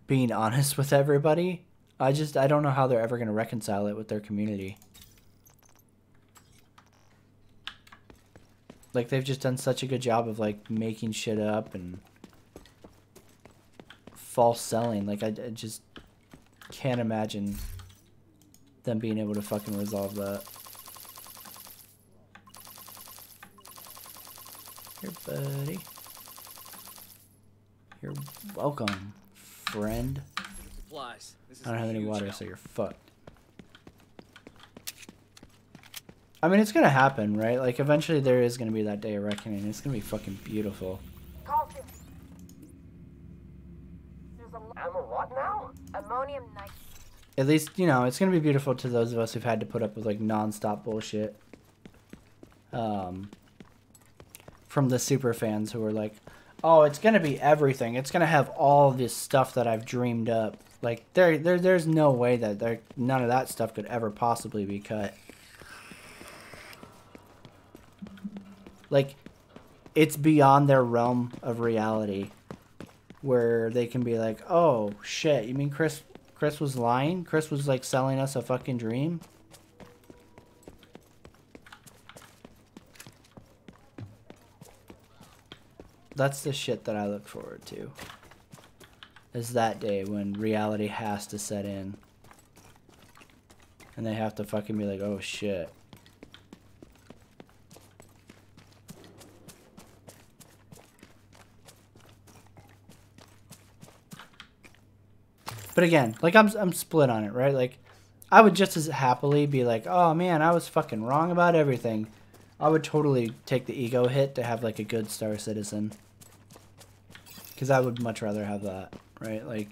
being honest with everybody, I don't know how they're ever going to reconcile it with their community. Like, they've just done such a good job of, like, making shit up and false selling. Like, I just can't imagine them being able to fucking resolve that. Here, buddy. You're welcome, friend. Supplies. This is I don't have any huge water, help. so you're fucked. I mean, it's gonna happen, right? Like, eventually there is gonna be that day of reckoning. It's gonna be fucking beautiful. Caulfield. There's a ammo what now? Ammonium nitrate. At least, you know, it's gonna be beautiful to those of us who've had to put up with, like, non-stop bullshit. From the super fans who are like, oh, it's gonna be everything. It's gonna have all this stuff that I've dreamed up. Like, there's no way that none of that stuff could ever possibly be cut. Like, it's beyond their realm of reality, where they can be like, oh shit, you mean Chris was lying? Chris was, like, selling us a fucking dream? That's the shit that I look forward to. Is that day when reality has to set in. And they have to fucking be like, oh shit. But again, like I'm split on it, right? Like I would just as happily be like, oh man, I was fucking wrong about everything. I would totally take the ego hit to have like a good Star Citizen. Because I would much rather have that, right? Like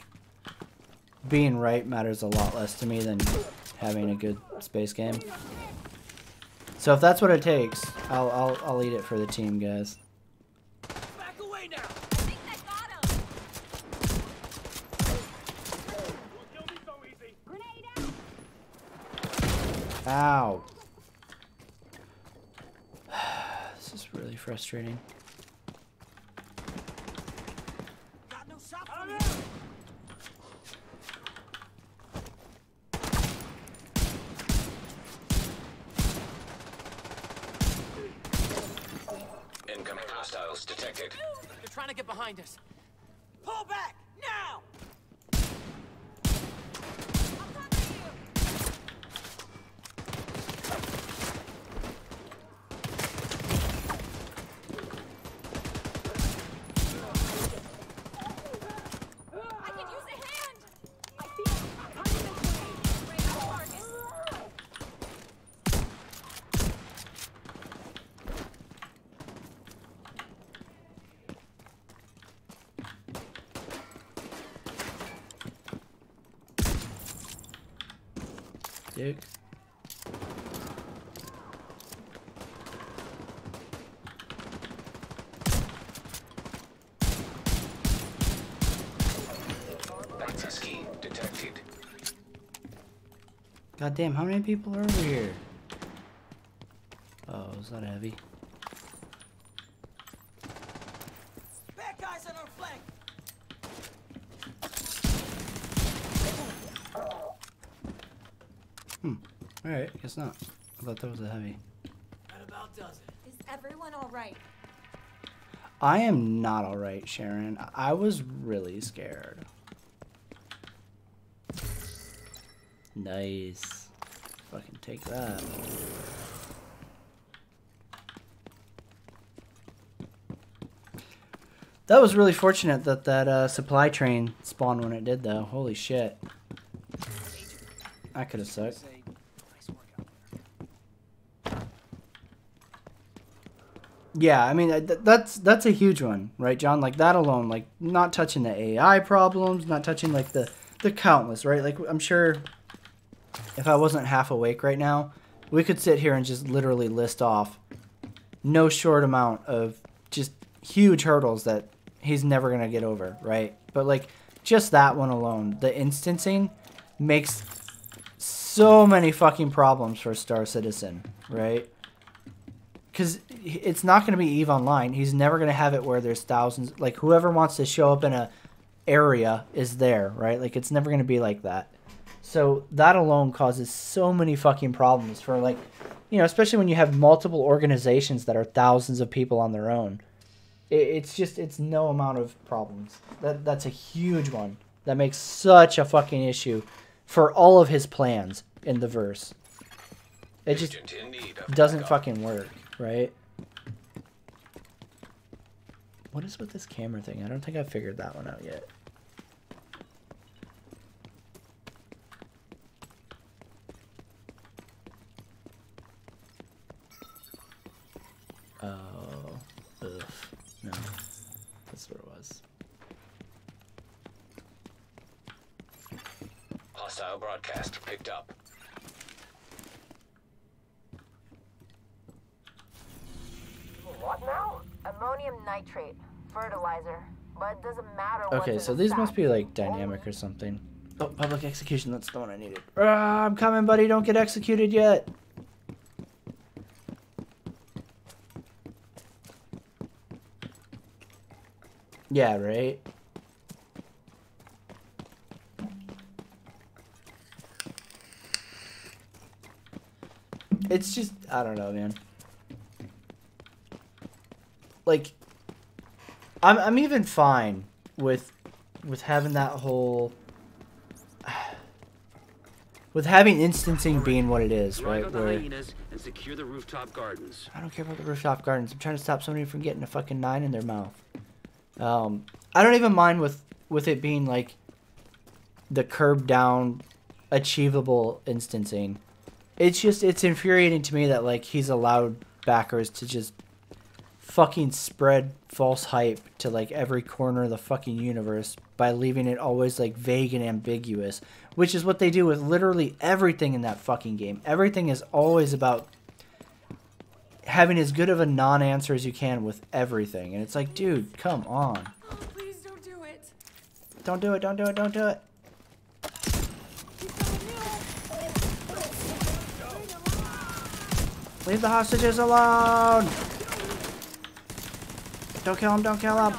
being right matters a lot less to me than having a good space game. So if that's what it takes, I'll eat it for the team, guys. Back away now. I think that got him. Won't kill me so easy. Grenade out. Ow. This is really frustrating. Got no shot for me. Incoming hostiles detected. They're trying to get behind us. Pull back now. I'll cover you. I could use a hand. I feel I'm in the way. Right on target. Duke. Ski detected. God damn, how many people are over here? Oh, is that heavy? Bad guys on our flank. Alright, guess not. I thought that was a heavy. That about does it. Is everyone all right? I am not alright, Sharon. I was really scared. Nice. Fucking take that. That was really fortunate that that supply train spawned when it did, though. Holy shit. I could have sucked. Say, nice work out there. Yeah, I mean that's a huge one, right, John? Like that alone, like not touching the AI problems, not touching like the countless, right? Like I'm sure if I wasn't half awake right now, we could sit here and just literally list off no short amount of just huge hurdles that he's never gonna get over, right? But like just that one alone, the instancing makes so many fucking problems for Star Citizen, right? Because it's not going to be EVE Online. He's never going to have it where there's thousands. Like, whoever wants to show up in a area is there, right? Like, it's never going to be like that. So that alone causes so many fucking problems for, like, you know, especially when you have multiple organizations that are thousands of people on their own. It's just, it's no amount of problems. That's a huge one. That makes such a fucking issue for all of his plans in the verse. It just doesn't fucking work, right? What is with this camera thing? I don't think I figured that one out yet. Oh, ugh. No, that's what it was. Hostile broadcast picked up. What now? Ammonium nitrate. Fertilizer. But it doesn't matter what. Okay, so these must be like dynamic or something. Oh, public execution, that's the one I needed. I'm coming, buddy, don't get executed yet. Yeah, right? It's just, I don't know, man. Like, I'm even fine with having that whole, with having instancing being what it is, right? Drag out the hyenas and secure the rooftop gardens. I don't care about the rooftop gardens. I'm trying to stop somebody from getting a fucking 9 in their mouth. I don't even mind with it being like the curb down achievable instancing. It's infuriating to me that like he's allowed backers to just fucking spread false hype to like every corner of the fucking universe by leaving it always like vague and ambiguous, which is what they do with literally everything in that fucking game. Everything is always about having as good of a non-answer as you can with everything, and it's like, dude, come on. Oh, please don't do it. Don't do it, don't do it, don't do it. Leave the hostages alone! Don't kill him, don't kill him!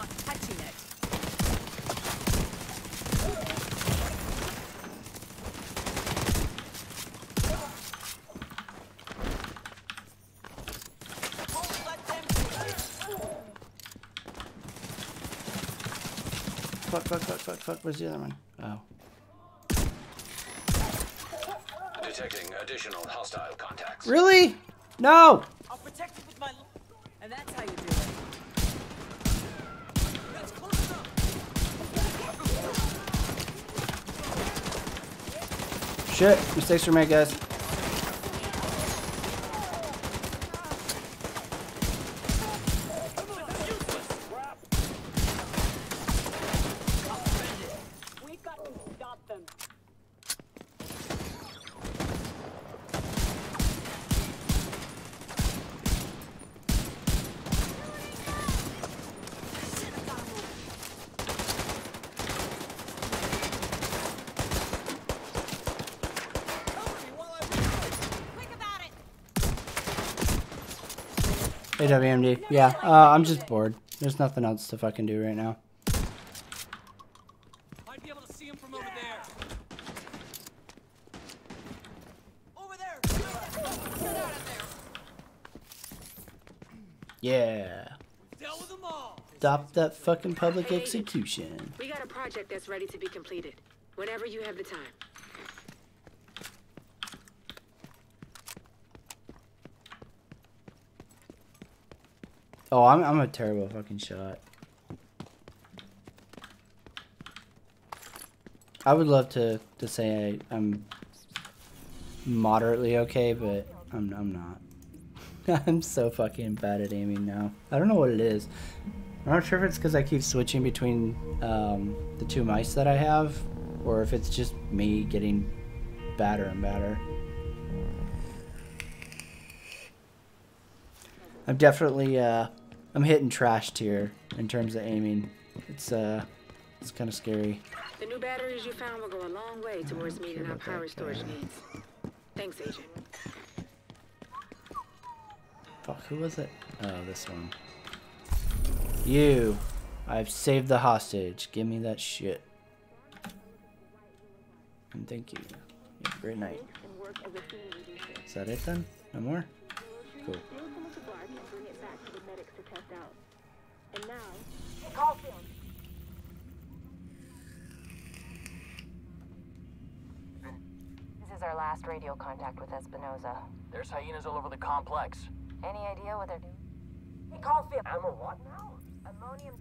Fuck, where's the other one? Oh. Detecting additional hostile contacts. Really? No! I'll protect you with my... And that's how you do it. That's close enough. Shit, mistakes were made, guys. We've got to stop them. AWMD. Yeah, I'm just bored. There's nothing else to fucking do right now. Might be able to see him from over there. Over there. Get out of there. Yeah. Dealt with them all. Stop that fucking public execution. We got a project that's ready to be completed. Whenever you have the time. Oh, I'm a terrible fucking shot. I would love to say I'm moderately okay, but I'm not. I'm so fucking bad at aiming now. I don't know what it is. I'm not sure if it's because I keep switching between the two mice that I have, or if it's just me getting badder and badder. I'm definitely I'm hitting trash tier in terms of aiming. It's kind of scary. The new batteries you found will go a long way towards meeting our power storage needs. Thanks, Agent. Fuck, who was it? Oh, this one. You. I've saved the hostage. Give me that shit. And thank you. You have a great night. Is that it then? No more? Cool. And now, Caulfield. This is our last radio contact with Espinosa. There's hyenas all over the complex. Any idea what they're doing? Hey, Caulfield. I'm a what now? Ammonium.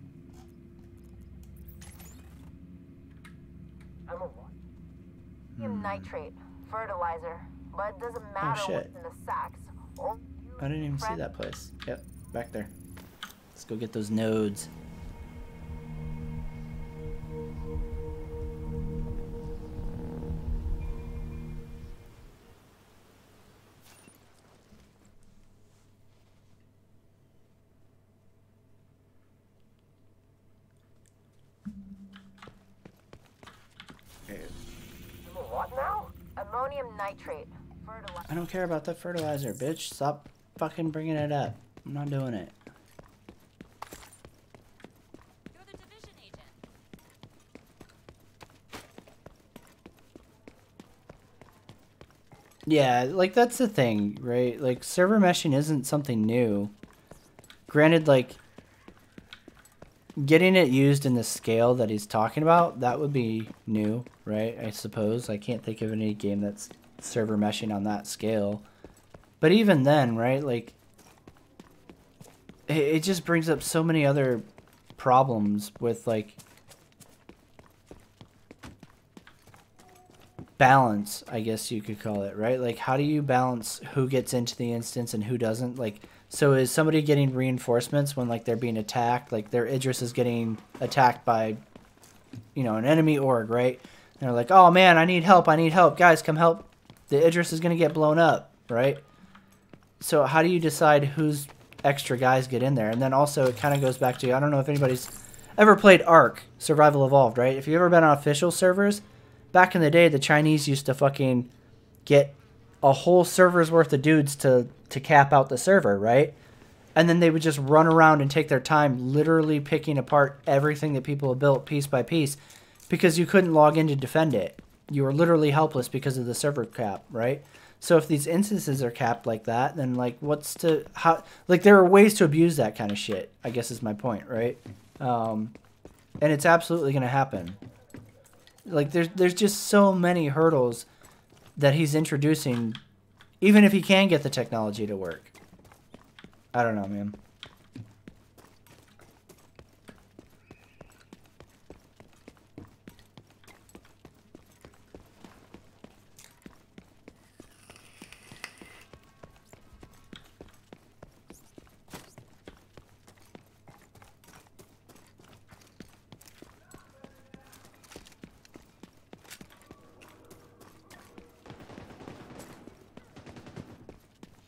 I'm a what? Ammonium nitrate, fertilizer. But it doesn't matter what's in the sacks. I didn't even see that place. Yep, back there. Let's go get those nodes. What now? Ammonium nitrate, fertilizer. I don't care about that fertilizer, bitch. Stop fucking bringing it up. I'm not doing it. You're the division agent. Yeah, like that's the thing, right? Like server meshing isn't something new. Granted, like getting it used in the scale that he's talking about, that would be new, right? I suppose. I can't think of any game that's server meshing on that scale. But even then, right? Like it just brings up so many other problems with like balance, I guess you could call it, right? Like, how do you balance who gets into the instance and who doesn't? Like, so is somebody getting reinforcements when, like, they're being attacked? Like, their Idris is getting attacked by, you know, an enemy org, right? And they're like, oh, man, I need help. Guys, come help. The Idris is going to get blown up, right? So how do you decide whose extra guys get in there? And then also it kind of goes back to, I don't know if anybody's ever played ARK, Survival Evolved, right? If you've ever been on official servers, back in the day, the Chinese used to fucking get a whole server's worth of dudes to cap out the server, right? And then they would just run around and take their time literally picking apart everything that people have built piece by piece because you couldn't log in to defend it. You were literally helpless because of the server cap, right? So if these instances are capped like that, then like like there are ways to abuse that kind of shit, I guess is my point, right? And it's absolutely going to happen. Like there's just so many hurdles that he's introducing, even if he can get the technology to work. I don't know, man.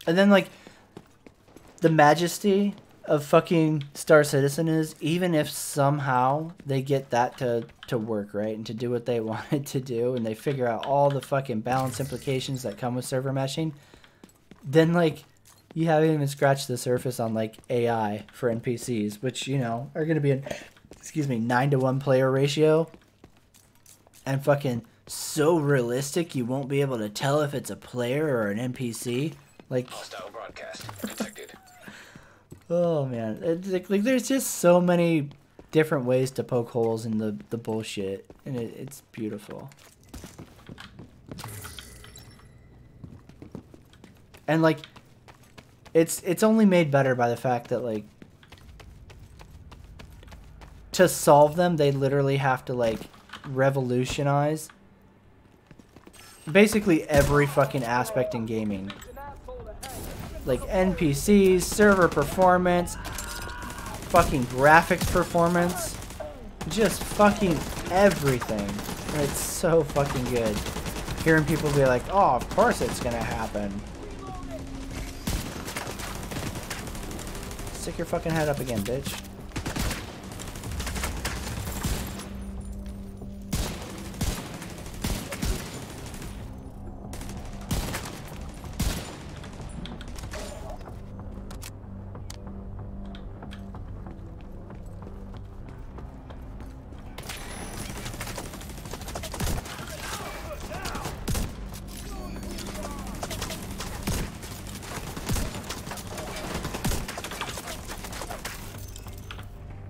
And then, like, the majesty of fucking Star Citizen is, even if somehow they get that to work, right, and to do what they wanted to do, and they figure out all the fucking balance implications that come with server meshing, then, like, you haven't even scratched the surface on, like, AI for NPCs, which, you know, are going to be an, 9-to-1 player ratio, and fucking so realistic you won't be able to tell if it's a player or an NPC. Like, hostile broadcast detected. Oh man, it's like there's just so many different ways to poke holes in the bullshit, and it's beautiful. And like, it's only made better by the fact that, like, to solve them, they literally have to, like, revolutionize basically every fucking aspect in gaming. Like NPCs, server performance, fucking graphics performance, just fucking everything. And it's so fucking good. Hearing people be like, oh, of course it's gonna happen. Stick your fucking head up again, bitch.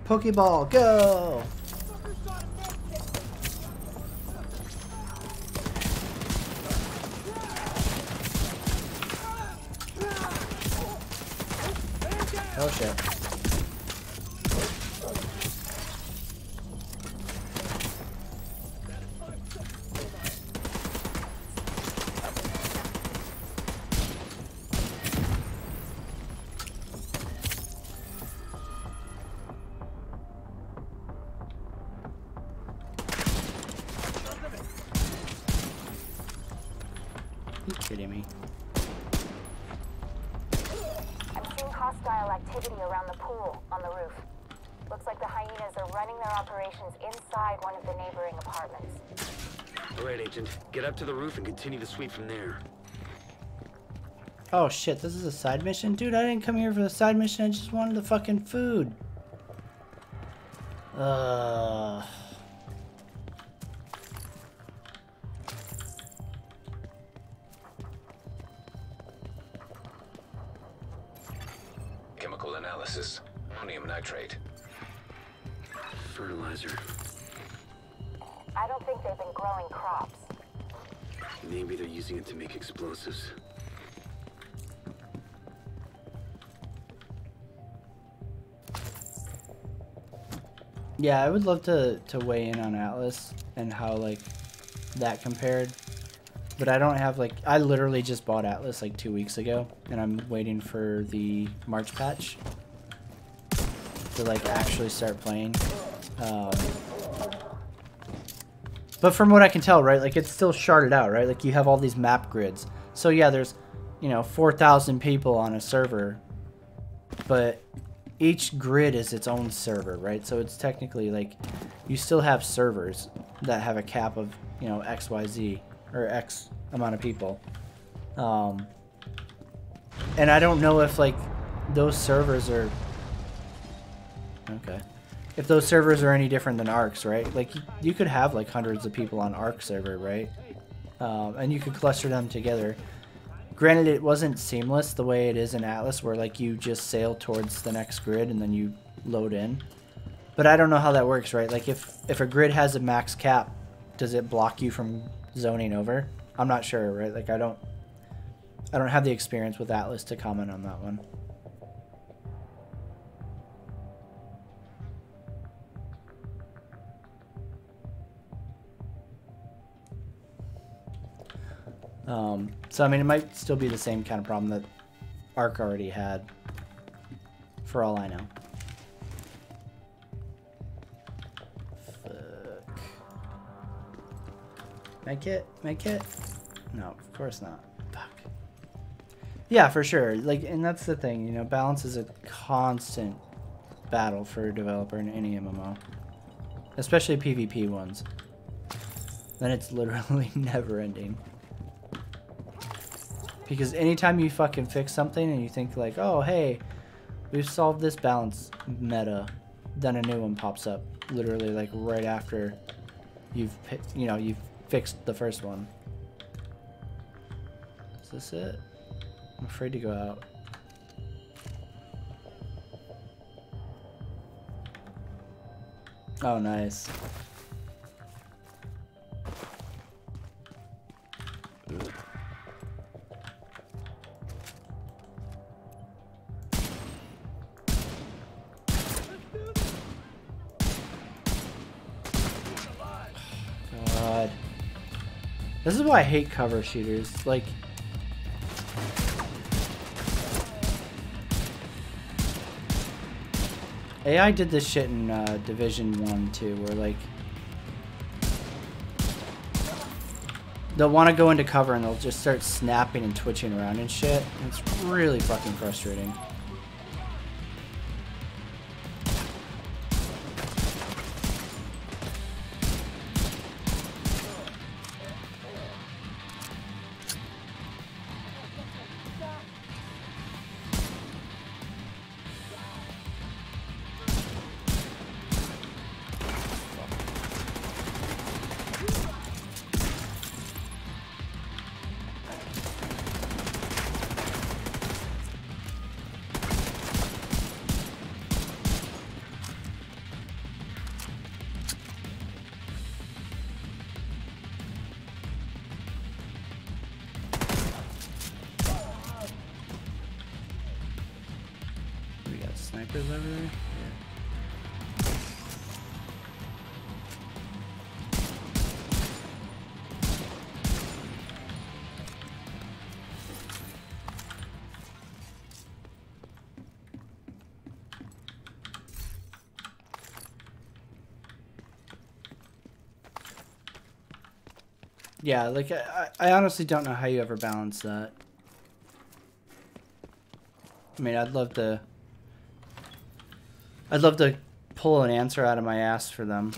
Pokeball, go! Oh shit. You kidding me? I'm seeing hostile activity around the pool on the roof. Looks like the hyenas are running their operations inside one of the neighboring apartments. All right, Agent. Get up to the roof and continue to sweep from there. Oh shit, this is a side mission? Dude, I didn't come here for the side mission, I just wanted the fucking food. Chemical analysis. Ammonium nitrate. Fertilizer. I don't think they've been growing crops. Maybe they're using it to make explosives. Yeah, I would love to weigh in on Atlas and how, like, that compared. But I don't have, like, I literally just bought Atlas like 2 weeks ago, and I'm waiting for the March patch to, like, actually start playing. But from what I can tell, right, like, it's still sharded out, right? Like, you have all these map grids. So, yeah, there's, you know, 4,000 people on a server, but each grid is its own server, right? So it's technically, like, you still have servers that have a cap of, you know, XYZ, or X amount of people. And I don't know if, like, those servers are... Okay. If those servers are any different than ARC's, right? Like, you could have, like, hundreds of people on ARC server, right? And you could cluster them together. Granted, it wasn't seamless the way it is in Atlas, where, like, you just sail towards the next grid and then you load in. But I don't know how that works, right? Like, if a grid has a max cap, does it block you from zoning over? I'm not sure, right? Like, I don't have the experience with Atlas to comment on that one. So I mean, it might still be the same kind of problem that ARC already had, for all I know. Fuck. Make it? Make it? No, of course not. Fuck. Yeah, for sure. Like, and that's the thing, you know, balance is a constant battle for a developer in any MMO. Especially PvP ones. Then it's literally never ending. Because anytime you fucking fix something and you think like, oh, hey, we've solved this balance meta, then a new one pops up. Literally, like, right after you've fixed the first one. Is this it? I'm afraid to go out. Oh, nice. God. This is why I hate cover shooters. Like, AI did this shit in Division 1 too, where like they'll want to go into cover and they'll just start snapping and twitching around and shit. It's really fucking frustrating. Snipers over there? Yeah, like, I honestly don't know how you ever balance that. I mean, I'd love to pull an answer out of my ass for them,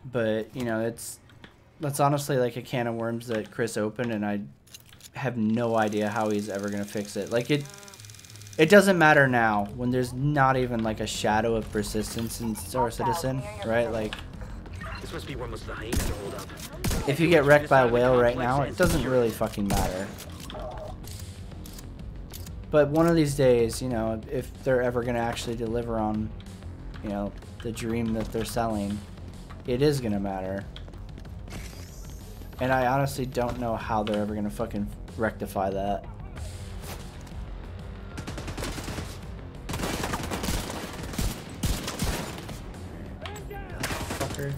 but you know, that's honestly like a can of worms that Chris opened, and I have no idea how he's ever gonna fix it. Like, it doesn't matter now when there's not even like a shadow of persistence in Star Citizen, right? Like, this must be where most of the hyenas are holed up. if you get wrecked by a whale right now, it doesn't really fucking matter. But one of these days, you know, if they're ever going to actually deliver on, you know, the dream that they're selling, it is going to matter. And I honestly don't know how they're ever going to fucking rectify that. Fucker.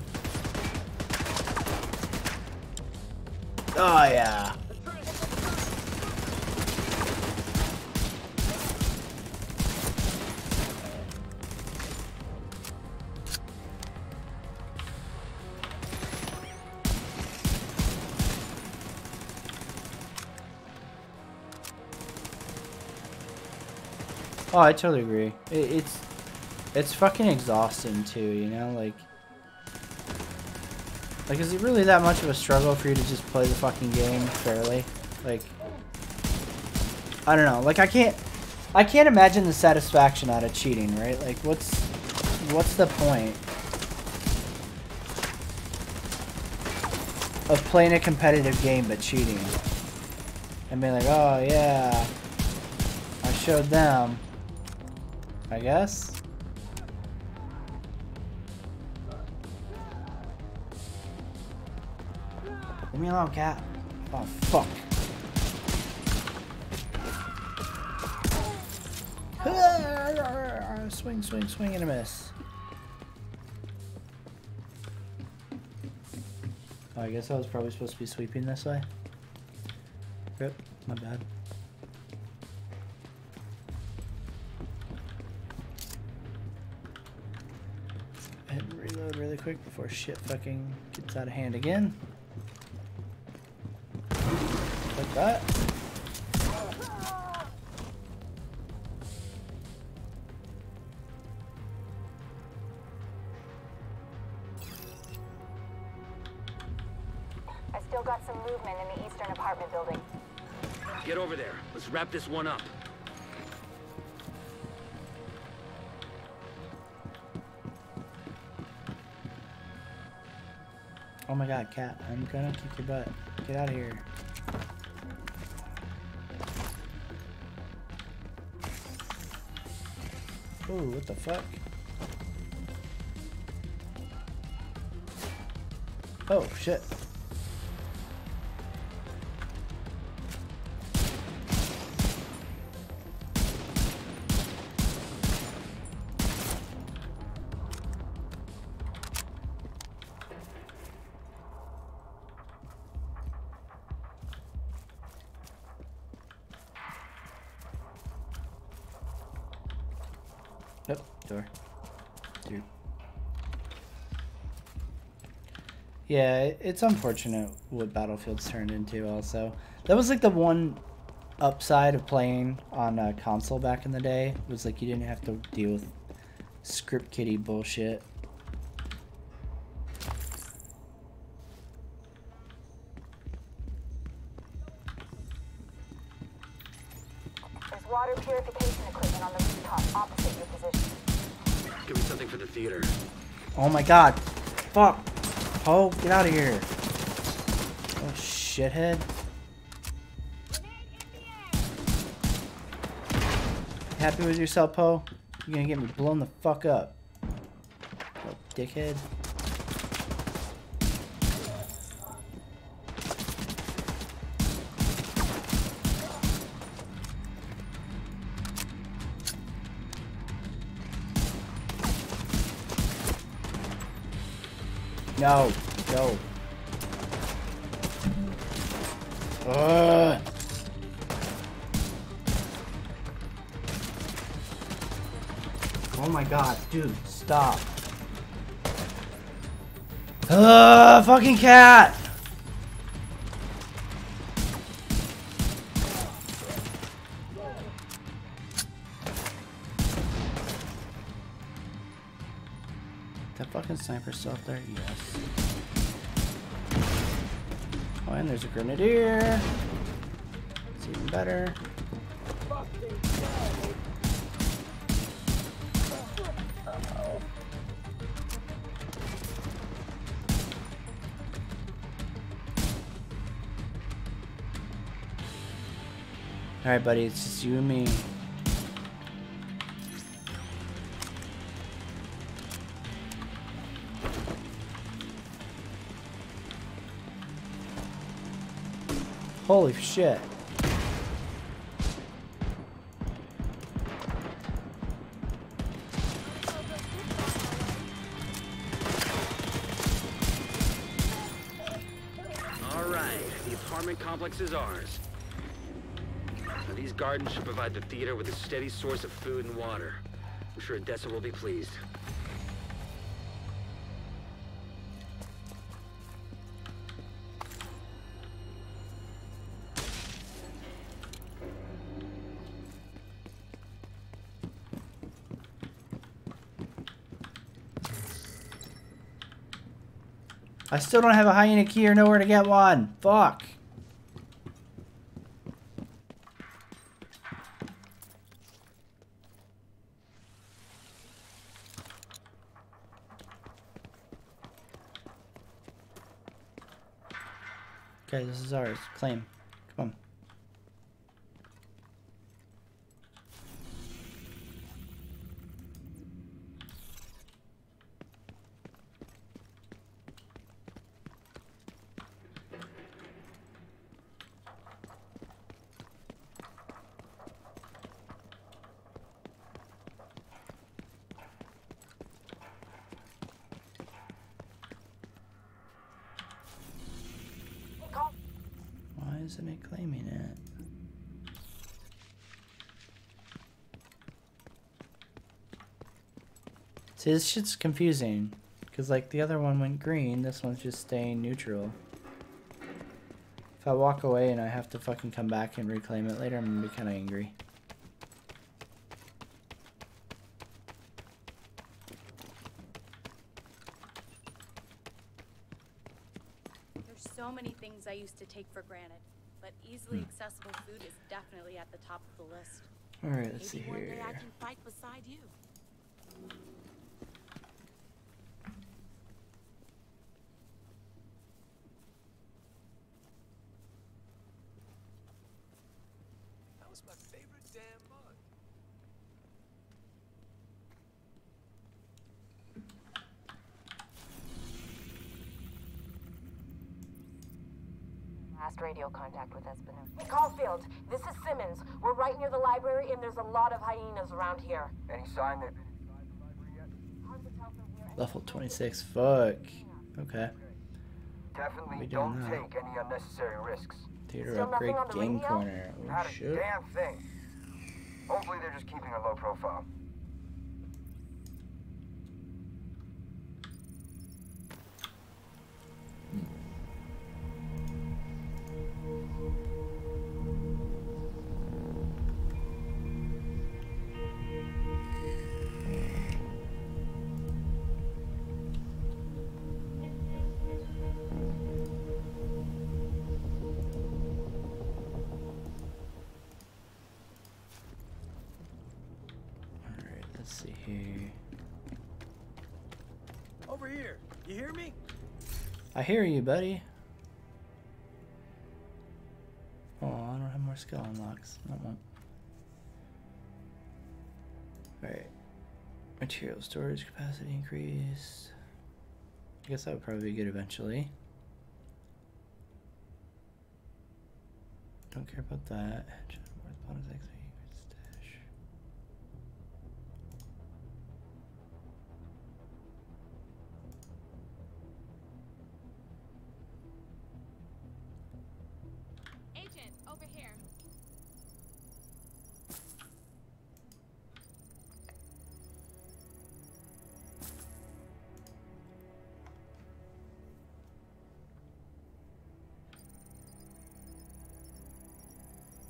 Oh, yeah. Oh, I totally agree. It's fucking exhausting too, you know? Like, is it really that much of a struggle for you to just play the fucking game fairly? Like, I don't know. Like, I can't imagine the satisfaction out of cheating, right? Like, what's the point of playing a competitive game but cheating? And being like, oh yeah, I showed them, I guess. Leave me alone, cat. Oh, fuck. Swing, swing, swing and a miss. Oh, I guess I was probably supposed to be sweeping this way. Rip, my bad. Hit reload really quick before shit fucking gets out of hand again. Like that. I still got some movement in the eastern apartment building. Get over there. Let's wrap this one up. Oh my god, cat. I'm gonna kick your butt. Get out of here. Ooh, what the fuck? Oh, shit. Yep, door. Dude. Yeah, it's unfortunate what Battlefield's turned into also. That was like the one upside of playing on a console back in the day. Was like you didn't have to deal with script kiddie bullshit. There's water purification equipment on the rooftop opposite your position. Give me something for the theater. Oh my god. Fuck. Poe, get out of here. Oh, shithead. Happy with yourself, Poe? You're gonna get me blown the fuck up. Oh, dickhead. No, no. Oh my god, dude, stop. Fucking cat! That fucking sniper still up there? Yes. Oh, and there's a grenadier. It's even better. Alright, buddy, it's just you and me. Holy shit. All right, the apartment complex is ours. Now, these gardens should provide the theater with a steady source of food and water. I'm sure Odessa will be pleased. I still don't have a hyena key or nowhere to get one. Fuck. Okay, this is ours. Claim. Come on. Why isn't it claiming it? See, this shit's confusing. Because, like, the other one went green, this one's just staying neutral. If I walk away and I have to fucking come back and reclaim it later, I'm gonna be kind of angry. There's so many things I used to take for granted, but easily accessible food is definitely at the top of the list. Alright, let's see Maybe one day here. I can fight beside you. That was my favorite damn mug. Last radio contact with Espinosa. Hey, Caulfield, this is Simmons. We're right near the library, and there's a lot of hyenas around here. Any sign they've been inside the library yet? Hard to tell from here. Level 26. Fuck. Okay. Definitely We doing don't that. take any unnecessary risks. Theater Still upgrade nothing on the game radio? corner. Oh Not a shit. damn thing. Hopefully they're just keeping a low profile. Alright, let's see here. Over here. You hear me? I hear you, buddy. Oh, I don't have more skill unlocks. Alright. Material storage capacity increased. I guess that would probably be good eventually. Don't care about that. Stash. Agent, over here.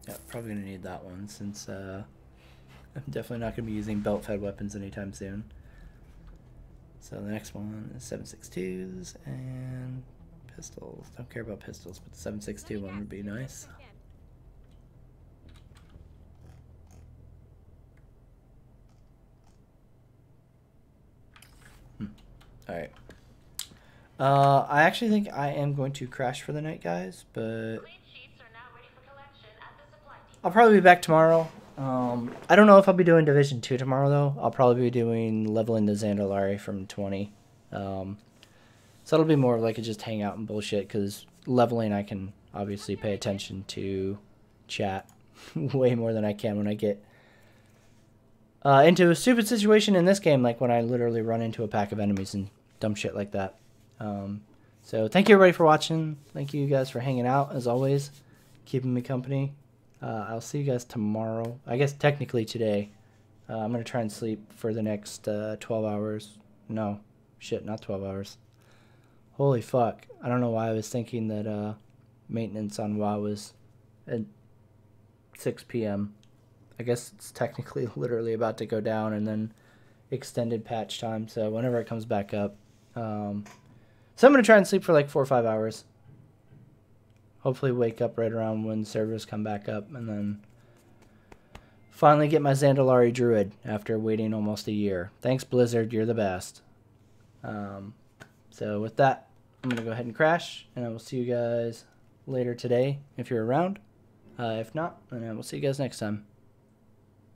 Yeah, probably gonna need that one since I'm definitely not gonna be using belt-fed weapons anytime soon. So the next one is 7.62s and pistols. Don't care about pistols, but the 7.62 one would be nice. Alright. I actually think I am going to crash for the night, guys, but I'll probably be back tomorrow. I don't know if I'll be doing Division 2 tomorrow, though. I'll probably be doing leveling the Zandalari from 20. So it'll be more of like a just hang out and bullshit, because leveling I can obviously pay attention to chat way more than I can when I get into a stupid situation in this game, like when I literally run into a pack of enemies and dumb shit like that. So thank you everybody for watching. Thank you guys for hanging out as always, keeping me company. I'll see you guys tomorrow. I guess technically today. I'm going to try and sleep for the next 12 hours. No, shit, not 12 hours. Holy fuck. I don't know why I was thinking that maintenance on WoW was at 6 p.m. I guess it's technically literally about to go down and then extended patch time. So whenever it comes back up. So I'm going to try and sleep for like 4 or 5 hours. Hopefully wake up right around when servers come back up and then finally get my Zandalari Druid after waiting almost a year. Thanks, Blizzard. You're the best. So with that, I'm going to go ahead and crash, and I will see you guys later today if you're around. If not, then I will see you guys next time.